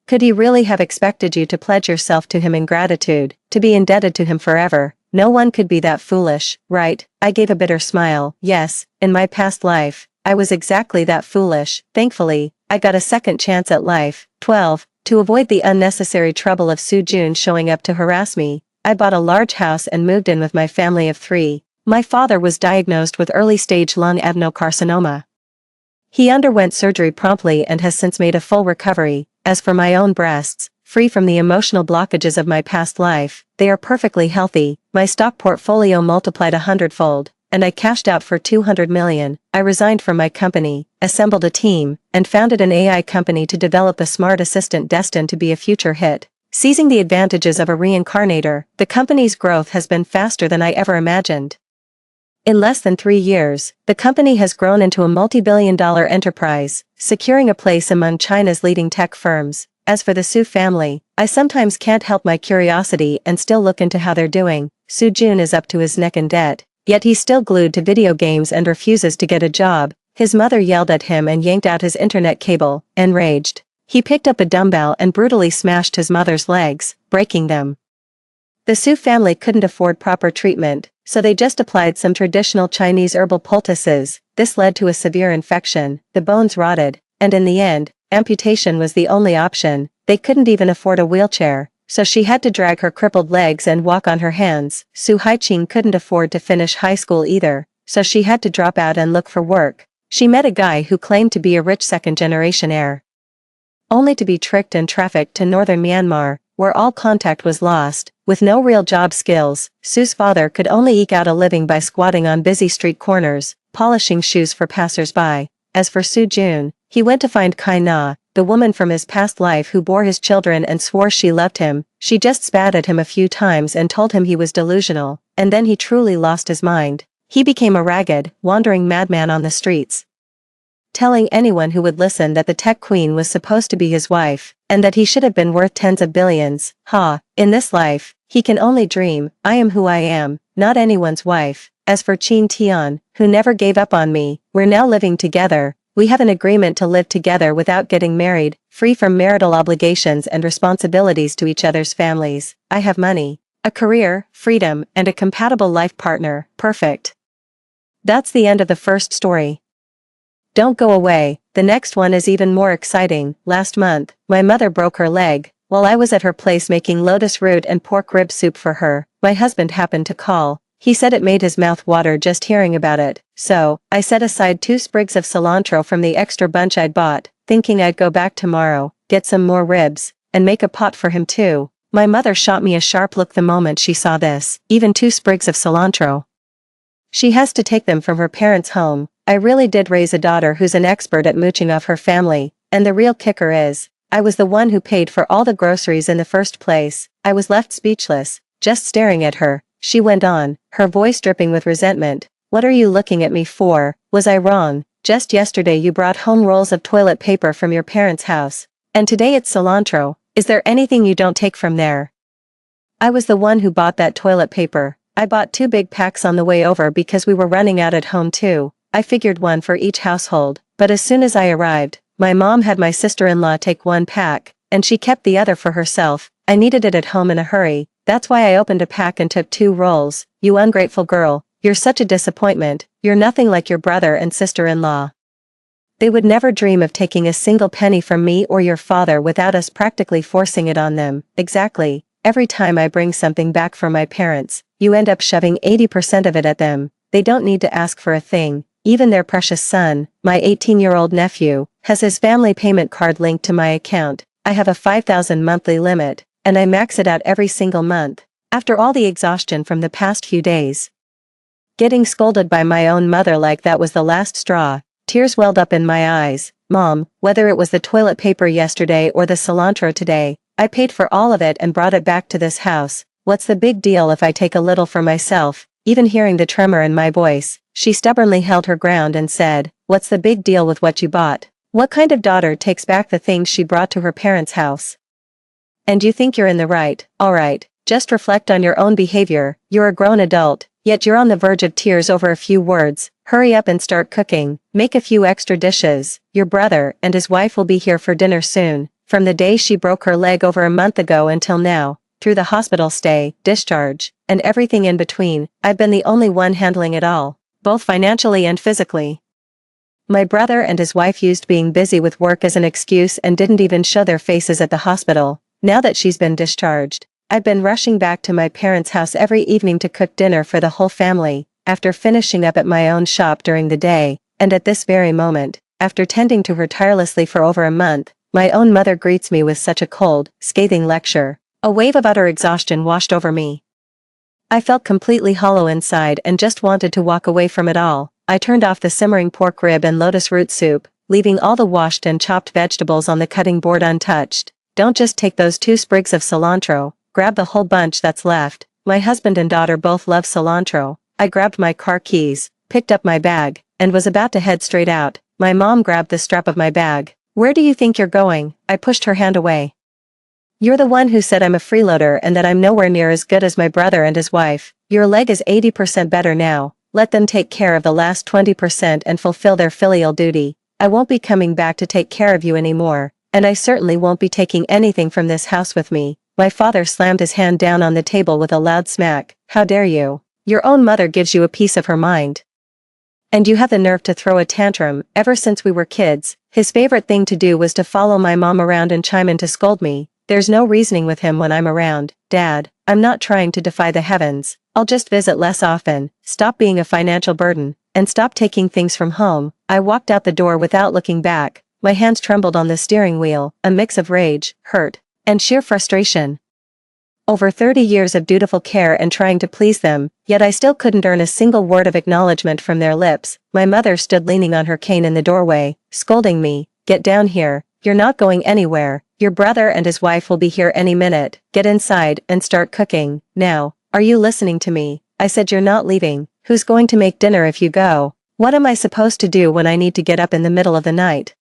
Could he really have expected you to pledge yourself to him in gratitude, to be indebted to him forever? No one could be that foolish, right? I gave a bitter smile. Yes, in my past life, I was exactly that foolish. Thankfully, I got a second chance at life. 12. To avoid the unnecessary trouble of Sujun showing up to harass me, I bought a large house and moved in with my family of 3. My father was diagnosed with early-stage lung adenocarcinoma. He underwent surgery promptly and has since made a full recovery. As for my own breasts, free from the emotional blockages of my past life, they are perfectly healthy. My stock portfolio multiplied 100-fold, and I cashed out for 200 million. I resigned from my company, assembled a team, and founded an AI company to develop a smart assistant destined to be a future hit. Seizing the advantages of a reincarnator, the company's growth has been faster than I ever imagined. In less than 3 years, the company has grown into a multi-billion-dollar enterprise, securing a place among China's leading tech firms. As for the Su family, I sometimes can't help my curiosity and still look into how they're doing. Sujun is up to his neck in debt, yet he's still glued to video games and refuses to get a job. His mother yelled at him and yanked out his internet cable. Enraged, he picked up a dumbbell and brutally smashed his mother's legs, breaking them. The Su family couldn't afford proper treatment, so they just applied some traditional Chinese herbal poultices. This led to a severe infection, the bones rotted, and in the end, amputation was the only option. They couldn't even afford a wheelchair, so she had to drag her crippled legs and walk on her hands. Su Haiqing couldn't afford to finish high school either, so she had to drop out and look for work. She met a guy who claimed to be a rich second-generation heir, only to be tricked and trafficked to northern Myanmar, where all contact was lost. With no real job skills, Su's father could only eke out a living by squatting on busy street corners, polishing shoes for passers-by. As for Sujun, he went to find Kai Na, the woman from his past life who bore his children and swore she loved him. She just spat at him a few times and told him he was delusional, and then he truly lost his mind. He became a ragged, wandering madman on the streets, telling anyone who would listen that the tech queen was supposed to be his wife, and that he should have been worth tens of billions. In this life, he can only dream. I am who I am, not anyone's wife. As for Qin Tian, who never gave up on me, we're now living together. We have an agreement to live together without getting married, free from marital obligations and responsibilities to each other's families. I have money, a career, freedom, and a compatible life partner. Perfect. That's the end of the first story. Don't go away, the next one is even more exciting. Last month, my mother broke her leg. While I was at her place making lotus root and pork rib soup for her, my husband happened to call. He said it made his mouth water just hearing about it. So, I set aside 2 sprigs of cilantro from the extra bunch I'd bought, thinking I'd go back tomorrow, get some more ribs, and make a pot for him too. My mother shot me a sharp look the moment she saw this. Even 2 sprigs of cilantro. She has to take them from her parents' home. I really did raise a daughter who's an expert at mooching off her family, and the real kicker is, I was the one who paid for all the groceries in the first place. I was left speechless, just staring at her. She went on, her voice dripping with resentment. What are you looking at me for? Was I wrong? Just yesterday you brought home rolls of toilet paper from your parents' house, and today it's cilantro. Is there anything you don't take from there? I was the one who bought that toilet paper. I bought 2 big packs on the way over because we were running out at home too. I figured one for each household, but as soon as I arrived, my mom had my sister-in-law take 1 pack, and she kept the other for herself. I needed it at home in a hurry. That's why I opened a pack and took 2 rolls. You ungrateful girl, you're such a disappointment. You're nothing like your brother and sister-in-law. They would never dream of taking a single penny from me or your father without us practically forcing it on them. Exactly. Every time I bring something back from my parents, you end up shoving 80% of it at them. They don't need to ask for a thing. Even their precious son, my 18-year-old nephew, has his family payment card linked to my account. I have a 5,000 monthly limit, and I max it out every single month. After all the exhaustion from the past few days, getting scolded by my own mother like that was the last straw. Tears welled up in my eyes. Mom, whether it was the toilet paper yesterday or the cilantro today, I paid for all of it and brought it back to this house. What's the big deal if I take a little for myself? Even hearing the tremor in my voice, she stubbornly held her ground and said, what's the big deal with what you bought? What kind of daughter takes back the things she brought to her parents' house? And you think you're in the right? Alright, just reflect on your own behavior. You're a grown adult, yet you're on the verge of tears over a few words. Hurry up and start cooking. Make a few extra dishes. Your brother and his wife will be here for dinner soon. From the day she broke her leg over a month ago until now, through the hospital stay, discharge, and everything in between, I've been the only one handling it all, both financially and physically. My brother and his wife used being busy with work as an excuse and didn't even show their faces at the hospital. Now that she's been discharged, I've been rushing back to my parents' house every evening to cook dinner for the whole family, after finishing up at my own shop during the day, and at this very moment, after tending to her tirelessly for over a month, my own mother greets me with such a cold, scathing lecture. A wave of utter exhaustion washed over me. I felt completely hollow inside and just wanted to walk away from it all. I turned off the simmering pork rib and lotus root soup, leaving all the washed and chopped vegetables on the cutting board untouched. Don't just take those 2 sprigs of cilantro, grab the whole bunch that's left. My husband and daughter both love cilantro. I grabbed my car keys, picked up my bag, and was about to head straight out. My mom grabbed the strap of my bag. Where do you think you're going? I pushed her hand away. You're the one who said I'm a freeloader and that I'm nowhere near as good as my brother and his wife. Your leg is 80% better now. Let them take care of the last 20% and fulfill their filial duty. I won't be coming back to take care of you anymore, and I certainly won't be taking anything from this house with me. My father slammed his hand down on the table with a loud smack. How dare you? Your own mother gives you a piece of her mind. And you have the nerve to throw a tantrum. Ever since we were kids, his favorite thing to do was to follow my mom around and chime in to scold me. There's no reasoning with him when I'm around. Dad, I'm not trying to defy the heavens. I'll just visit less often, stop being a financial burden, and stop taking things from home. I walked out the door without looking back. My hands trembled on the steering wheel, a mix of rage, hurt, and sheer frustration. Over 30 years of dutiful care and trying to please them, yet I still couldn't earn a single word of acknowledgement from their lips. My mother stood leaning on her cane in the doorway, scolding me. Get down here. You're not going anywhere. Your brother and his wife will be here any minute. Get inside and start cooking. Now, are you listening to me? I said you're not leaving. Who's going to make dinner if you go? What am I supposed to do when I need to get up in the middle of the night?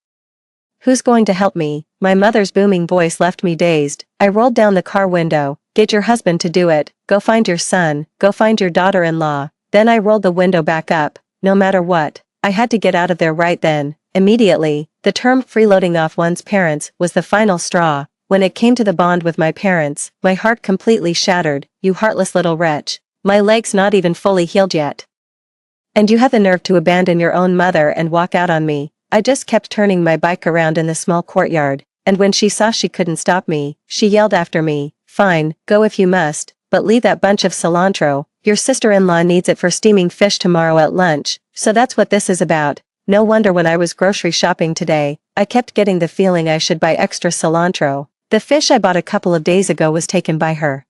Who's going to help me? My mother's booming voice left me dazed. I rolled down the car window. Get your husband to do it. Go find your son. Go find your daughter-in-law. Then I rolled the window back up. No matter what, I had to get out of there right then. Immediately, the term freeloading off one's parents was the final straw. When it came to the bond with my parents, my heart completely shattered. You heartless little wretch. My leg's not even fully healed yet. And you have the nerve to abandon your own mother and walk out on me. I just kept turning my bike around in the small courtyard, and when she saw she couldn't stop me, she yelled after me. Fine, go if you must, but leave that bunch of cilantro. Your sister-in-law needs it for steaming fish tomorrow at lunch. So that's what this is about. No wonder when I was grocery shopping today, I kept getting the feeling I should buy extra cilantro. The fish I bought a couple of days ago was taken by her.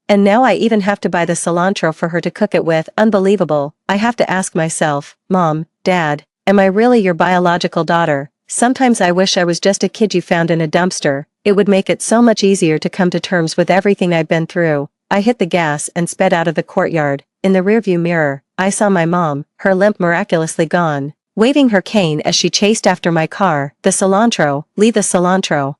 And now I even have to buy the cilantro for her to cook it with. Unbelievable. I have to ask myself, Mom, Dad, am I really your biological daughter? Sometimes I wish I was just a kid you found in a dumpster. It would make it so much easier to come to terms with everything I've been through. I hit the gas and sped out of the courtyard. In the rearview mirror, I saw my mom, her limp miraculously gone, waving her cane as she chased after my car. The cilantro, leave the cilantro.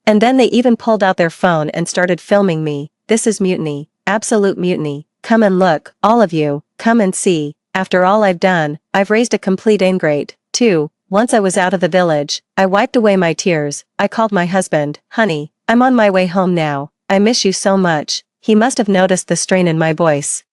And then they even pulled out their phone and started filming me. This is mutiny, absolute mutiny. Come and look, all of you, come and see. After all I've done, I've raised a complete ingrate, too. Once I was out of the village, I wiped away my tears. I called my husband. Honey, I'm on my way home now. I miss you so much. He must have noticed the strain in my voice.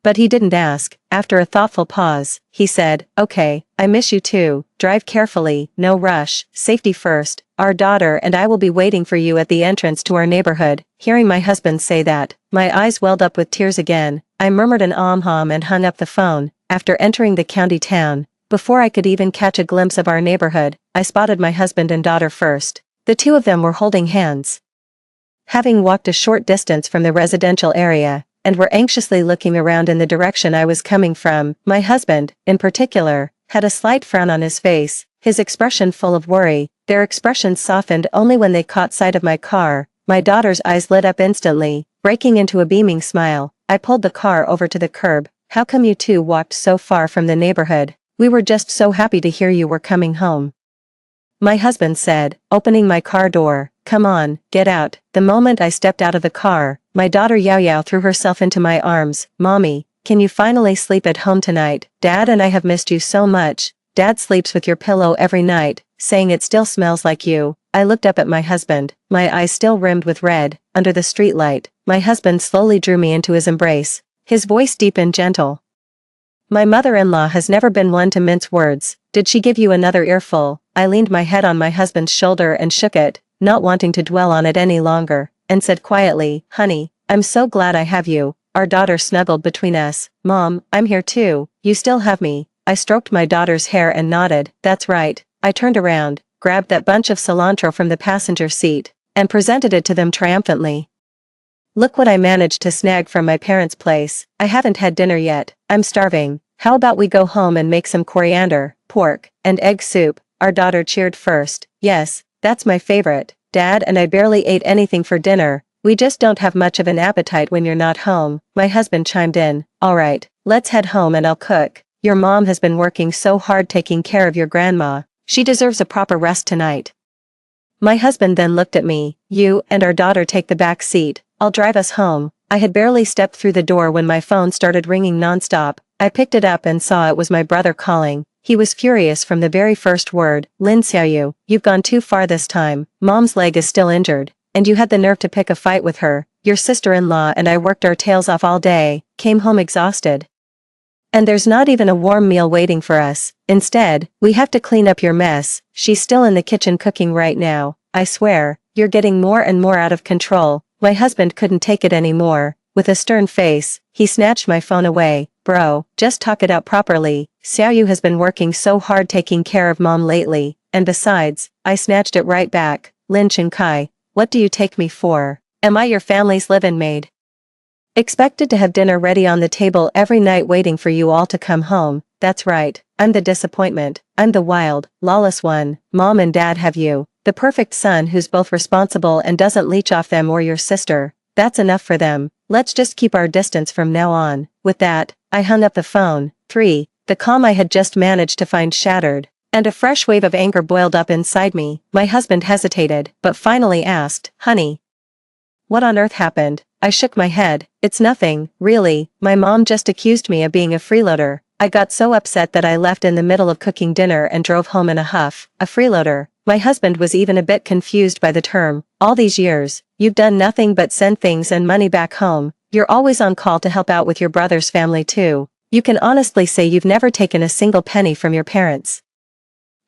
But he didn't ask. After a thoughtful pause, he said, Okay, I miss you too. Drive carefully, no rush, safety first. Our daughter and I will be waiting for you at the entrance to our neighborhood. Hearing my husband say that, my eyes welled up with tears again. I murmured an hum and hung up the phone. After entering the county town, before I could even catch a glimpse of our neighborhood, I spotted my husband and daughter first. The two of them were holding hands. Having walked a short distance from the residential area, and were anxiously looking around in the direction I was coming from, my husband, in particular, had a slight frown on his face, his expression full of worry. Their expressions softened only when they caught sight of my car. My daughter's eyes lit up instantly, breaking into a beaming smile. I pulled the car over to the curb. How come you two walked so far from the neighborhood? We were just so happy to hear you were coming home. My husband said, opening my car door. Come on, get out. The moment I stepped out of the car, my daughter Yao Yao threw herself into my arms. Mommy, can you finally sleep at home tonight? Dad and I have missed you so much. Dad sleeps with your pillow every night, saying it still smells like you. I looked up at my husband, my eyes still rimmed with red. Under the streetlight, my husband slowly drew me into his embrace, his voice deep and gentle. My mother-in-law has never been one to mince words. Did she give you another earful? I leaned my head on my husband's shoulder and shook it, not wanting to dwell on it any longer, and said quietly, Honey, I'm so glad I have you. Our daughter snuggled between us. Mom, I'm here too. You still have me. I stroked my daughter's hair and nodded. That's right. I turned around, grabbed that bunch of cilantro from the passenger seat, and presented it to them triumphantly. Look what I managed to snag from my parents' place. I haven't had dinner yet. I'm starving. How about we go home and make some coriander, pork, and egg soup? Our daughter cheered first. Yes, that's my favorite. Dad and I barely ate anything for dinner. We just don't have much of an appetite when you're not home. My husband chimed in. All right, let's head home and I'll cook. Your mom has been working so hard taking care of your grandma. She deserves a proper rest tonight. My husband then looked at me. You and our daughter take the back seat. I'll drive us home. I had barely stepped through the door when my phone started ringing nonstop. I picked it up and saw it was my brother calling. He was furious from the very first word. Lin Xiaoyu, you've gone too far this time. Mom's leg is still injured, and you had the nerve to pick a fight with her. Your sister-in-law and I worked our tails off all day, came home exhausted. And there's not even a warm meal waiting for us. Instead, we have to clean up your mess. She's still in the kitchen cooking right now. I swear, you're getting more and more out of control. My husband couldn't take it anymore. With a stern face, he snatched my phone away. Bro, just talk it out properly. Xiaoyu has been working so hard taking care of mom lately, and besides, I snatched it right back. Lin Chengkai, what do you take me for? Am I your family's live-in maid? Expected to have dinner ready on the table every night waiting for you all to come home. That's right, I'm the disappointment. I'm the wild, lawless one. Mom and dad have you. The perfect son who's both responsible and doesn't leech off them or your sister. That's enough for them. Let's just keep our distance from now on. With that, I hung up the phone. 3. The calm I had just managed to find shattered, and a fresh wave of anger boiled up inside me. My husband hesitated, but finally asked, Honey, what on earth happened? I shook my head. It's nothing, really. My mom just accused me of being a freeloader. I got so upset that I left in the middle of cooking dinner and drove home in a huff. A freeloader. My husband was even a bit confused by the term. All these years, you've done nothing but send things and money back home. You're always on call to help out with your brother's family too. You can honestly say you've never taken a single penny from your parents.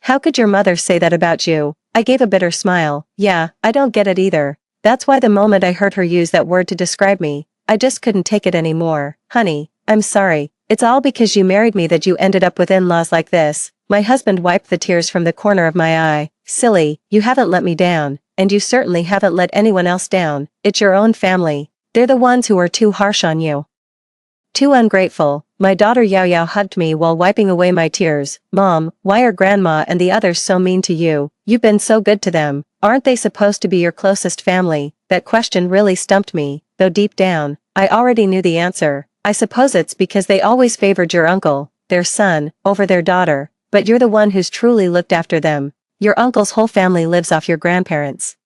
How could your mother say that about you? I gave a bitter smile. Yeah, I don't get it either. That's why the moment I heard her use that word to describe me, I just couldn't take it anymore. Honey, I'm sorry. It's all because you married me that you ended up with in-laws like this. My husband wiped the tears from the corner of my eye. Silly, you haven't let me down, and you certainly haven't let anyone else down. It's your own family. They're the ones who are too harsh on you. Too ungrateful. My daughter Yao Yao hugged me while wiping away my tears. Mom, why are grandma and the others so mean to you? You've been so good to them. Aren't they supposed to be your closest family? That question really stumped me, though deep down, I already knew the answer. I suppose it's because they always favored your uncle, their son, over their daughter, but you're the one who's truly looked after them. Your uncle's whole family lives off your grandparents.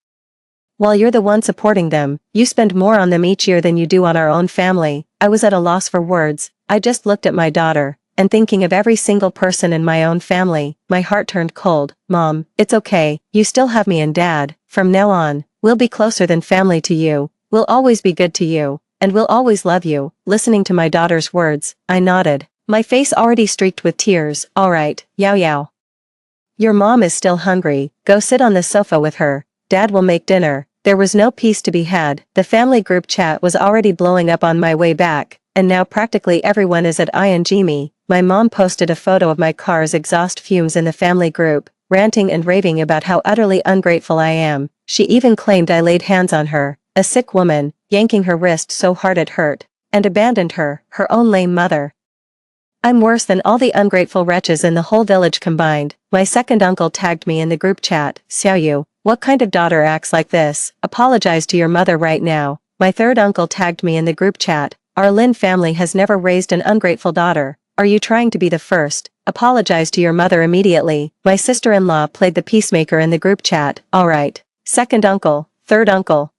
While you're the one supporting them, you spend more on them each year than you do on our own family. I was at a loss for words. I just looked at my daughter, and thinking of every single person in my own family, my heart turned cold. Mom, it's okay, you still have me and Dad. From now on, we'll be closer than family to you. We'll always be good to you, and we'll always love you. Listening to my daughter's words, I nodded, my face already streaked with tears. All right, Yao Yao. Your mom is still hungry. Go sit on the sofa with her. Dad will make dinner. There was no peace to be had. The family group chat was already blowing up on my way back, and now practically everyone is at ing me. my mom posted a photo of my car's exhaust fumes in the family group, ranting and raving about how utterly ungrateful I am. She even claimed I laid hands on her, a sick woman, yanking her wrist so hard it hurt, and abandoned her, her own lame mother. I'm worse than all the ungrateful wretches in the whole village combined. My second uncle tagged me in the group chat. Xiaoyu, what kind of daughter acts like this? Apologize to your mother right now. My third uncle tagged me in the group chat. Our Lin family has never raised an ungrateful daughter. Are you trying to be the first? Apologize to your mother immediately. My sister-in-law played the peacemaker in the group chat. Alright. Second uncle, third uncle.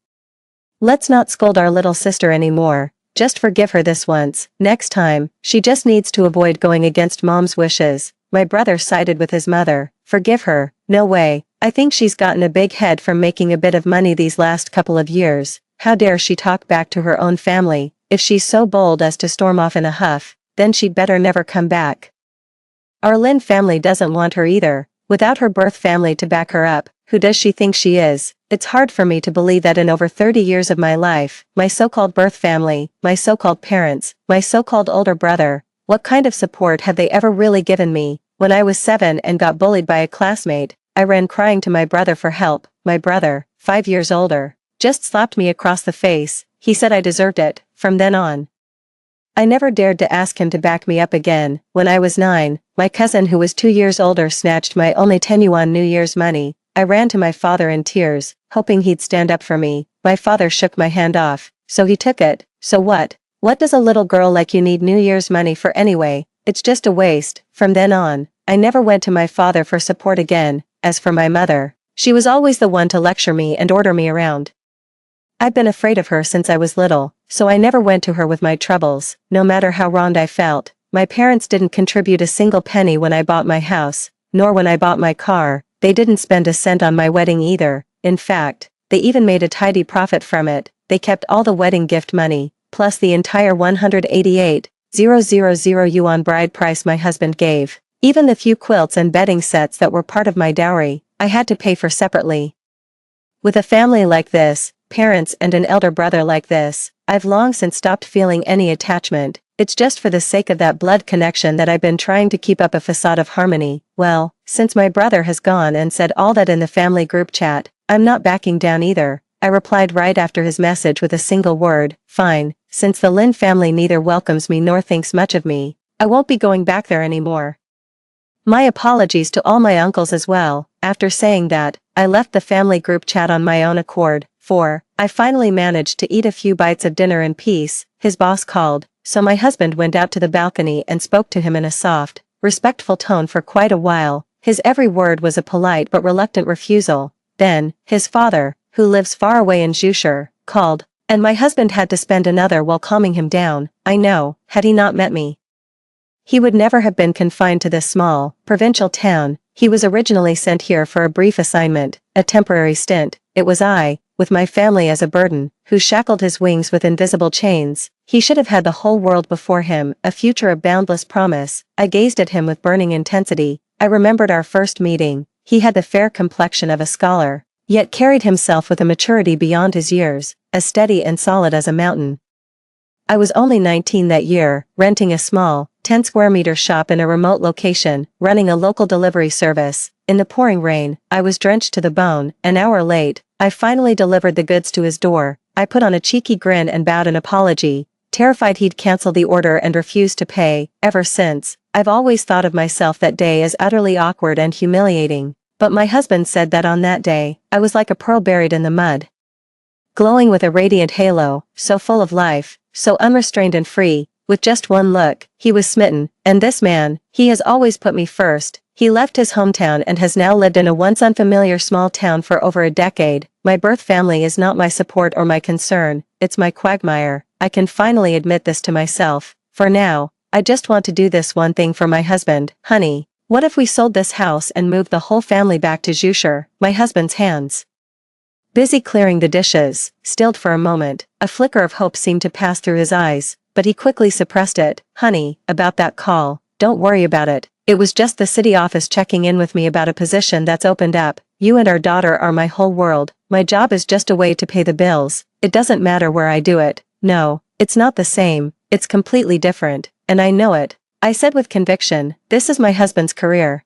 Let's not scold our little sister anymore. Just forgive her this once. Next time, she just needs to avoid going against mom's wishes. My brother sided with his mother. Forgive her. No way. I think she's gotten a big head from making a bit of money these last couple of years. How dare she talk back to her own family? If she's so bold as to storm off in a huff, then she'd better never come back. Our Lin family doesn't want her either. Without her birth family to back her up, who does she think she is? It's hard for me to believe that in over 30 years of my life, my so-called birth family, my so-called parents, my so-called older brother, what kind of support have they ever really given me? When I was 7 and got bullied by a classmate, I ran crying to my brother for help. My brother, 5 years older, just slapped me across the face. He said I deserved it. From then on, I never dared to ask him to back me up again. When I was 9, my cousin who was 2 years older snatched my only 10 yuan New Year's money. I ran to my father in tears, hoping he'd stand up for me. My father shook my hand off, so he took it. So what? What does a little girl like you need New Year's money for anyway? It's just a waste. From then on, I never went to my father for support again. As for my mother, she was always the one to lecture me and order me around. I've been afraid of her since I was little, so I never went to her with my troubles, no matter how wronged I felt. My parents didn't contribute a single penny when I bought my house, nor when I bought my car. They didn't spend a cent on my wedding either. In fact, they even made a tidy profit from it. They kept all the wedding gift money, plus the entire 188,000 yuan bride price my husband gave. Even the few quilts and bedding sets that were part of my dowry, I had to pay for separately. With a family like this, parents and an elder brother like this, I've long since stopped feeling any attachment. It's just for the sake of that blood connection that I've been trying to keep up a facade of harmony. Well, since my brother has gone and said all that in the family group chat, I'm not backing down either. I replied right after his message with a single word, fine. Since the Lin family neither welcomes me nor thinks much of me, I won't be going back there anymore. My apologies to all my uncles as well. After saying that, I left the family group chat on my own accord. 4. I finally managed to eat a few bites of dinner in peace. His boss called, so my husband went out to the balcony and spoke to him in a soft, respectful tone for quite a while. His every word was a polite but reluctant refusal. Then, his father, who lives far away in Zhushur, called, and my husband had to spend another while calming him down. I know, had he not met me, he would never have been confined to this small, provincial town. He was originally sent here for a brief assignment, a temporary stint. It was I, with my family as a burden, who shackled his wings with invisible chains. He should have had the whole world before him, a future of boundless promise. I gazed at him with burning intensity. I remembered our first meeting. He had the fair complexion of a scholar, yet carried himself with a maturity beyond his years, as steady and solid as a mountain. I was only 19 that year, renting a small, 10-square-meter shop in a remote location, running a local delivery service. In the pouring rain, I was drenched to the bone. An hour late, I finally delivered the goods to his door. I put on a cheeky grin and bowed an apology, terrified he'd cancel the order and refuse to pay. Ever since, I've always thought of myself that day as utterly awkward and humiliating. But my husband said that on that day, I was like a pearl buried in the mud, glowing with a radiant halo, so full of life, so unrestrained and free. With just one look, he was smitten. And this man, he has always put me first. He left his hometown and has now lived in a once unfamiliar small town for over a decade. My birth family is not my support or my concern, it's my quagmire. I can finally admit this to myself. For now, I just want to do this one thing for my husband. Honey, what if we sold this house and moved the whole family back to Zhushur? My husband's hands, busy clearing the dishes, stilled for a moment. A flicker of hope seemed to pass through his eyes, but he quickly suppressed it. Honey, about that call, don't worry about it. It was just the city office checking in with me about a position that's opened up. You and our daughter are my whole world. My job is just a way to pay the bills. It doesn't matter where I do it. No, it's not the same. It's completely different, and I know it. I said with conviction, this is my husband's career.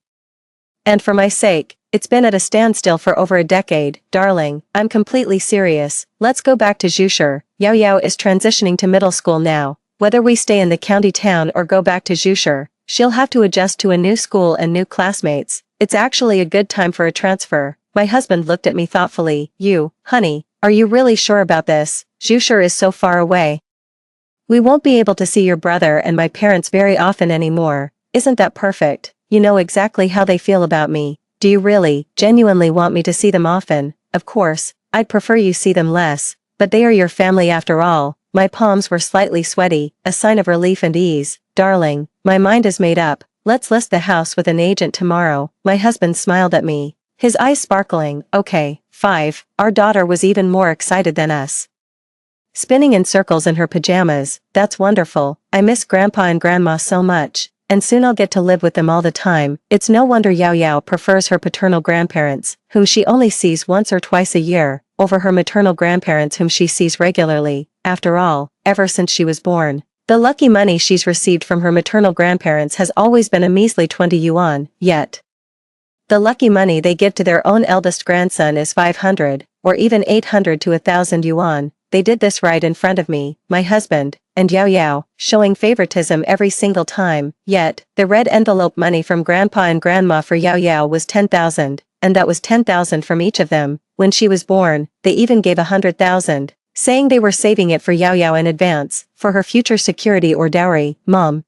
And for my sake, it's been at a standstill for over a decade, darling, I'm completely serious, let's go back to Zhushur. Yao Yao is transitioning to middle school now. Whether we stay in the county town or go back to Zhushur, she'll have to adjust to a new school and new classmates. It's actually a good time for a transfer. My husband looked at me thoughtfully. Honey, are you really sure about this? Zhushur is so far away. We won't be able to see your brother and my parents very often anymore. Isn't that perfect? You know exactly how they feel about me. Do you really, genuinely want me to see them often? Of course, I'd prefer you see them less, but they are your family after all. My palms were slightly sweaty, a sign of relief and ease. Darling, my mind is made up. Let's list the house with an agent tomorrow. My husband smiled at me, his eyes sparkling. Okay, 5. Our daughter was even more excited than us. Spinning in circles in her pajamas, that's wonderful. I miss Grandpa and Grandma so much. And soon I'll get to live with them all the time. It's no wonder Yao Yao prefers her paternal grandparents, whom she only sees once or twice a year, over her maternal grandparents whom she sees regularly. After all, ever since she was born, the lucky money she's received from her maternal grandparents has always been a measly 20 yuan, yet the lucky money they give to their own eldest grandson is 500, or even 800 to 1,000 yuan. They did this right in front of me, my husband, and Yao Yao, showing favoritism every single time. Yet, the red envelope money from Grandpa and Grandma for Yao Yao was 10,000, and that was 10,000 from each of them. When she was born, they even gave 100,000, saying they were saving it for Yao Yao in advance, for her future security or dowry. Mom,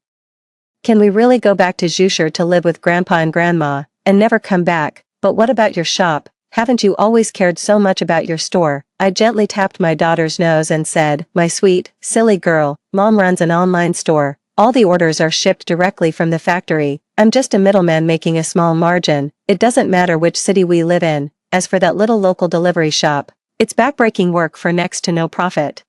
can we really go back to Zhushur to live with Grandpa and Grandma, and never come back? But what about your shop? Haven't you always cared so much about your store? I gently tapped my daughter's nose and said, my sweet, silly girl, Mom runs an online store. All the orders are shipped directly from the factory. I'm just a middleman making a small margin. It doesn't matter which city we live in. As for that little local delivery shop, it's backbreaking work for next to no profit.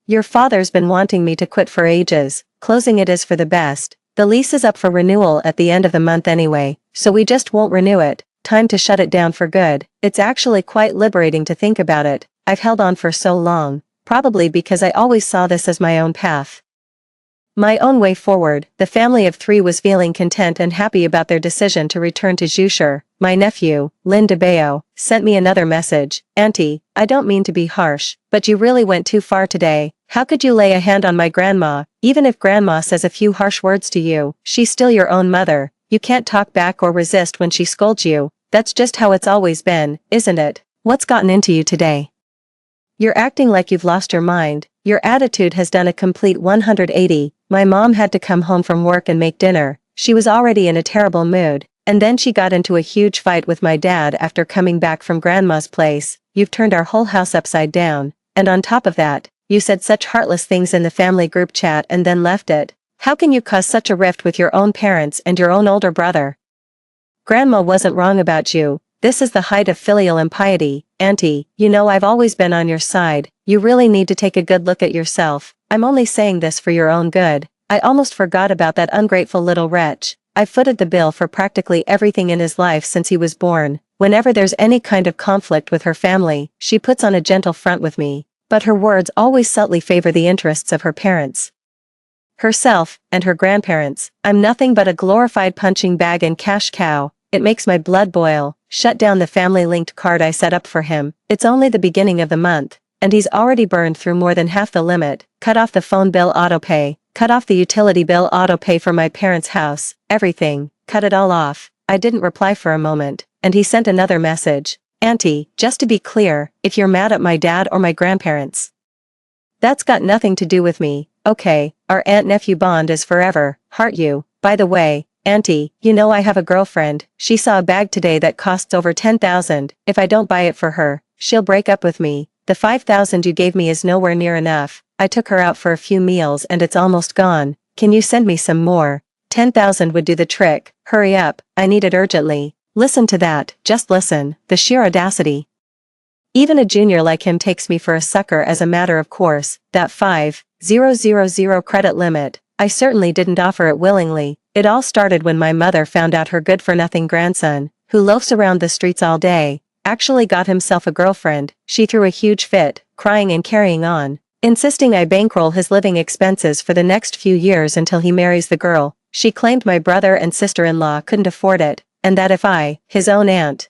Your father's been wanting me to quit for ages. Closing it is for the best. The lease is up for renewal at the end of the month anyway, so we just won't renew it. Time to shut it down for good. It's actually quite liberating to think about it. I've held on for so long, probably because I always saw this as my own path, my own way forward. The family of 3 was feeling content and happy about their decision to return to Zhushur. My nephew, Lin DeBeo, sent me another message. Auntie, I don't mean to be harsh, but you really went too far today. How could you lay a hand on my grandma? Even if grandma says a few harsh words to you, she's still your own mother. You can't talk back or resist when she scolds you. That's just how it's always been, isn't it? What's gotten into you today? You're acting like you've lost your mind. Your attitude has done a complete 180. My mom had to come home from work and make dinner. She was already in a terrible mood, and then she got into a huge fight with my dad after coming back from Grandma's place. You've turned our whole house upside down, and on top of that, you said such heartless things in the family group chat and then left it. How can you cause such a rift with your own parents and your own older brother? Grandma wasn't wrong about you. This is the height of filial impiety. Auntie, you know I've always been on your side. You really need to take a good look at yourself. I'm only saying this for your own good. I almost forgot about that ungrateful little wretch. I've footed the bill for practically everything in his life since he was born. Whenever there's any kind of conflict with her family, she puts on a gentle front with me. But her words always subtly favor the interests of her parents, herself, and her grandparents. I'm nothing but a glorified punching bag and cash cow. It makes my blood boil. Shut down the family-linked card I set up for him. It's only the beginning of the month, and he's already burned through more than half the limit. Cut off the phone bill autopay. Cut off the utility bill autopay for my parents' house. Everything. Cut it all off. I didn't reply for a moment, and he sent another message. Auntie, just to be clear, if you're mad at my dad or my grandparents, that's got nothing to do with me. Okay, our aunt-nephew bond is forever. Heart you. By the way, Auntie, you know I have a girlfriend. She saw a bag today that costs over 10,000. If I don't buy it for her, she'll break up with me. The 5,000 you gave me is nowhere near enough. I took her out for a few meals and it's almost gone. Can you send me some more? 10,000 would do the trick. Hurry up, I need it urgently. Listen to that, just listen. The sheer audacity. Even a junior like him takes me for a sucker as a matter of course. That 5,000 credit limit. I certainly didn't offer it willingly. It all started when my mother found out her good-for-nothing grandson, who loafs around the streets all day, actually got himself a girlfriend. She threw a huge fit, crying and carrying on, insisting I bankroll his living expenses for the next few years until he marries the girl. She claimed my brother and sister-in-law couldn't afford it, and that if I, his own aunt,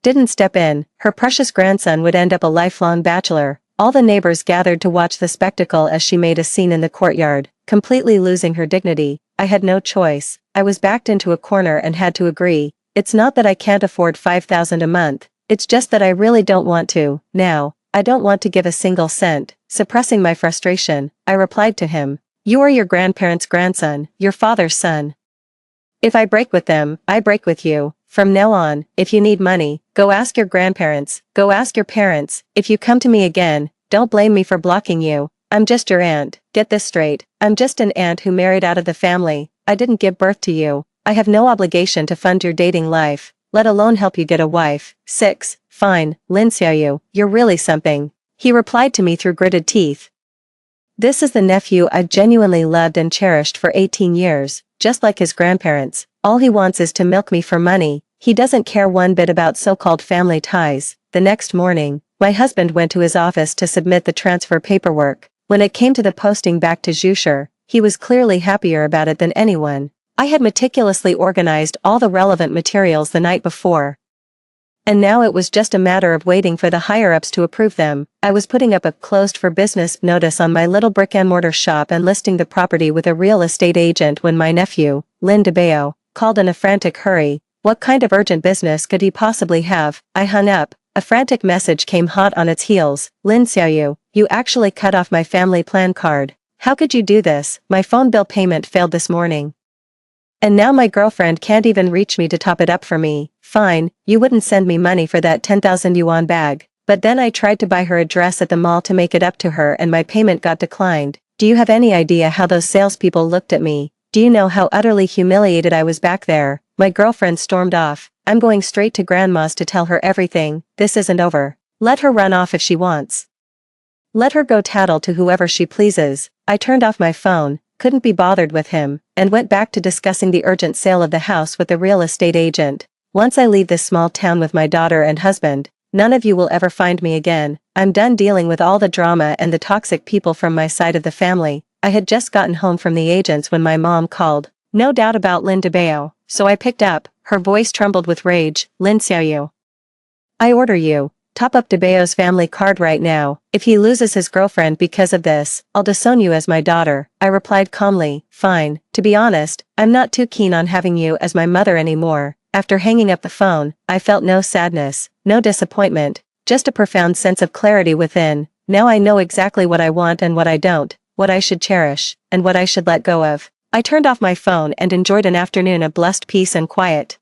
didn't step in, her precious grandson would end up a lifelong bachelor. All the neighbors gathered to watch the spectacle as she made a scene in the courtyard, completely losing her dignity. I had no choice. I was backed into a corner and had to agree. It's not that I can't afford $5,000 a month, it's just that I really don't want to, now. I don't want to give a single cent. Suppressing my frustration, I replied to him. You are your grandparents' grandson, your father's son. If I break with them, I break with you. From now on, if you need money, go ask your grandparents, go ask your parents. If you come to me again, don't blame me for blocking you. I'm just your aunt. Get this straight. I'm just an aunt who married out of the family. I didn't give birth to you. I have no obligation to fund your dating life, let alone help you get a wife. 6. Fine, Lin Xiaoyu, you're really something. He replied to me through gritted teeth. This is the nephew I genuinely loved and cherished for 18 years, just like his grandparents. All he wants is to milk me for money. He doesn't care one bit about so-called family ties. The next morning, my husband went to his office to submit the transfer paperwork. When it came to the posting back to Zhushi, he was clearly happier about it than anyone. I had meticulously organized all the relevant materials the night before, and now it was just a matter of waiting for the higher-ups to approve them. I was putting up a closed-for-business notice on my little brick-and-mortar shop and listing the property with a real estate agent when my nephew, Lin Debao, called in a frantic hurry. What kind of urgent business could he possibly have? I hung up. A frantic message came hot on its heels. Lin Xiaoyu, you actually cut off my family plan card. How could you do this? My phone bill payment failed this morning, and now my girlfriend can't even reach me to top it up for me. Fine, you wouldn't send me money for that 10,000 yuan bag. But then I tried to buy her a dress at the mall to make it up to her and my payment got declined. Do you have any idea how those salespeople looked at me? Do you know how utterly humiliated I was back there? My girlfriend stormed off. I'm going straight to grandma's to tell her everything. This isn't over. Let her run off if she wants. Let her go tattle to whoever she pleases. I turned off my phone, couldn't be bothered with him, and went back to discussing the urgent sale of the house with the real estate agent. Once I leave this small town with my daughter and husband, none of you will ever find me again. I'm done dealing with all the drama and the toxic people from my side of the family. I had just gotten home from the agents when my mom called. No doubt about Lin Debao, so I picked up. Her voice trembled with rage. Lin Xiaoyu, I order you, top up Debao's family card right now. If he loses his girlfriend because of this, I'll disown you as my daughter. I replied calmly. Fine. To be honest, I'm not too keen on having you as my mother anymore. After hanging up the phone, I felt no sadness, no disappointment, just a profound sense of clarity within. Now I know exactly what I want and what I don't, what I should cherish, and what I should let go of. I turned off my phone and enjoyed an afternoon of blessed peace and quiet.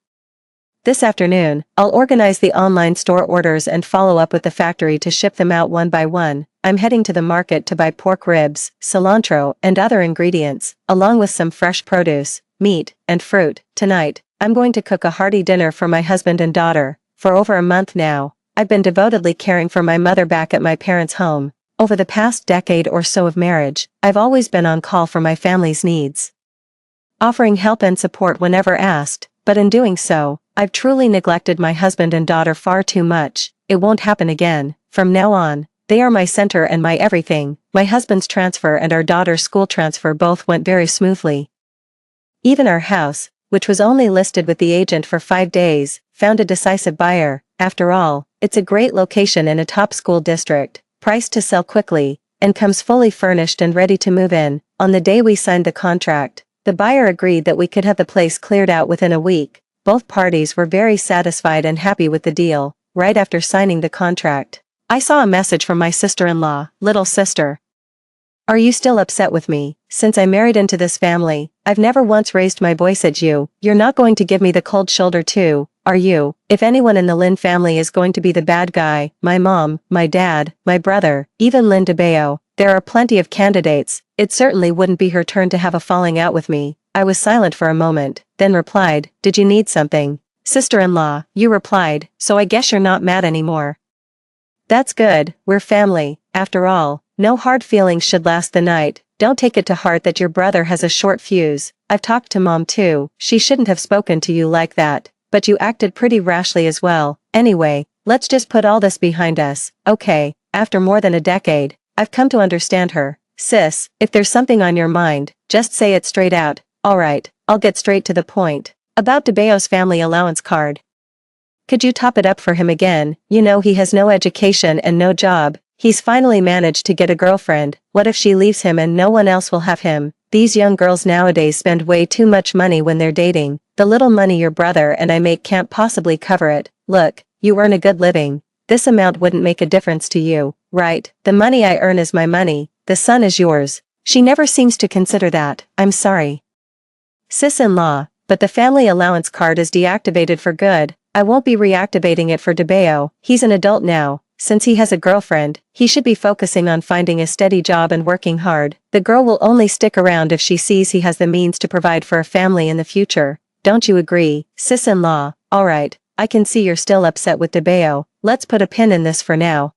This afternoon, I'll organize the online store orders and follow up with the factory to ship them out one by one. I'm heading to the market to buy pork ribs, cilantro, and other ingredients, along with some fresh produce, meat, and fruit. Tonight, I'm going to cook a hearty dinner for my husband and daughter. For over a month now, I've been devotedly caring for my mother back at my parents' home. Over the past decade or so of marriage, I've always been on call for my family's needs, offering help and support whenever asked, but in doing so, I've truly neglected my husband and daughter far too much. It won't happen again. From now on, they are my center and my everything. My husband's transfer and our daughter's school transfer both went very smoothly. Even our house, which was only listed with the agent for 5 days, found a decisive buyer. After all, it's a great location in a top school district, priced to sell quickly, and comes fully furnished and ready to move in. On the day we signed the contract, the buyer agreed that we could have the place cleared out within a week. Both parties were very satisfied and happy with the deal. Right after signing the contract, I saw a message from my sister-in-law. Little sister, are you still upset with me? Since I married into this family, I've never once raised my voice at you. You're not going to give me the cold shoulder too, are you? If anyone in the Lin family is going to be the bad guy, my mom, my dad, my brother, even Lin Debao, there are plenty of candidates. It certainly wouldn't be her turn to have a falling out with me. I was silent for a moment, then replied, did you need something? Sister-in-law, you replied, so I guess you're not mad anymore. That's good, we're family, after all. No hard feelings should last the night. Don't take it to heart that your brother has a short fuse. I've talked to Mom too. She shouldn't have spoken to you like that, but you acted pretty rashly as well. Anyway, let's just put all this behind us. Okay, after more than a decade, I've come to understand her. Sis, if there's something on your mind, just say it straight out. Alright, I'll get straight to the point. About DeBeo's family allowance card. Could you top it up for him again? You know he has no education and no job. He's finally managed to get a girlfriend. What if she leaves him and no one else will have him? These young girls nowadays spend way too much money when they're dating. The little money your brother and I make can't possibly cover it. Look, you earn a good living. This amount wouldn't make a difference to you, right? The money I earn is my money. The son is yours. She never seems to consider that. I'm sorry. Sis-in-law, but the family allowance card is deactivated for good. I won't be reactivating it for DeBeo. He's an adult now. Since he has a girlfriend, he should be focusing on finding a steady job and working hard. The girl will only stick around if she sees he has the means to provide for a family in the future. Don't you agree, sis-in-law? Alright, I can see you're still upset with DeBeo. Let's put a pin in this for now.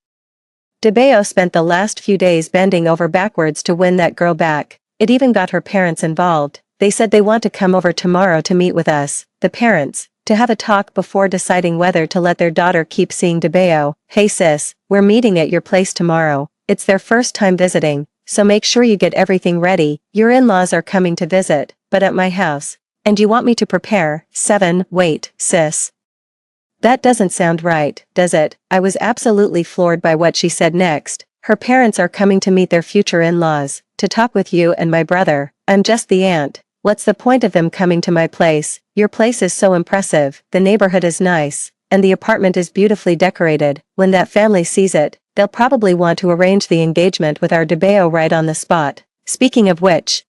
DeBeo spent the last few days bending over backwards to win that girl back. It even got her parents involved. They said they want to come over tomorrow to meet with us, the parents, to have a talk before deciding whether to let their daughter keep seeing DeBeo. Hey sis, we're meeting at your place tomorrow. It's their first time visiting, so make sure you get everything ready. Your in-laws are coming to visit, but at my house. And you want me to prepare? 7. Wait, sis. That doesn't sound right, does it? I was absolutely floored by what she said next. Her parents are coming to meet their future in-laws, to talk with you and my brother. I'm just the aunt. What's the point of them coming to my place? Your place is so impressive, the neighborhood is nice, and the apartment is beautifully decorated. When that family sees it, they'll probably want to arrange the engagement with our DeBeo right on the spot. Speaking of which,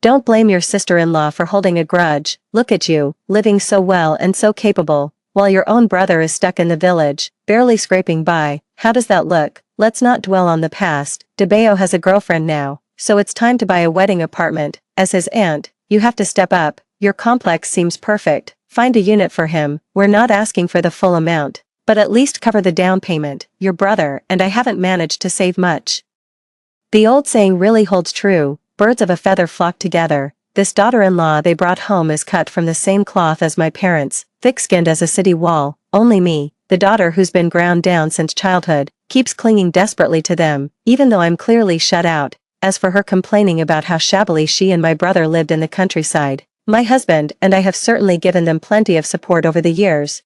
don't blame your sister-in-law for holding a grudge. Look at you, living so well and so capable, while your own brother is stuck in the village, barely scraping by. How does that look? Let's not dwell on the past. DeBeo has a girlfriend now, so it's time to buy a wedding apartment. As his aunt, you have to step up. Your complex seems perfect. Find a unit for him. We're not asking for the full amount, but at least cover the down payment. Your brother and I haven't managed to save much. The old saying really holds true. Birds of a feather flock together. This daughter-in-law they brought home is cut from the same cloth as my parents, thick-skinned as a city wall. Only me, the daughter who's been ground down since childhood, keeps clinging desperately to them, even though I'm clearly shut out. As for her complaining about how shabbily she and my brother lived in the countryside, my husband and I have certainly given them plenty of support over the years.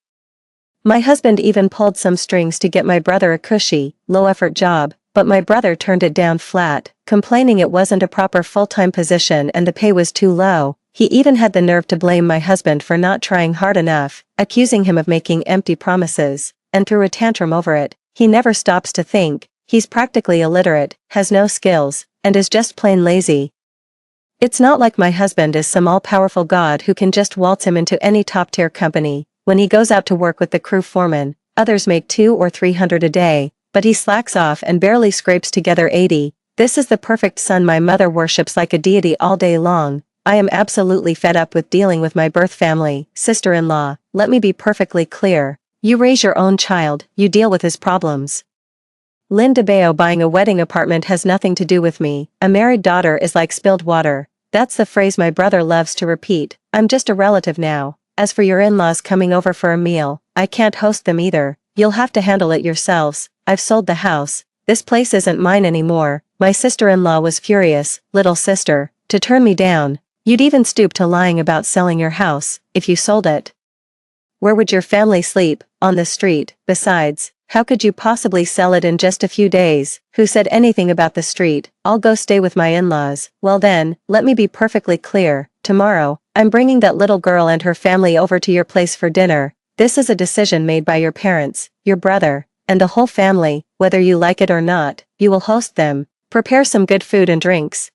My husband even pulled some strings to get my brother a cushy, low-effort job, but my brother turned it down flat, complaining it wasn't a proper full-time position and the pay was too low. He even had the nerve to blame my husband for not trying hard enough, accusing him of making empty promises, and threw a tantrum over it. He never stops to think. He's practically illiterate, has no skills, and is just plain lazy. It's not like my husband is some all-powerful god who can just waltz him into any top-tier company. When he goes out to work with the crew foreman, others make 200 or 300 a day, but he slacks off and barely scrapes together 80. This is the perfect son my mother worships like a deity all day long. I am absolutely fed up with dealing with my birth family. Sister-in-law, let me be perfectly clear. You raise your own child, you deal with his problems. Lynn DeBeo buying a wedding apartment has nothing to do with me. A married daughter is like spilled water. That's the phrase my brother loves to repeat. I'm just a relative now. As for your in-laws coming over for a meal, I can't host them either. You'll have to handle it yourselves. I've sold the house. This place isn't mine anymore. My sister-in-law was furious, little sister, to turn me down. You'd even stoop to lying about selling your house, if you sold it. Where would your family sleep? On the street. Besides, how could you possibly sell it in just a few days? Who said anything about the street? I'll go stay with my in-laws. Well then, let me be perfectly clear. Tomorrow, I'm bringing that little girl and her family over to your place for dinner. This is a decision made by your parents, your brother, and the whole family. Whether you like it or not, you will host them. Prepare some good food and drinks.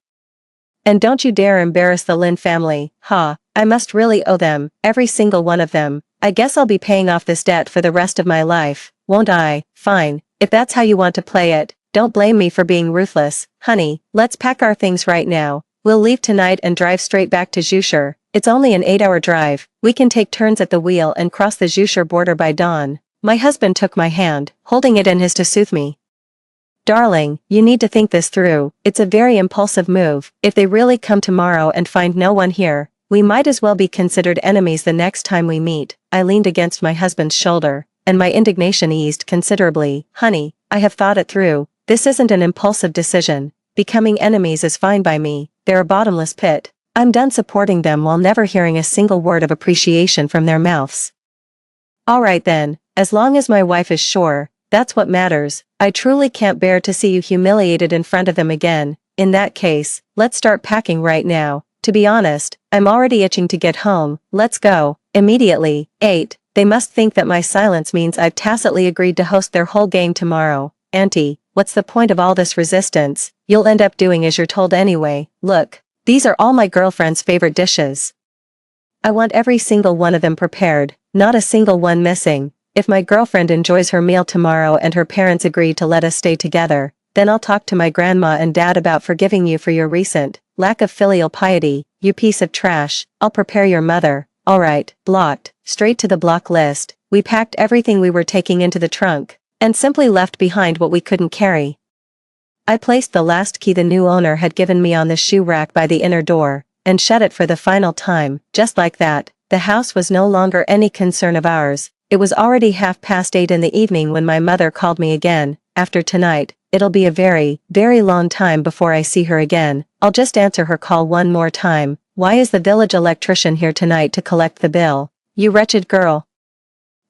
And don't you dare embarrass the Lin family. I must really owe them, every single one of them. I guess I'll be paying off this debt for the rest of my life, won't I? Fine, if that's how you want to play it. Don't blame me for being ruthless. Honey, let's pack our things right now. We'll leave tonight and drive straight back to Jusher. It's only an 8-hour drive. We can take turns at the wheel and cross the Jusher border by dawn. My husband took my hand, holding it in his to soothe me. Darling, you need to think this through. It's a very impulsive move. If they really come tomorrow and find no one here, we might as well be considered enemies the next time we meet. I leaned against my husband's shoulder, and my indignation eased considerably. Honey, I have thought it through. This isn't an impulsive decision. Becoming enemies is fine by me. They're a bottomless pit. I'm done supporting them while never hearing a single word of appreciation from their mouths. Alright then, as long as my wife is sure, that's what matters. I truly can't bear to see you humiliated in front of them again. In that case, let's start packing right now. To be honest, I'm already itching to get home. Let's go. Immediately. 8. They must think that my silence means I've tacitly agreed to host their whole gang tomorrow. Auntie, what's the point of all this resistance? You'll end up doing as you're told anyway. Look, these are all my girlfriend's favorite dishes. I want every single one of them prepared, not a single one missing. If my girlfriend enjoys her meal tomorrow and her parents agree to let us stay together, then I'll talk to my grandma and dad about forgiving you for your recent lack of filial piety. You piece of trash. I'll prepare your mother. Alright, blocked. Straight to the block list. We packed everything we were taking into the trunk, and simply left behind what we couldn't carry. I placed the last key the new owner had given me on the shoe rack by the inner door, and shut it for the final time. Just like that, the house was no longer any concern of ours. It was already 8:30 in the evening when my mother called me again. After tonight, it'll be a very, very long time before I see her again. I'll just answer her call one more time. Why is the village electrician here tonight to collect the bill? You wretched girl.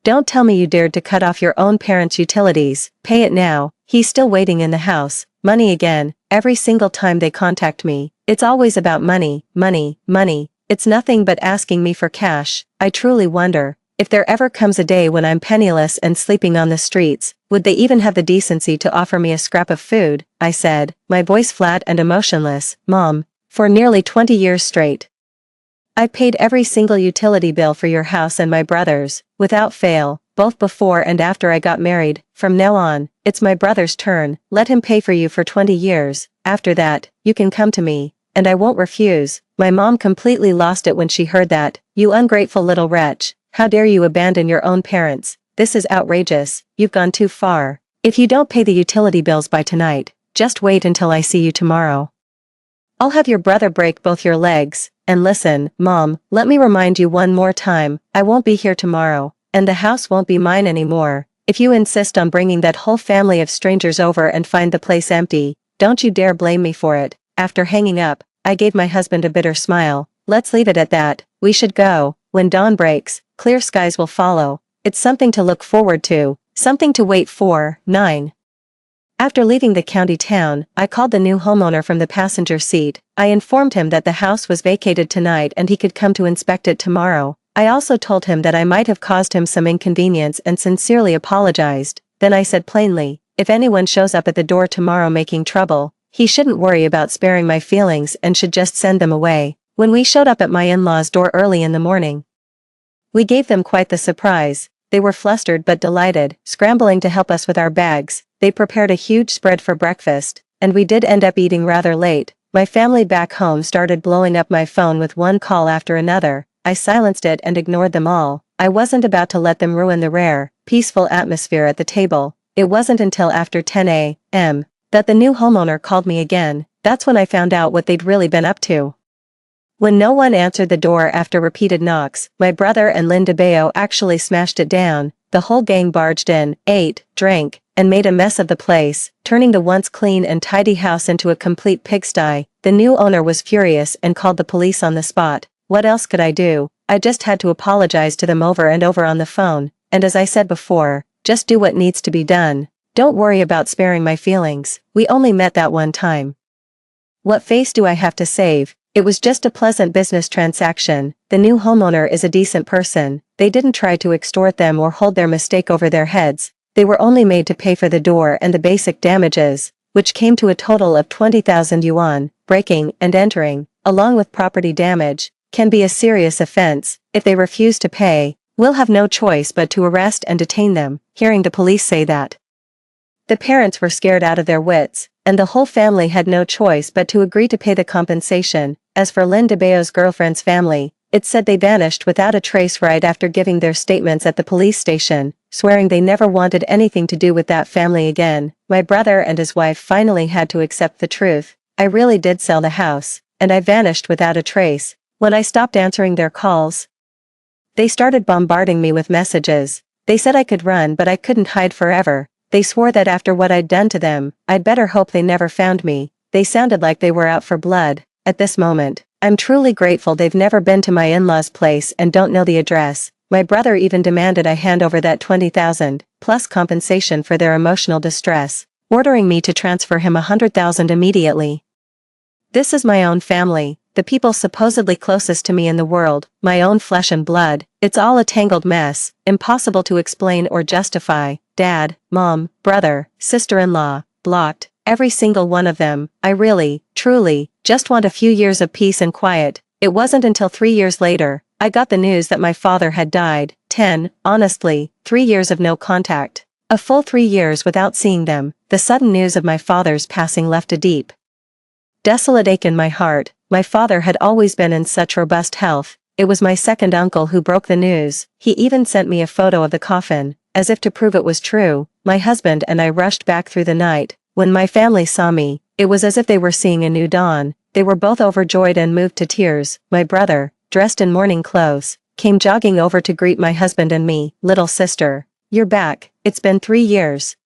Don't tell me you dared to cut off your own parents' utilities. Pay it now. He's still waiting in the house. Money again. Every single time they contact me, it's always about money, money, money. It's nothing but asking me for cash. I truly wonder, if there ever comes a day when I'm penniless and sleeping on the streets, would they even have the decency to offer me a scrap of food? I said, my voice flat and emotionless. Mom, for nearly 20 years straight, I've paid every single utility bill for your house and my brother's, without fail, both before and after I got married. From now on, it's my brother's turn. Let him pay for you for 20 years. After that, you can come to me, and I won't refuse. My mom completely lost it when she heard that. You ungrateful little wretch. How dare you abandon your own parents? This is outrageous. You've gone too far. If you don't pay the utility bills by tonight, just wait until I see you tomorrow. I'll have your brother break both your legs. And listen, Mom, let me remind you one more time, I won't be here tomorrow, and the house won't be mine anymore. If you insist on bringing that whole family of strangers over and find the place empty, don't you dare blame me for it. After hanging up, I gave my husband a bitter smile. Let's leave it at that. We should go. When dawn breaks, clear skies will follow. It's something to look forward to, something to wait for. 9. After leaving the county town, I called the new homeowner from the passenger seat. I informed him that the house was vacated tonight and he could come to inspect it tomorrow. I also told him that I might have caused him some inconvenience and sincerely apologized. Then I said plainly, if anyone shows up at the door tomorrow making trouble, he shouldn't worry about sparing my feelings and should just send them away. When we showed up at my in-laws' door early in the morning, we gave them quite the surprise. They were flustered but delighted, scrambling to help us with our bags. They prepared a huge spread for breakfast, and we did end up eating rather late. My family back home started blowing up my phone with one call after another. I silenced it and ignored them all. I wasn't about to let them ruin the rare, peaceful atmosphere at the table. It wasn't until after 10 a.m. that the new homeowner called me again. That's when I found out what they'd really been up to. When no one answered the door after repeated knocks, my brother and Linda Bayo actually smashed it down. The whole gang barged in, ate, drank, and made a mess of the place, turning the once clean and tidy house into a complete pigsty. The new owner was furious and called the police on the spot. What else could I do? I just had to apologize to them over and over on the phone, and as I said before, just do what needs to be done. Don't worry about sparing my feelings. We only met that one time. What face do I have to save? It was just a pleasant business transaction. The new homeowner is a decent person. They didn't try to extort them or hold their mistake over their heads. They were only made to pay for the door and the basic damages, which came to a total of 20,000 yuan. Breaking and entering, along with property damage, can be a serious offense. If they refuse to pay, we'll have no choice but to arrest and detain them. Hearing the police say that, the parents were scared out of their wits, and the whole family had no choice but to agree to pay the compensation. As for Linda Bayo's girlfriend's family, it said they vanished without a trace right after giving their statements at the police station, swearing they never wanted anything to do with that family again. My brother and his wife finally had to accept the truth. I really did sell the house, and I vanished without a trace. When I stopped answering their calls, they started bombarding me with messages. They said I could run but I couldn't hide forever. They swore that after what I'd done to them, I'd better hope they never found me. They sounded like they were out for blood. At this moment, I'm truly grateful they've never been to my in-laws' place and don't know the address. My brother even demanded I hand over that 20,000 plus compensation for their emotional distress, ordering me to transfer him 100,000 immediately. This is my own family, the people supposedly closest to me in the world, my own flesh and blood. It's all a tangled mess, impossible to explain or justify. Dad, mom, brother, sister-in-law, blocked, every single one of them. I really, truly, just want a few years of peace and quiet. It wasn't until 3 years later, I got the news that my father had died. 10, honestly, 3 years of no contact. A full 3 years without seeing them. The sudden news of my father's passing left a deep, desolate ache in my heart. My father had always been in such robust health. It was my second uncle who broke the news. He even sent me a photo of the coffin, as if to prove it was true. My husband and I rushed back through the night. When my family saw me, it was as if they were seeing a new dawn. They were both overjoyed and moved to tears. My brother, dressed in mourning clothes, came jogging over to greet my husband and me. Little sister, you're back. It's been 3 years.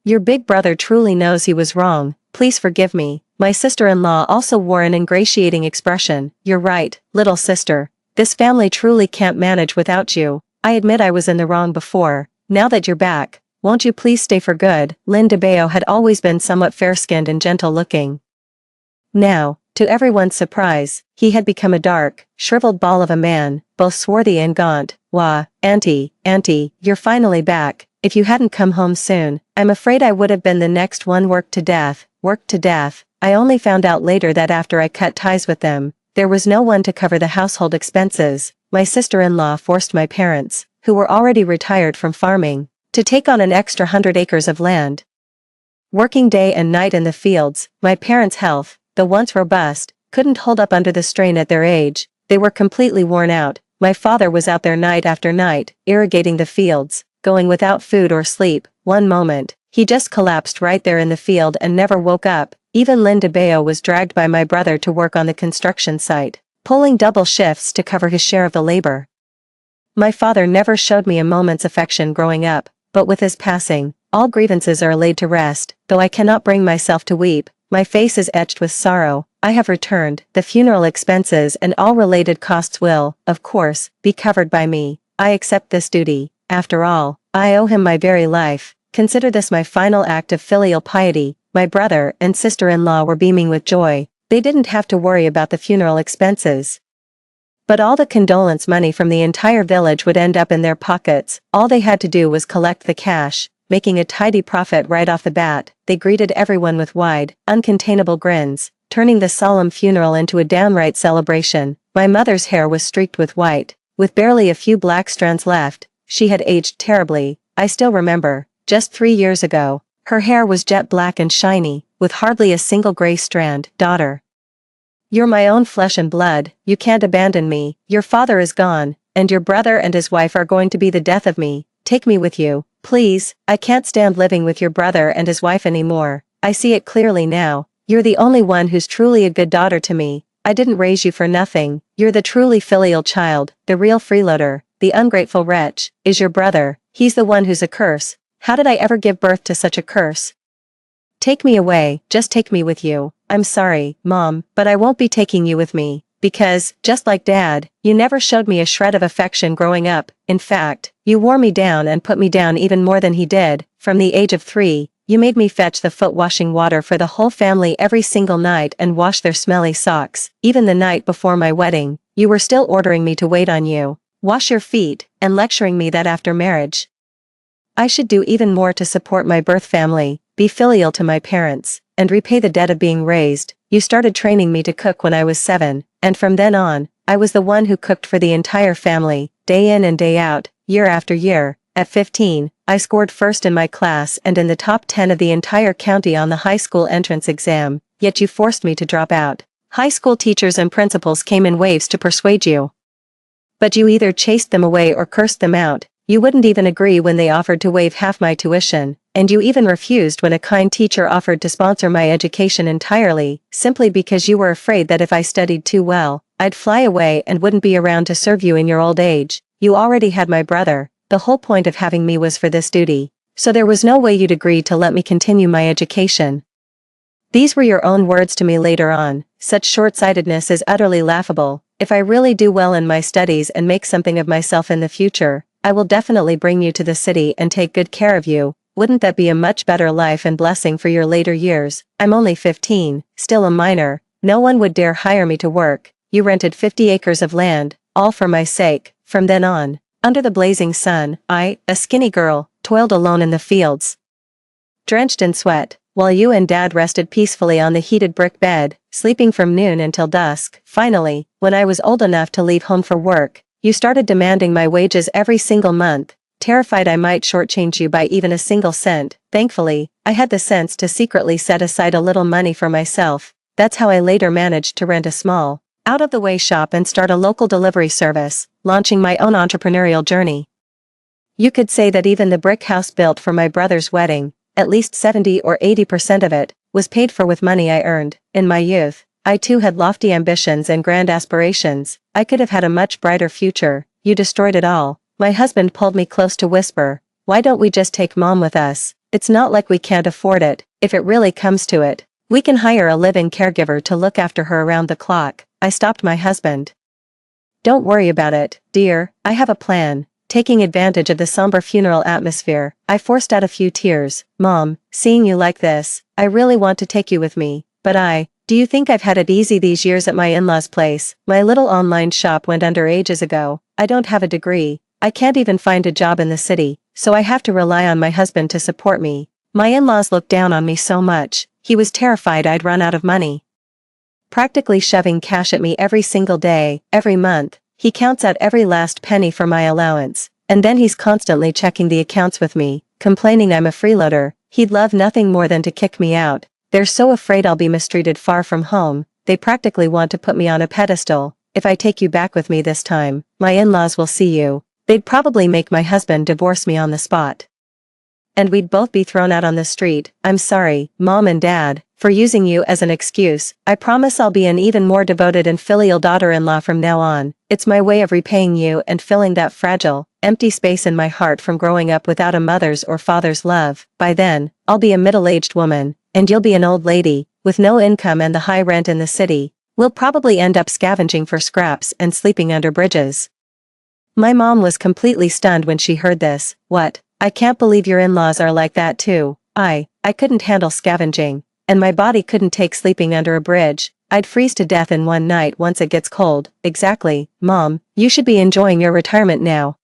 Your big brother truly knows he was wrong. Please forgive me. My sister-in-law also wore an ingratiating expression. You're right, little sister. This family truly can't manage without you. I admit I was in the wrong before. Now that you're back, won't you please stay for good? Lynn DeBeo had always been somewhat fair-skinned and gentle-looking. Now, to everyone's surprise, he had become a dark, shriveled ball of a man, both swarthy and gaunt. Wah, auntie, you're finally back. If you hadn't come home soon, I'm afraid I would have been the next one worked to death. I only found out later that after I cut ties with them, there was no one to cover the household expenses. My sister-in-law forced my parents, who were already retired from farming, to take on an extra 100 acres of land. Working day and night in the fields, my parents' health, though once robust, couldn't hold up under the strain at their age. They were completely worn out. My father was out there night after night, irrigating the fields, going without food or sleep. One moment, he just collapsed right there in the field and never woke up. Even Lynn DeBeo was dragged by my brother to work on the construction site, pulling double shifts to cover his share of the labor. My father never showed me a moment's affection growing up, but with his passing, all grievances are laid to rest. Though I cannot bring myself to weep, my face is etched with sorrow. I have returned. The funeral expenses and all related costs will, of course, be covered by me. I accept this duty. After all, I owe him my very life. Consider this my final act of filial piety. My brother and sister-in-law were beaming with joy. They didn't have to worry about the funeral expenses. But all the condolence money from the entire village would end up in their pockets. All they had to do was collect the cash, making a tidy profit right off the bat. They greeted everyone with wide, uncontainable grins, turning the solemn funeral into a downright celebration. My mother's hair was streaked with white, with barely a few black strands left. She had aged terribly. I still remember, just 3 years ago, her hair was jet black and shiny, with hardly a single gray strand. Daughter, you're my own flesh and blood. You can't abandon me. Your father is gone, and your brother and his wife are going to be the death of me. Take me with you, please. I can't stand living with your brother and his wife anymore. I see it clearly now. You're the only one who's truly a good daughter to me. I didn't raise you for nothing. You're the truly filial child. The real freeloader, the ungrateful wretch, is your brother. He's the one who's a curse. How did I ever give birth to such a curse? Take me away, just take me with you. I'm sorry, Mom, but I won't be taking you with me, because, just like Dad, you never showed me a shred of affection growing up. In fact, you wore me down and put me down even more than he did. From the age of 3, you made me fetch the foot-washing water for the whole family every single night and wash their smelly socks. Even the night before my wedding, you were still ordering me to wait on you, wash your feet, and lecturing me that after marriage I should do even more to support my birth family, be filial to my parents, and repay the debt of being raised. You started training me to cook when I was 7, and from then on, I was the one who cooked for the entire family, day in and day out, year after year. At 15, I scored first in my class and in the top 10 of the entire county on the high school entrance exam, yet you forced me to drop out. High school teachers and principals came in waves to persuade you. But you either chased them away or cursed them out. You wouldn't even agree when they offered to waive half my tuition, and you even refused when a kind teacher offered to sponsor my education entirely, simply because you were afraid that if I studied too well, I'd fly away and wouldn't be around to serve you in your old age. You already had my brother. The whole point of having me was for this duty, so there was no way you'd agree to let me continue my education. These were your own words to me later on. Such short-sightedness is utterly laughable. If I really do well in my studies and make something of myself in the future, I will definitely bring you to the city and take good care of you. Wouldn't that be a much better life and blessing for your later years? I'm only 15, still a minor. No one would dare hire me to work. You rented 50 acres of land, all for my sake. From then on, under the blazing sun, I, a skinny girl, toiled alone in the fields, drenched in sweat, while you and Dad rested peacefully on the heated brick bed, sleeping from noon until dusk. Finally, when I was old enough to leave home for work, you started demanding my wages every single month, terrified I might shortchange you by even a single cent. Thankfully, I had the sense to secretly set aside a little money for myself. That's how I later managed to rent a small, out-of-the-way shop and start a local delivery service, launching my own entrepreneurial journey. You could say that even the brick house built for my brother's wedding, at least 70 or 80% of it, was paid for with money I earned. In my youth, I too had lofty ambitions and grand aspirations. I could have had a much brighter future. You destroyed it all. My husband pulled me close to whisper, "Why don't we just take Mom with us? It's not like we can't afford it. If it really comes to it, we can hire a live-in caregiver to look after her around the clock." I stopped my husband. "Don't worry about it, dear. I have a plan." Taking advantage of the somber funeral atmosphere, I forced out a few tears. "Mom, seeing you like this, I really want to take you with me. But do you think I've had it easy these years at my in-laws' place? My little online shop went under ages ago. I don't have a degree. I can't even find a job in the city, so I have to rely on my husband to support me. My in-laws looked down on me so much. He was terrified I'd run out of money, practically shoving cash at me every single day, every month. He counts out every last penny for my allowance, and then he's constantly checking the accounts with me, complaining I'm a freeloader. He'd love nothing more than to kick me out. They're so afraid I'll be mistreated far from home, they practically want to put me on a pedestal. If I take you back with me this time, my in-laws will see you. They'd probably make my husband divorce me on the spot, and we'd both be thrown out on the street. I'm sorry, Mom and Dad, for using you as an excuse. I promise I'll be an even more devoted and filial daughter-in-law from now on. It's my way of repaying you and filling that fragile, empty space in my heart from growing up without a mother's or father's love. By then, I'll be a middle-aged woman, and you'll be an old lady, with no income and the high rent in the city. We'll probably end up scavenging for scraps and sleeping under bridges." My mom was completely stunned when she heard this. "What? I can't believe your in-laws are like that too." I couldn't handle scavenging, and my body couldn't take sleeping under a bridge. I'd freeze to death in one night once it gets cold. "Exactly, Mom, you should be enjoying your retirement now.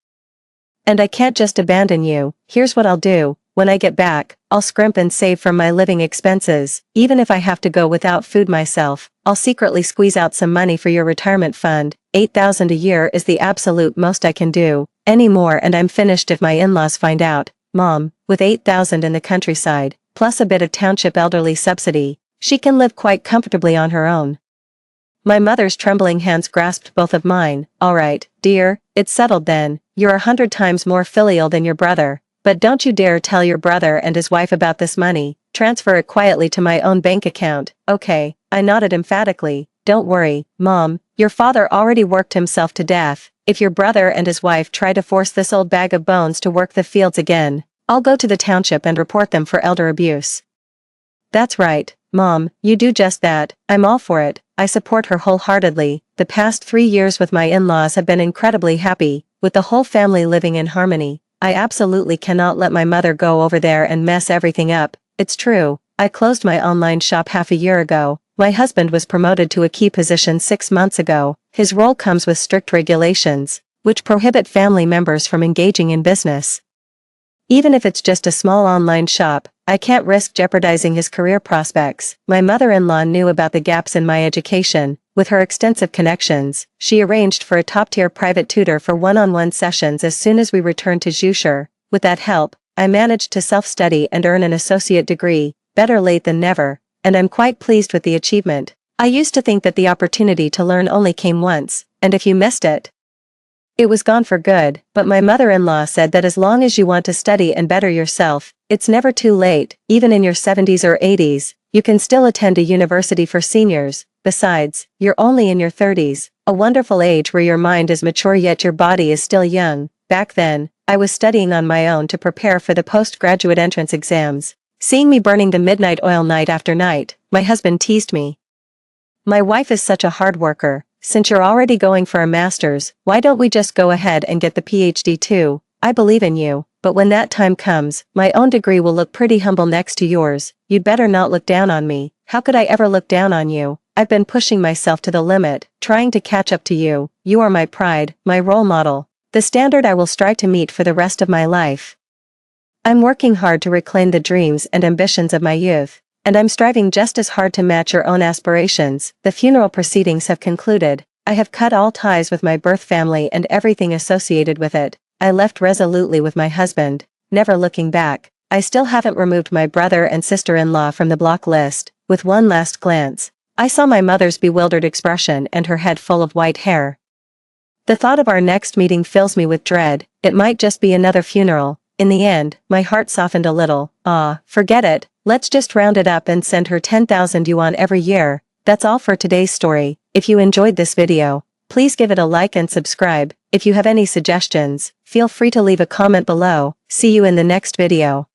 And I can't just abandon you. Here's what I'll do. When I get back, I'll scrimp and save from my living expenses. Even if I have to go without food myself, I'll secretly squeeze out some money for your retirement fund. 8,000 a year is the absolute most I can do. Any more and I'm finished if my in-laws find out." Mom, with 8,000 in the countryside, plus a bit of township elderly subsidy, she can live quite comfortably on her own. My mother's trembling hands grasped both of mine. "All right, dear, it's settled then. You're 100 times more filial than your brother. But don't you dare tell your brother and his wife about this money. Transfer it quietly to my own bank account." "Okay," I nodded emphatically. "Don't worry, Mom, your father already worked himself to death. If your brother and his wife try to force this old bag of bones to work the fields again, I'll go to the township and report them for elder abuse." "That's right, Mom, you do just that. I'm all for it." I support her wholeheartedly. The past 3 years with my in-laws have been incredibly happy, with the whole family living in harmony. I absolutely cannot let my mother go over there and mess everything up. It's true, I closed my online shop half a year ago. My husband was promoted to a key position 6 months ago. His role comes with strict regulations, which prohibit family members from engaging in business. Even if it's just a small online shop, I can't risk jeopardizing his career prospects. My mother-in-law knew about the gaps in my education. With her extensive connections, she arranged for a top-tier private tutor for one-on-one sessions as soon as we returned to Jusher. With that help, I managed to self-study and earn an associate degree. Better late than never, and I'm quite pleased with the achievement. I used to think that the opportunity to learn only came once, and if you missed it, it was gone for good. But my mother-in-law said that as long as you want to study and better yourself, it's never too late. Even in your 70s or 80s, you can still attend a university for seniors. Besides, you're only in your 30s, a wonderful age where your mind is mature yet your body is still young. Back then, I was studying on my own to prepare for the postgraduate entrance exams. Seeing me burning the midnight oil night after night, my husband teased me. My wife is such a hard worker. Since you're already going for a master's, why don't we just go ahead and get the PhD too? I believe in you, but when that time comes, my own degree will look pretty humble next to yours. You'd better not look down on me. How could I ever look down on you? I've been pushing myself to the limit, trying to catch up to you. You are my pride, my role model, the standard I will strive to meet for the rest of my life. I'm working hard to reclaim the dreams and ambitions of my youth, and I'm striving just as hard to match your own aspirations. The funeral proceedings have concluded. I have cut all ties with my birth family and everything associated with it. I left resolutely with my husband, never looking back. I still haven't removed my brother and sister-in-law from the block list. With one last glance, I saw my mother's bewildered expression and her head full of white hair. The thought of our next meeting fills me with dread. It might just be another funeral. In the end, my heart softened a little. Forget it. Let's just round it up and send her 10,000 yuan every year. That's all for today's story. If you enjoyed this video, please give it a like and subscribe. If you have any suggestions, feel free to leave a comment below. See you in the next video.